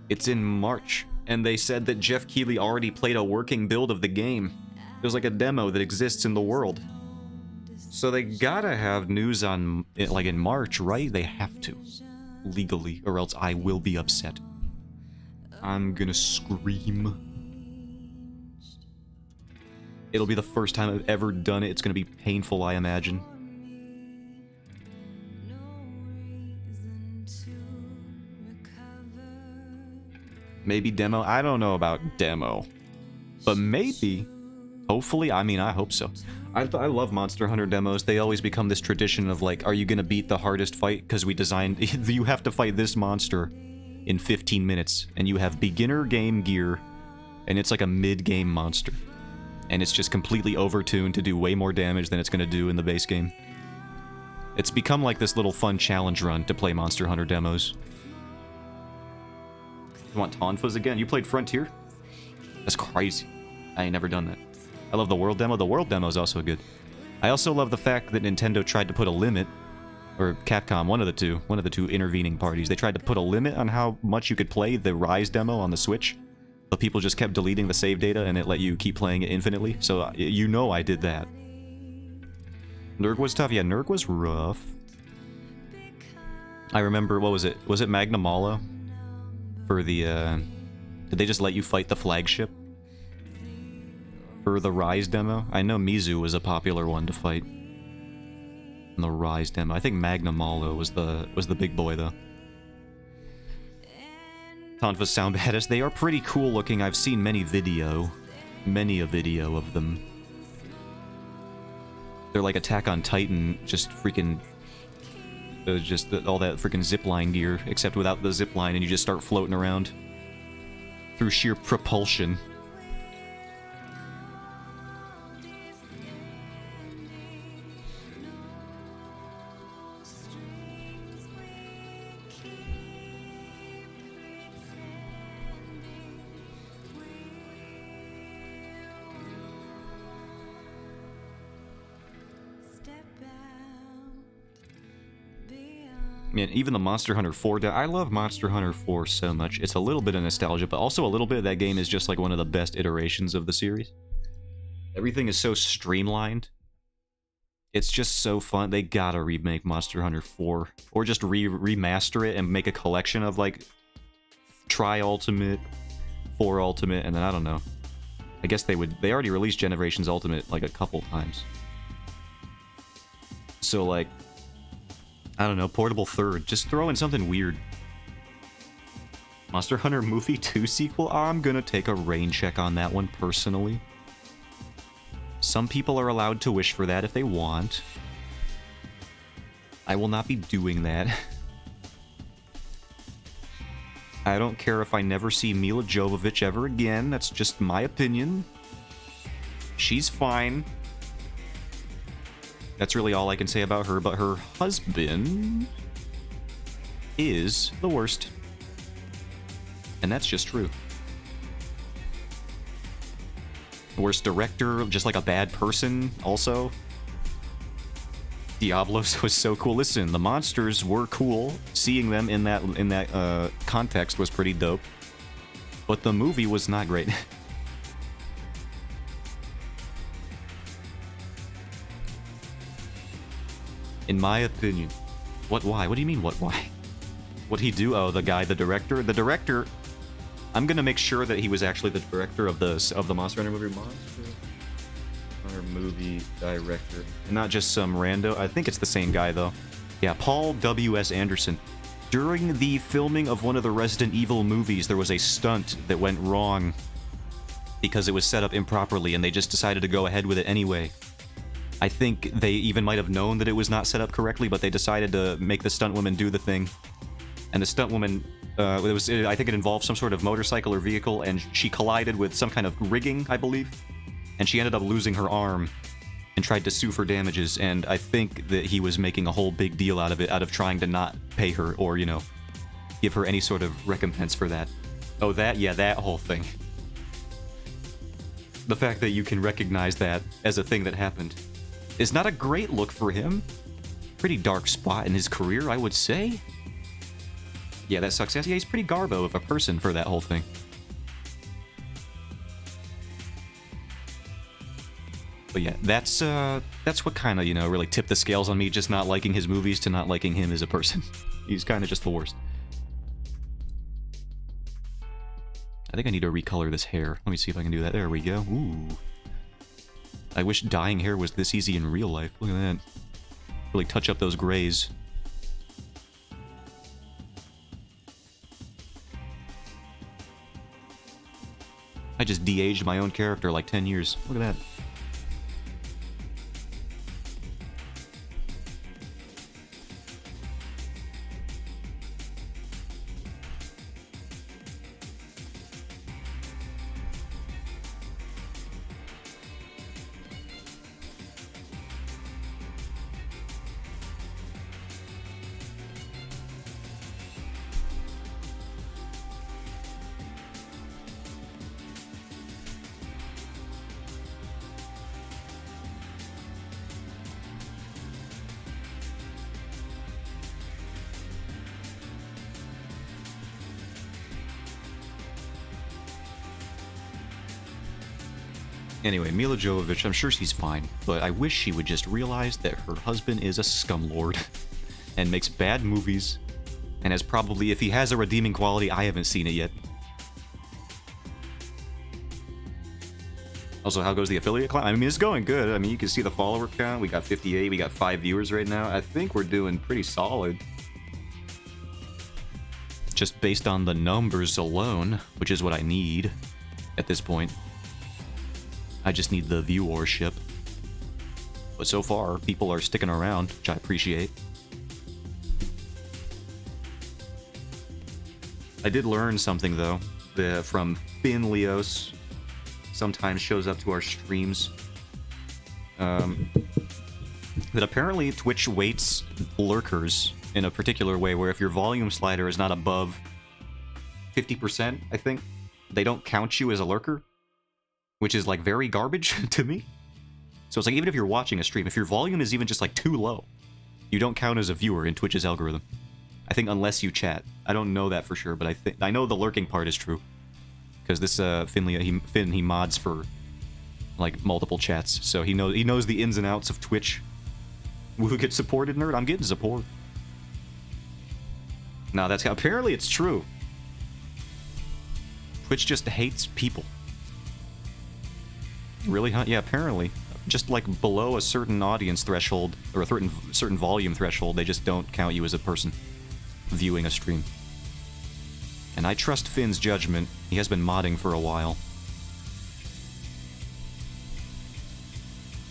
It's in March, and they said that Jeff Keighley already played a working build of the game. It was like a demo that exists in the world. So they gotta have news on, like, in March, right? They have to. Legally, or else I will be upset. I'm gonna scream. It'll be the first time I've ever done it. It's gonna be painful, I imagine. Maybe demo? I don't know about demo. But maybe. Hopefully. I mean, I hope so. I love Monster Hunter demos. They always become this tradition of like, are you gonna beat the hardest fight? Because we designed... you have to fight this monster in 15 minutes. And you have beginner game gear. And it's like a mid-game monster. And it's just completely overtuned to do way more damage than it's gonna do in the base game. It's become like this little fun challenge run to play Monster Hunter demos. You want Tonfas again? You played Frontier? That's crazy. I ain't never done that. I love the world demo. The world demo is also good. I also love the fact that Nintendo tried to put a limit, or Capcom, one of the two intervening parties. They tried to put a limit on how much you could play the Rise demo on the Switch, but people just kept deleting the save data and it let you keep playing it infinitely. So you know I did that. Nurg was tough. Yeah, Nurg was rough. I remember, what was it? Was it Magna Mala? For the, did they just let you fight the flagship? For the Rise demo? I know Mizu was a popular one to fight. In the Rise demo. I think Magna Mala was the big boy, though. Tonfas sound badass. They are pretty cool looking. I've seen many a video of them. They're like Attack on Titan, just freaking... all that freaking zipline gear, except without the zipline, and you just start floating around through sheer propulsion. Man, even the Monster Hunter 4, I love Monster Hunter 4 so much. It's a little bit of nostalgia, but also a little bit of that game is just like one of the best iterations of the series. Everything is so streamlined. It's just so fun. They gotta remake Monster Hunter 4. Or just remaster it and make a collection of like Tri Ultimate, 4 Ultimate, and then I don't know. I guess they already released Generations Ultimate like a couple times. So like, I don't know, Portable Third. Just throw in something weird. Monster Hunter Movie 2 sequel? I'm gonna take a rain check on that one, personally. Some people are allowed to wish for that if they want. I will not be doing that. I don't care if I never see Mila Jovovich ever again. That's just my opinion. She's fine. That's really all I can say about her, but her husband is the worst. And that's just true. Worst director, just like a bad person, also. Diablos was so cool. Listen, the monsters were cool. Seeing them in that context was pretty dope. But the movie was not great. In my opinion. Why? What do you mean, why? What'd he do? Oh, the guy, the director? The director... I'm gonna make sure that he was actually the director of the Monster Hunter movie. Monster Hunter movie director. And not just some rando. I think it's the same guy, though. Yeah, Paul W.S. Anderson. During the filming of one of the Resident Evil movies, there was a stunt that went wrong. because it was set up improperly and they just decided to go ahead with it anyway. I think they even might have known that it was not set up correctly, but they decided to make the stunt woman do the thing. And the stunt woman, I think it involved some sort of motorcycle or vehicle, and she collided with some kind of rigging, I believe. And she ended up losing her arm and tried to sue for damages, and I think that he was making a whole big deal out of it, out of trying to not pay her or, you know, give her any sort of recompense for that. Oh, yeah, that whole thing. The fact that you can recognize that as a thing that happened is not a great look for him. Pretty dark spot in his career, I would say. Yeah, that sucks. Yeah, he's pretty garbo of a person for that whole thing. But yeah, that's what kind of, you know, really tipped the scales on me, just not liking his movies to not liking him as a person. He's kind of just the worst. I think I need to recolor this hair. Let me see if I can do that. There we go. Ooh. I wish dyeing hair was this easy in real life. Look at that. Really touch up those grays. I just de-aged my own character like 10 years. Look at that. Anyway, Mila Jovovich, I'm sure she's fine, but I wish she would just realize that her husband is a scumlord and makes bad movies, and has probably, if he has a redeeming quality, I haven't seen it yet. Also, how goes the affiliate climb? I mean, it's going good. I mean, you can see the follower count. We got 58, we got 5 viewers right now. I think we're doing pretty solid. Just based on the numbers alone, which is what I need at this point. I just need the viewership. But so far, people are sticking around, which I appreciate. I did learn something, though, from Finn Leos. Sometimes shows up to our streams. That apparently Twitch weights lurkers in a particular way, where if your volume slider is not above 50%, I think, they don't count you as a lurker. Which is, like, very garbage to me. So it's like, even if you're watching a stream, if your volume is even just, like, too low, you don't count as a viewer in Twitch's algorithm. I think unless you chat. I don't know that for sure, but I know the lurking part is true. Because this, Finn, he mods for, like, multiple chats. So he knows the ins and outs of Twitch. Who gets supported, nerd? I'm getting support. No, apparently it's true. Twitch just hates people. Really, huh? Yeah, apparently. Just, like, below a certain audience threshold, or a certain volume threshold, they just don't count you as a person viewing a stream. And I trust Finn's judgment. He has been modding for a while.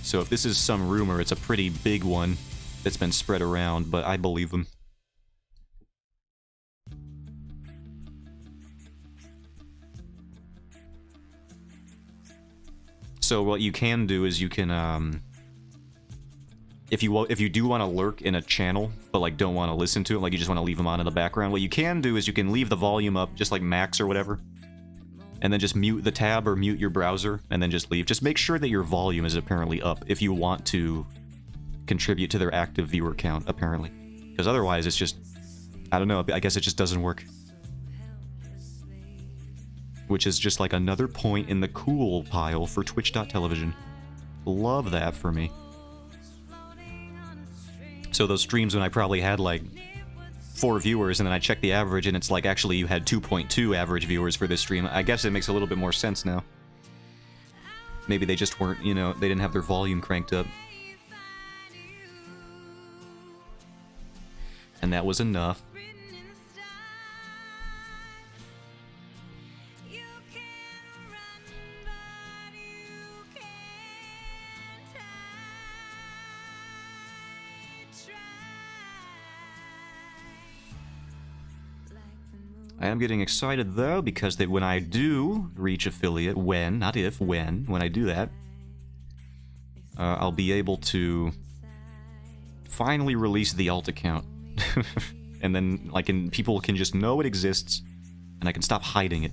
So if this is some rumor, it's a pretty big one that's been spread around, but I believe him. So what you can do is you can, if you do want to lurk in a channel, but like don't want to listen to it, like you just want to leave them on in the background, what you can do is you can leave the volume up, just like max or whatever, and then just mute the tab or mute your browser, and then just leave. Just make sure that your volume is apparently up if you want to contribute to their active viewer count, apparently. Because otherwise it's just, I don't know, I guess it just doesn't work. Which is just like another point in the cool pile for Twitch.tv. Love that for me. So those streams when I probably had like 4 viewers and then I checked the average and it's like actually you had 2.2 average viewers for this stream, I guess it makes a little bit more sense now. Maybe they just weren't, you know, they didn't have their volume cranked up. And that was enough. I am getting excited, though, because when I do reach affiliate, not if, when I do that, I'll be able to finally release the alt account. And then, like, people can just know it exists, and I can stop hiding it.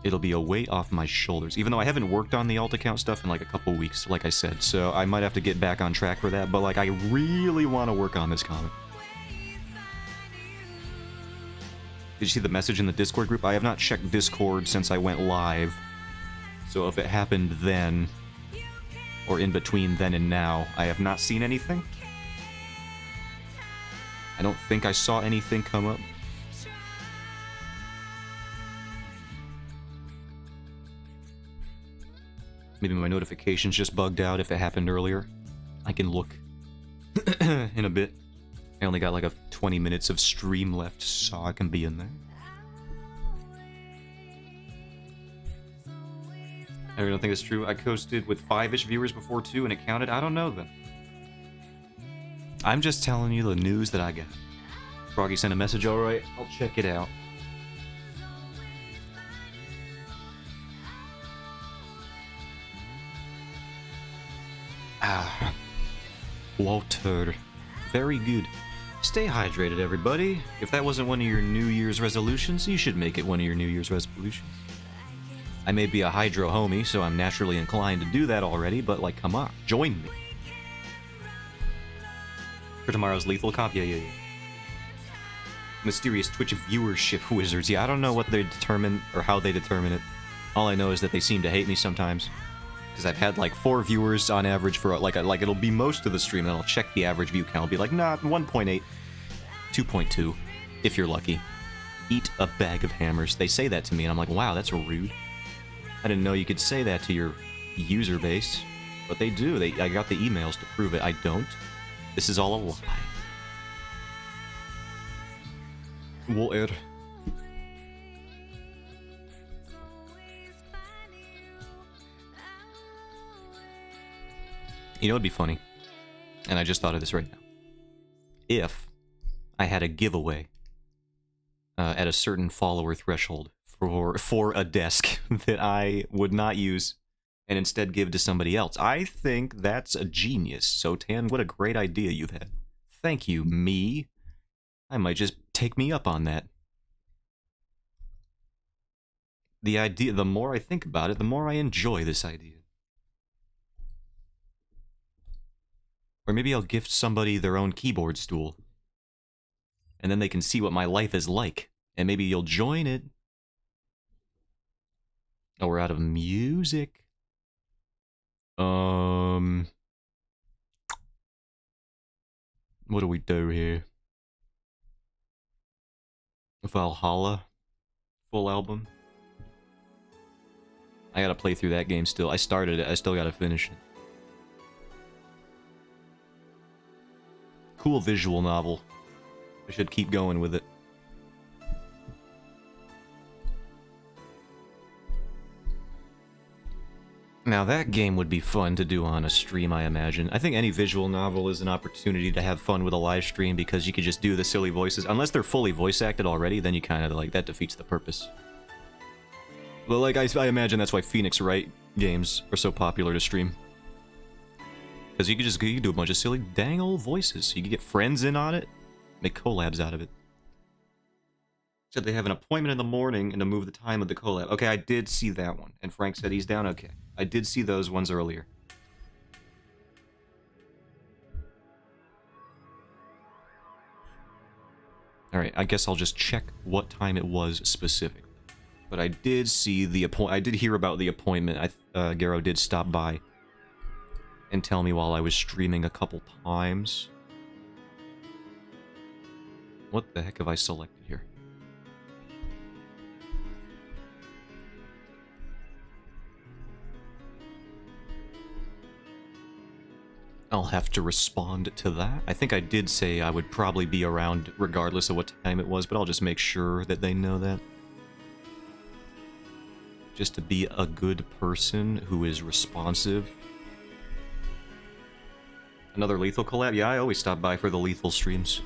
It'll be a weight off my shoulders, even though I haven't worked on the alt account stuff in like a couple weeks, like I said, so I might have to get back on track for that, but like I really want to work on this comic. Did you see the message in the Discord group? I have not checked Discord since I went live, so if it happened then, or in between then and now, I have not seen anything. I don't think I saw anything come up. Maybe my notifications just bugged out if it happened earlier. I can look in a bit. I only got like 20 minutes of stream left, so I can be in there. I don't think it's true. I coasted with 5-ish viewers before too, and it counted. I don't know then. I'm just telling you the news that I got. Froggy sent a message, alright, I'll check it out. Ah, water. Very good. Stay hydrated, everybody. If that wasn't one of your New Year's resolutions, you should make it one of your New Year's resolutions. I may be a hydro homie, so I'm naturally inclined to do that already, but like, come on, join me. For tomorrow's Lethal Cop, yeah. Mysterious Twitch viewership wizards. Yeah, I don't know what they determine, or how they determine it. All I know is that they seem to hate me sometimes. Because I've had like 4 viewers on average for like it'll be most of the stream, and I'll check the average view count. I'll be like, nah, 1.8, 2.2, if you're lucky. Eat a bag of hammers. They say that to me, and I'm like, wow, that's rude. I didn't know you could say that to your user base, but they do. I got the emails to prove it. I don't. This is all a lie. Water. You know, it'd be funny, and I just thought of this right now. If I had a giveaway at a certain follower threshold for a desk that I would not use and instead give to somebody else, I think that's a genius. So, Tan, what a great idea you've had. Thank you, me. I might just take me up on that. The idea, the more I think about it, the more I enjoy this idea. Or maybe I'll gift somebody their own keyboard stool. And then they can see what my life is like. And maybe you'll join it. Oh, we're out of music. What do we do here? Valhalla? Full album? I gotta play through that game still. I started it, I still gotta finish it. Cool visual novel. I should keep going with it. Now that game would be fun to do on a stream, I imagine. I think any visual novel is an opportunity to have fun with a live stream because you could just do the silly voices. Unless they're fully voice acted already, then you kind of like, that defeats the purpose. Well, like, I imagine that's why Phoenix Wright games are so popular to stream. Because you could do a bunch of silly dang old voices. You could get friends in on it, make collabs out of it. Said they have an appointment in the morning and to move the time of the collab. Okay, I did see that one. And Frank said he's down. Okay, I did see those ones earlier. Alright, I guess I'll just check what time it was specifically. But I did see the I did hear about the appointment. Garo did stop by and tell me while I was streaming a couple times. What the heck have I selected here? I'll have to respond to that. I think I did say I would probably be around regardless of what time it was, but I'll just make sure that they know that. just to be a good person who is responsive. Another Lethal collab? Yeah, I always stop by for the Lethal streams.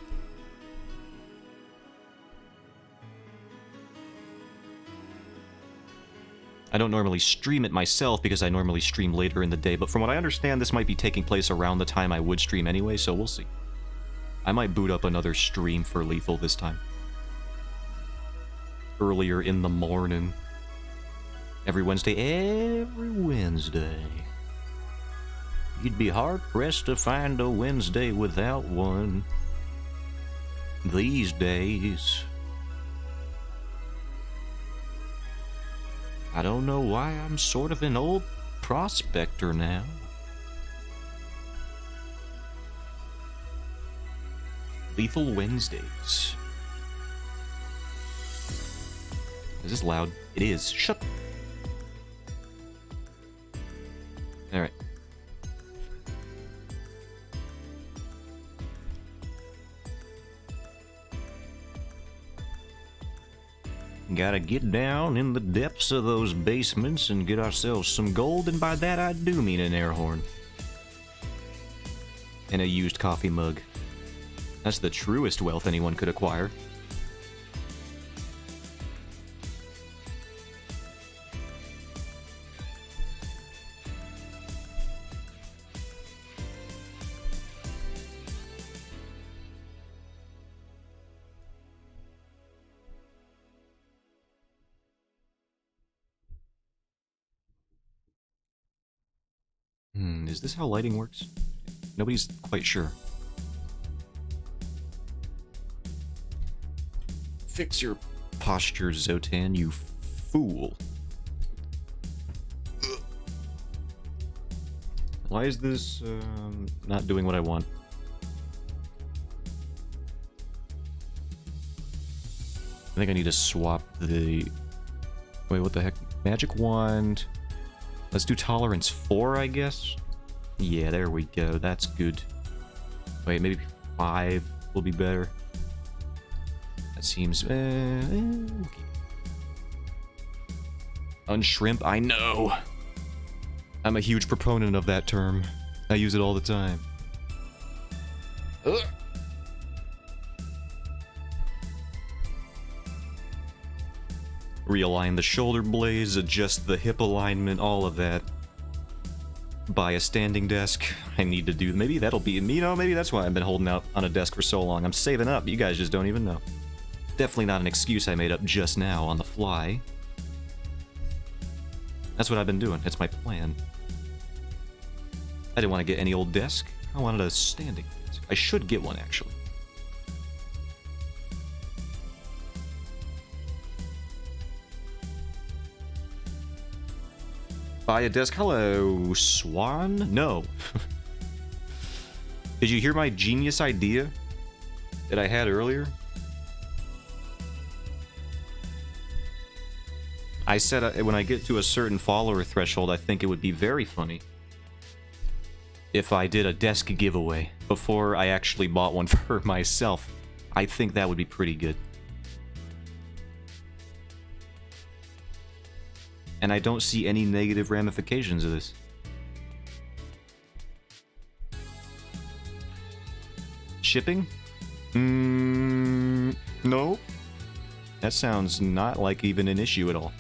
I don't normally stream it myself because I normally stream later in the day, but from what I understand, this might be taking place around the time I would stream anyway, so we'll see. I might boot up another stream for Lethal this time. Earlier in the morning. Every Wednesday. Every Wednesday. You'd be hard-pressed to find a Wednesday without one. These days. I don't know why I'm sort of an old prospector now. Lethal Wednesdays. Is this loud? It is. Shut. Alright. Gotta get down in the depths of those basements and get ourselves some gold, and by that I do mean an air horn. And a used coffee mug. That's the truest wealth anyone could acquire. Is this how lighting works? Nobody's quite sure. Fix your posture, Zotan, you fool. Ugh. Why is this not doing what I want? I think I need to swap the... Wait, what the heck? Magic wand. Let's do tolerance 4, I guess? Yeah, there we go. That's good. Wait, maybe 5 will be better. That seems... Unshrimp, I know! I'm a huge proponent of that term. I use it all the time. Ugh. Realign the shoulder blades, adjust the hip alignment, all of that. Buy a standing desk. I need to do... Maybe that'll be... You know, maybe that's why I've been holding out on a desk for so long. I'm saving up. You guys just don't even know. Definitely not an excuse I made up just now on the fly. That's what I've been doing. It's my plan. I didn't want to get any old desk. I wanted a standing desk. I should get one, actually. Buy a desk. Hello, Swan? No. Did you hear my genius idea that I had earlier? I said when I get to a certain follower threshold, I think it would be very funny if I did a desk giveaway before I actually bought one for myself. I think that would be pretty good. And I don't see any negative ramifications of this. Shipping? No. That sounds not like even an issue at all.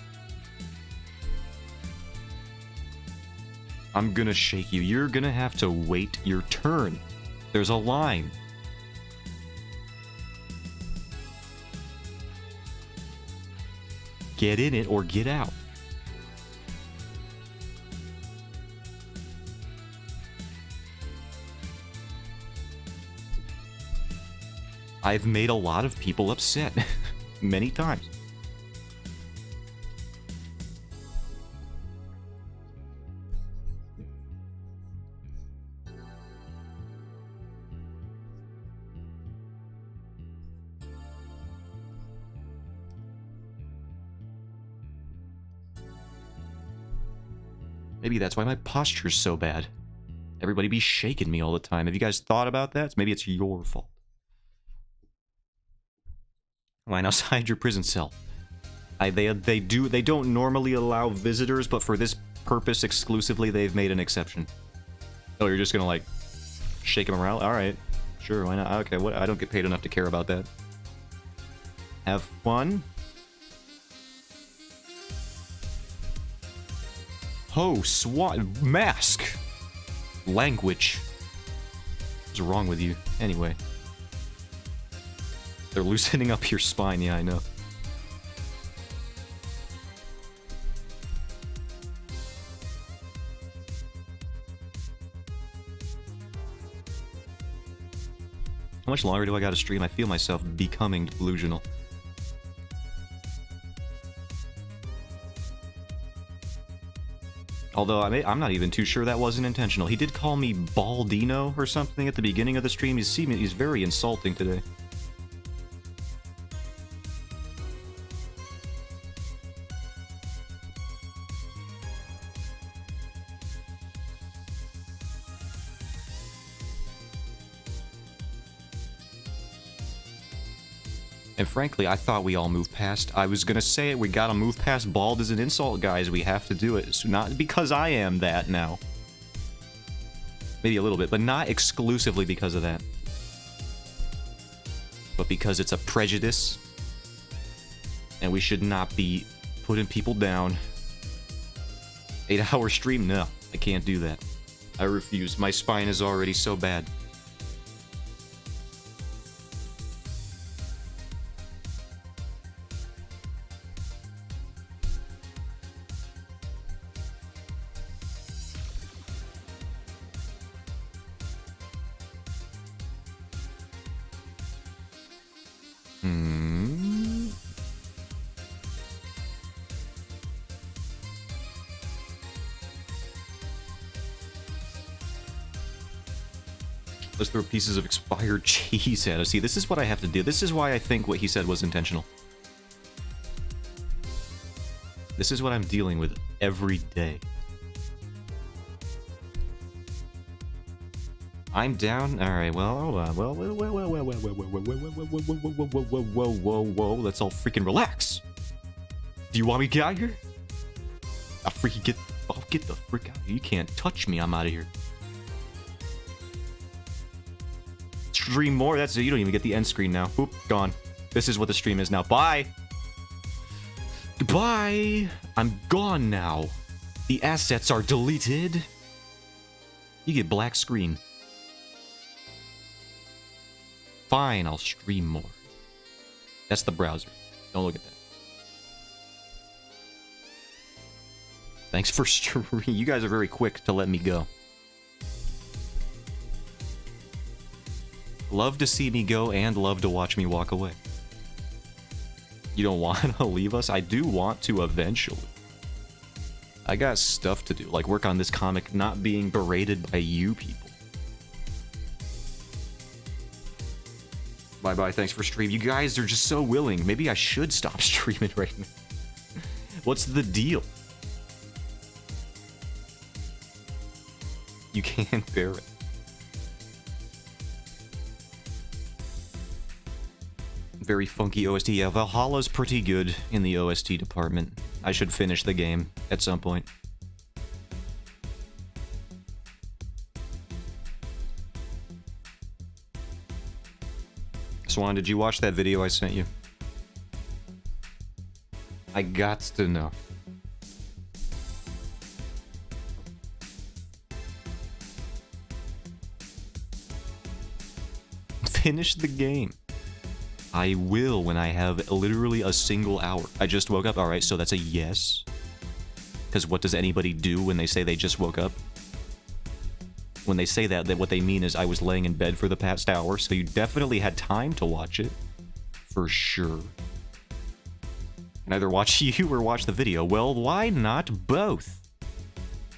I'm gonna shake you. You're gonna have to wait your turn. There's a line. Get in it or get out. I've made a lot of people upset. Many times. Maybe that's why my posture's so bad. Everybody be shaking me all the time. Have you guys thought about that? Maybe it's your fault. Line outside your prison cell. They don't normally allow visitors, but for this purpose exclusively, they've made an exception. Oh, you're just gonna like shake them around? All right, sure, why not? Okay, what? I don't get paid enough to care about that. Have fun. Oh, SWAT mask. Language. What's wrong with you? Anyway. They're loosening up your spine, yeah, I know. How much longer do I gotta stream? I feel myself becoming delusional. Although I'm not even too sure that wasn't intentional. He did call me Baldino or something at the beginning of the stream. He's very insulting today. And frankly, I thought we all moved past. I was gonna say it, we gotta move past bald as an insult, guys. We have to do it. It's not because I am that now. Maybe a little bit, but not exclusively because of that. But because it's a prejudice. And we should not be putting people down. 8-hour stream? No, I can't do that. I refuse. My spine is already so bad. Let's throw pieces of expired cheese at us. See, this is what I have to do. This is why I think what he said was intentional. This is what I'm dealing with every day. I'm down. All right. Well, hold on. Well, whoa. Let's all freaking relax. Do you want me to get out of here? I'll freaking get. I'll get the frick out of here. You can't touch me. I'm out of here. Stream more. That's it. You don't even get the end screen now. Oop, gone. This is what the stream is now. Bye. Goodbye. I'm gone now. The assets are deleted. You get black screen. Fine, I'll stream more. That's the browser. Don't look at that. Thanks for streaming. You guys are very quick to let me go. Love to see me go and love to watch me walk away. You don't want to leave us? I do want to eventually. I got stuff to do, like work on this comic not being berated by you people. Bye-bye, thanks for streaming. You guys are just so willing. Maybe I should stop streaming right now. What's the deal? You can't bear it. Very funky OST. Yeah, Valhalla's pretty good in the OST department. I should finish the game at some point. Swan, did you watch that video I sent you? I got to know. Finish the game. I will when I have literally a single hour. I just woke up. Alright, so that's a yes. Because what does anybody do when they say they just woke up? When they say that, what they mean is I was laying in bed for the past hour, so you definitely had time to watch it. For sure. Can either watch you or watch the video. Well, why not both?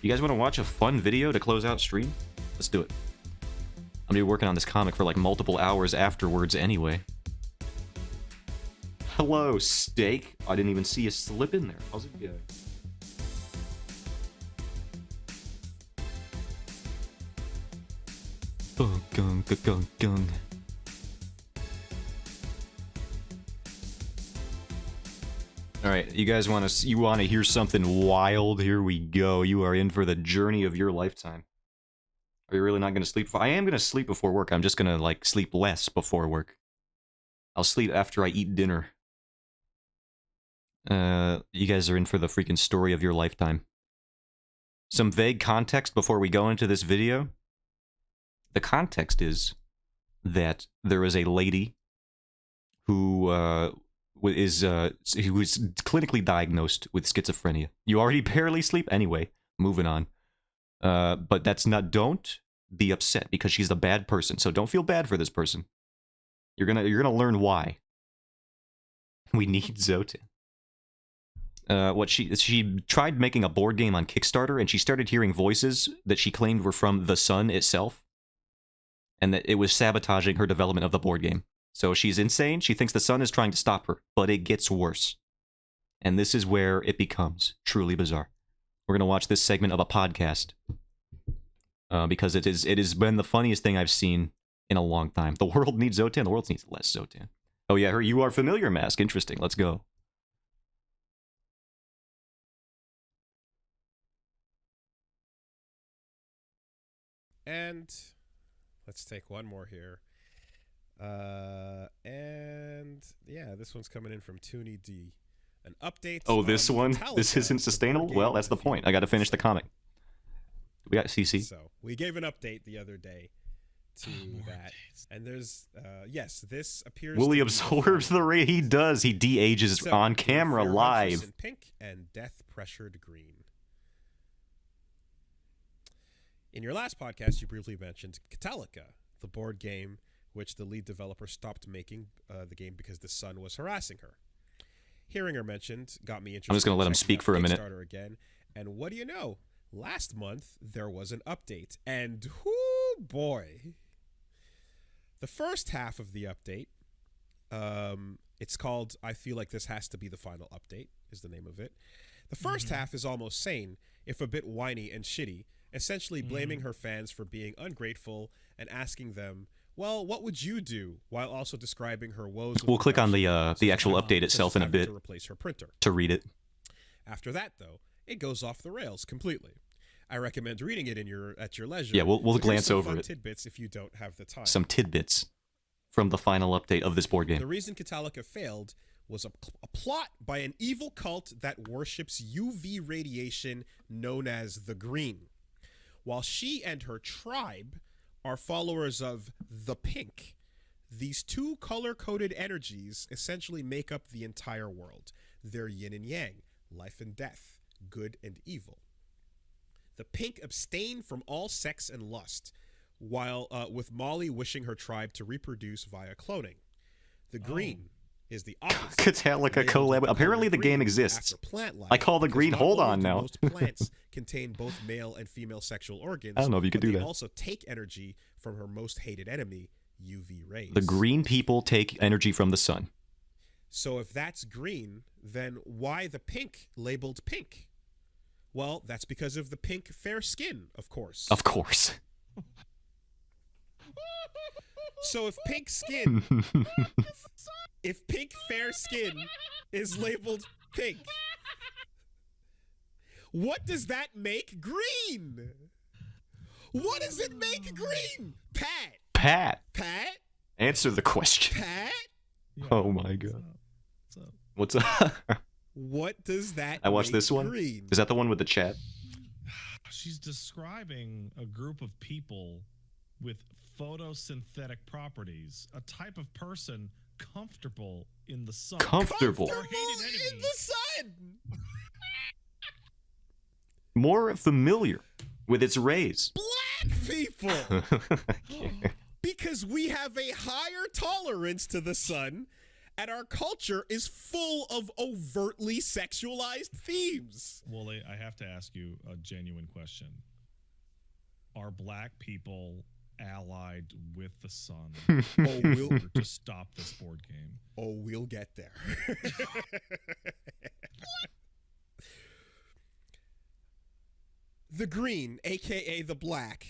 You guys want to watch a fun video to close out stream? Let's do it. I'm gonna be working on this comic for like multiple hours afterwards anyway. Hello, steak. I didn't even see a slip in there. How's it going? Gung, gung, gung, gung. All right, you guys want to hear something wild? Here we go. You are in for the journey of your lifetime. Are you really not going to sleep? I am going to sleep before work. I'm just going to like sleep less before work. I'll sleep after I eat dinner. You guys are in for the freaking story of your lifetime. Some vague context before we go into this video. The context is that there is a lady who was clinically diagnosed with schizophrenia. You already barely sleep anyway. Moving on. But that's not. Don't be upset because she's a bad person. So don't feel bad for this person. You're gonna learn why. We need Zotan. What she tried making a board game on Kickstarter, and she started hearing voices that she claimed were from the sun itself, and that it was sabotaging her development of the board game. So she's insane. She thinks the sun is trying to stop her, but it gets worse. And this is where it becomes truly bizarre. We're gonna watch this segment of a podcast because it has been the funniest thing I've seen in a long time. The world needs Zotan. The world needs less Zotan. Oh yeah, her You Are Familiar mask. Interesting. Let's go. And let's take one more here. And yeah, this one's coming in from Toonie D. An update. Oh, this one? Metallica, This isn't the sustainable? board Well, game that's the with few point. I gotta finish the comic. We got CC. So we gave an update the other day to that, and there's yes, this appears. Willie to be absorbs the ray. He does. He de-ages So, on with camera Fear live. Huntress in pink and Death Pressured green. In your last podcast, you briefly mentioned Catalica, the board game which the lead developer stopped making the game because the sun was harassing her. Hearing her mentioned got me interested. I'm just gonna let him in speak checking for a out minute. Kickstarter again, and what do you know? Last month there was an update, and whoo boy! The first half of the update, it's called "I Feel Like This Has to Be the Final Update" is the name of it. The first half is almost sane, if a bit whiny and shitty, essentially blaming her fans for being ungrateful and asking them, well, what would you do, while also describing her woes. We'll click on the such actual as update itself in a having bit to replace her printer. to read it. After that, though, it goes off the rails completely. I recommend reading it at your leisure. Yeah, we'll but here's glance some over fun it. tidbits if you don't have the time. Some tidbits from the final update of this board The game. reason Catalica failed was a plot by an evil cult that worships UV radiation known as the Green. While she and her tribe are followers of the Pink, these two color-coded energies essentially make up the entire world. They're yin and yang, life and death, good and evil. The Pink abstain from all sex and lust, while with Molly wishing her tribe to reproduce via cloning. The Green is the opposite. Catalica collab. Apparently the game exists. After plant life, I call the because Green. not Hold only on do now. Most plants contain both male and female sexual organs. I don't know if you could but do they that. also take energy from her most hated enemy, UV rays. The green people take energy from the sun. So if that's green, then why the pink labeled pink? Well, that's because of the pink fair skin, of course. Of course. So if pink skin, if pink fair skin is labeled pink, what does that make green? What does it make green? Pat, Pat? answer the question. Pat? Oh my god. What's up? What does that I watched make this one. green? Is that the one with the chat? She's describing a group of people with photosynthetic properties, a type of person comfortable in the sun. Comfortable. Our hated in enemy. the sun. More familiar with its rays. Black people. Because we have a higher tolerance to the sun, and our culture is full of overtly sexualized themes. Wooly, I have to ask you a genuine question. Are black people allied with the sun Oh, we'll to stop this board game? we'll get there. The green, aka the black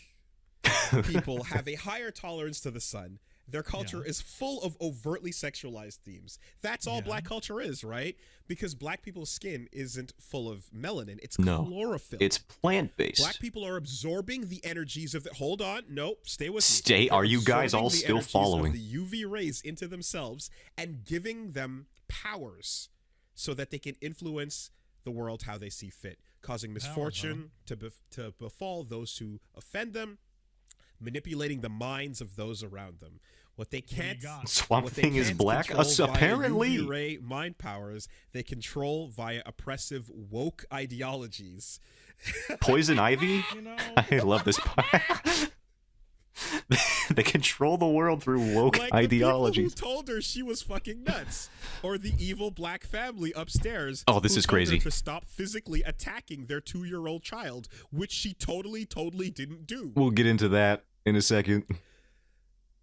people, have a higher tolerance to the sun, Their culture is full of overtly sexualized themes. That's all black culture is, right? Because black people's skin isn't full of melanin. It's chlorophyll. It's plant-based. Black people are absorbing the energies of the... Hold on. Nope. Stay with me. Stay. Are you guys all Absorbing the still energies following? of the UV rays into themselves and giving them powers so that they can influence the world how they see fit, causing misfortune to befall those who offend them, manipulating the minds of those around them. What they can't... Swamp what they Thing is can't black? control via Apparently. UV ray mind powers, they control via oppressive woke ideologies. Poison Ivy? You know, I love this part. They control the world through woke Like ideologies. the people who told her she was fucking nuts, or the evil black family upstairs. Oh, this who is told her crazy. to stop physically attacking their 2-year-old child, which she totally didn't do. We'll get into that in a second.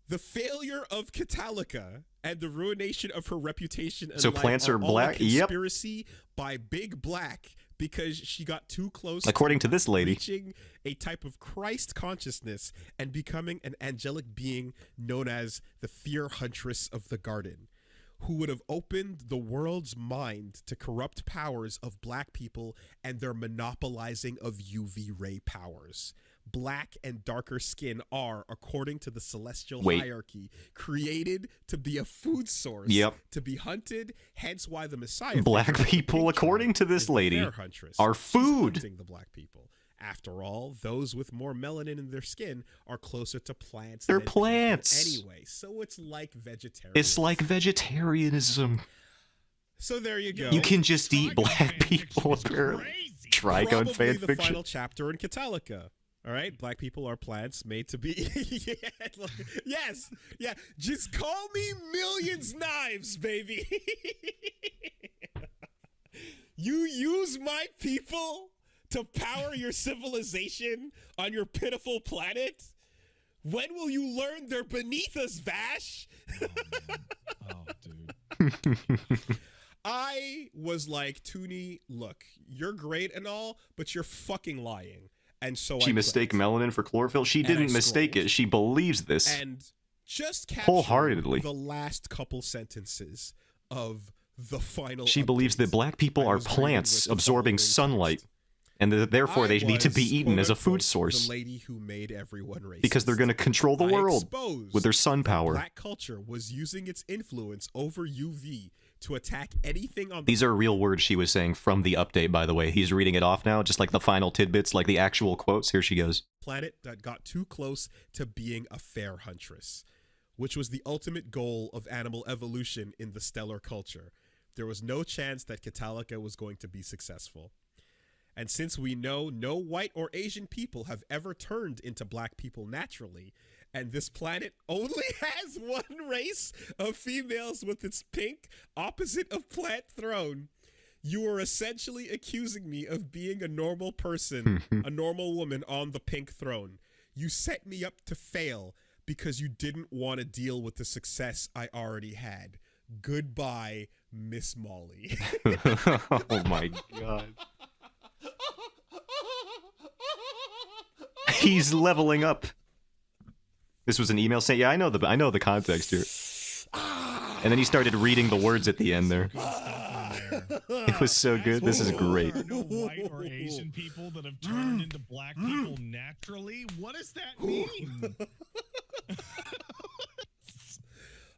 The failure of Catalica and the ruination of her reputation and So life plants are all black? a Yep. conspiracy by Big Black because she got too close. According to this lady. reaching a type of Christ consciousness and becoming an angelic being known as the Fear Huntress of the Garden, who would have opened the world's mind to corrupt powers of black people and their monopolizing of UV ray powers. Black and darker skin are, according to the celestial hierarchy, created to be a food source, to be hunted, hence why the Messiah... Black people, according to this lady, are food. She's hunting the black people. After all, those with more melanin in their skin are closer to plants. They're than people plants. anyway, so it's like vegetarianism. It's like vegetarianism. So there you go. You can just eat black people, apparently. Trigon Probably the fanfiction. final chapter in Catalica. All right, black people are plants made to be. Yes, yeah. Just call me Millions Knives, baby. You use my people to power your civilization on your pitiful planet. When will you learn they're beneath us, Vash? Oh, dude. I was like, Toonie, look, you're great and all, but you're fucking lying. And so She mistake melanin for chlorophyll. She didn't mistake it. She believes this. And just capture wholeheartedly. the last couple sentences of the final. She believes that black people I are was reading plants with the absorbing following sunlight, text. and that therefore they need to be was, eaten as a quote, food unquote, source The lady who made everyone racist. because they're going to control the I world exposed with their sun that power. Black culture was using its influence over UV to attack anything on the These are real words she was saying from the update, by the way. He's reading it off now, just like the final tidbits, like the actual quotes. Here she goes. planet that got too close to being a fair huntress, which was the ultimate goal of animal evolution in the stellar culture. There was no chance that Catalica was going to be successful. And since we know no white or Asian people have ever turned into black people naturally, and this planet only has one race of females with its pink opposite of plant throne, you are essentially accusing me of being a normal person, a normal woman on the pink throne. You set me up to fail because you didn't want to deal with the success I already had. Goodbye, Miss Molly. Oh my god. He's leveling up. This was an email saying, yeah, I know the context here. And then he started reading the words at the end there. It was so good. This is great. There are no white or Asian people that have turned into black people naturally. What does that mean?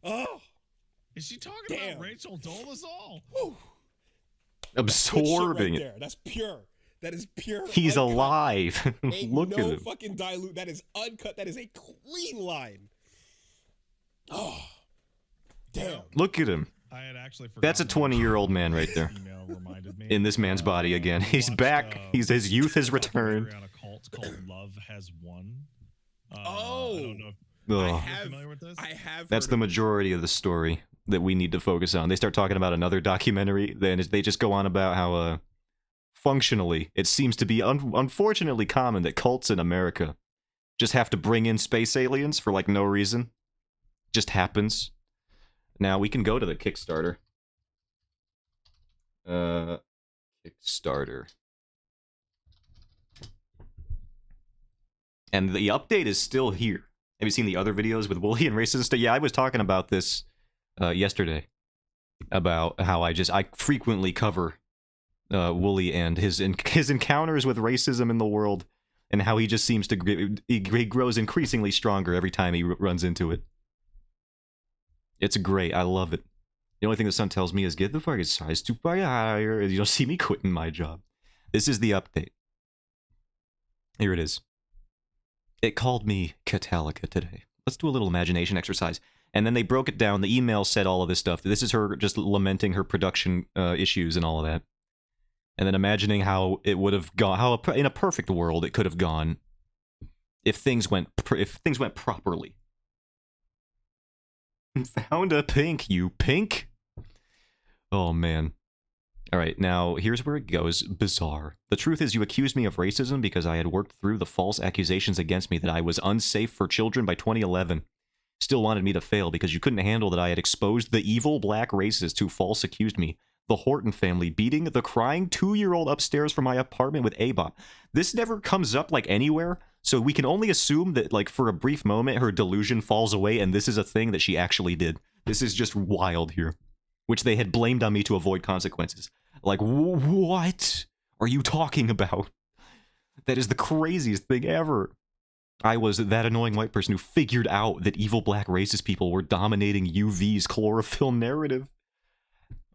Oh, Is she talking Damn. about Rachel Dolezal? Absorbing right it. there. That's pure. That is pure. He's uncut. alive. Ain't Look no at him. fucking dilute. That is uncut. That is a clean line. Oh, damn. Look at him. I had actually forgotten. That's a 20-year-old man right there. Email reminded me. In this man's body again. He's watched, back. His youth has returned. documentary on a cult called Love Has Won. Oh. I don't know if Ugh. you're familiar with this. I have. That's heard the of- majority of the story that we need to focus on. They start talking about another documentary, then they just go on about how functionally it seems to be unfortunately common that cults in America just have to bring in space aliens for like no reason. Just happens. Now we can go to the Kickstarter. Kickstarter. And the update is still here. Have you seen the other videos with Wooly and racism stuff? Yeah, I was talking about this yesterday. About how I frequently cover Wooly and his encounters with racism in the world, and how he just seems to he grows increasingly stronger every time he runs into it. It's great. I love it. The only thing the sun tells me is get the fucking size too far higher. You don't see me quitting my job. This is the update. Here it is. It called me Catalica today. Let's do a little imagination exercise. And then they broke it down. The email said all of this stuff. This is her just lamenting her production issues and all of that. And then imagining how it would have gone, how in a perfect world it could have gone if things went properly. Found a pink, you pink. Oh man. Alright, now here's where it goes bizarre. The truth is you accused me of racism because I had worked through the false accusations against me that I was unsafe for children by 2011. Still wanted me to fail because you couldn't handle that I had exposed the evil black racist who false accused me. The Horton family beating the crying 2-year-old upstairs from my apartment with Ava. This never comes up like anywhere, so we can only assume that like for a brief moment her delusion falls away and this is a thing that she actually did. This is just wild here. Which they had blamed on me to avoid consequences. Like, what are you talking about? That is the craziest thing ever. I was that annoying white person who figured out that evil black racist people were dominating UV's chlorophyll narrative.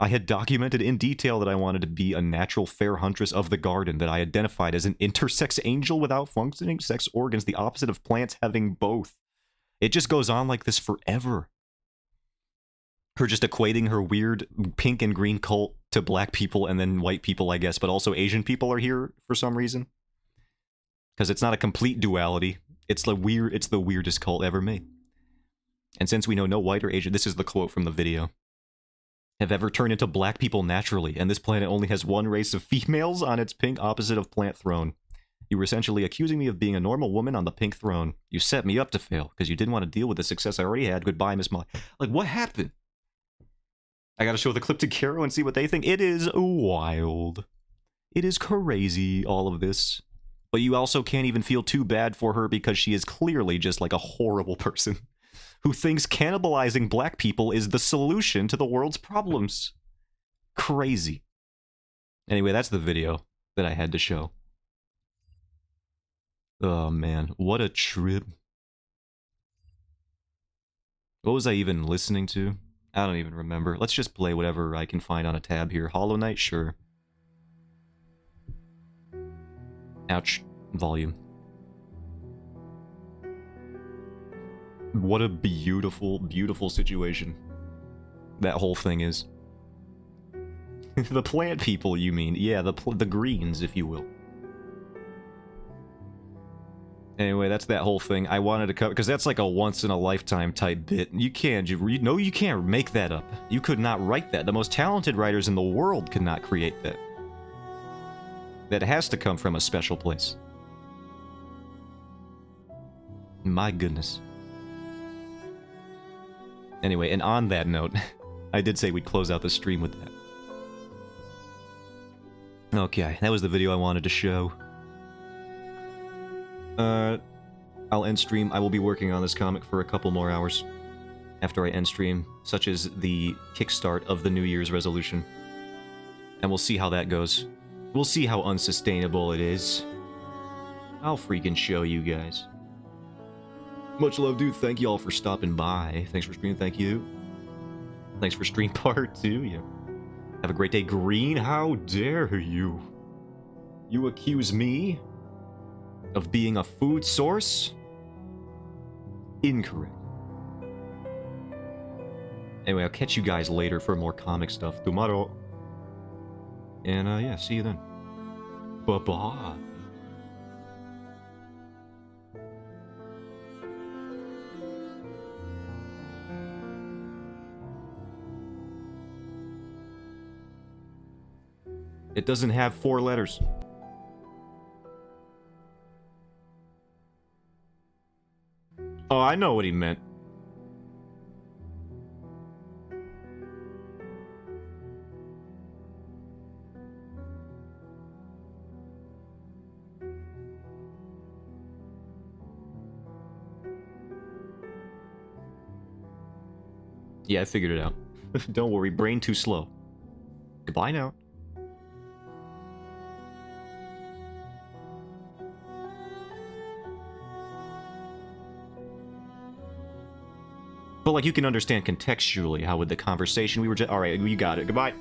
I had documented in detail that I wanted to be a natural fair huntress of the garden, that I identified as an intersex angel without functioning sex organs, the opposite of plants having both. It just goes on like this forever. Her just equating her weird pink and green cult to black people and then white people, I guess, but also Asian people are here for some reason. Because it's not a complete duality. It's the weirdest cult ever made. And since we know no white or Asian, this is the quote from the video, have ever turned into black people naturally, and this planet only has one race of females on its pink opposite of plant throne. You were essentially accusing me of being a normal woman on the pink throne. You set me up to fail, because you didn't want to deal with the success I already had. Goodbye, Miss Molly. Like, what happened? I gotta show the clip to Caro and see what they think. It is wild. It is crazy, all of this. But you also can't even feel too bad for her because she is clearly just like a horrible person who thinks cannibalizing black people is the solution to the world's problems. Crazy. Anyway, that's the video that I had to show. Oh man, what a trip. What was I even listening to? I don't even remember. Let's just play whatever I can find on a tab here. Hollow Knight? Sure. Ouch. Volume. What a beautiful, beautiful situation that whole thing is. The plant people, you mean? Yeah, the greens, if you will. Anyway, that's that whole thing. I wanted to cover because that's like a once-in-a-lifetime type bit. You can't make that up. You could not write that. The most talented writers in the world could not create that. That has to come from a special place. My goodness. Anyway, and on that note, I did say we'd close out the stream with that. Okay, that was the video I wanted to show. I'll end stream. I will be working on this comic for a couple more hours after I end stream, such as the kickstart of the New Year's resolution. And we'll see how that goes. We'll see how unsustainable it is. I'll freaking show you guys. Much love, dude. Thank you all for stopping by. Thanks for streaming. Thank you. Thanks for stream part 2. Yeah. Have a great day, Green. How dare you? You accuse me of being a food source? Incorrect. Anyway, I'll catch you guys later for more comic stuff tomorrow. And, yeah, see you then. Bye-bye. It doesn't have 4 letters. Oh, I know what he meant. Yeah, I figured it out. Don't worry, brain too slow. Goodbye now. But like you can understand contextually how with the conversation we were just... Alright, you got it. Goodbye.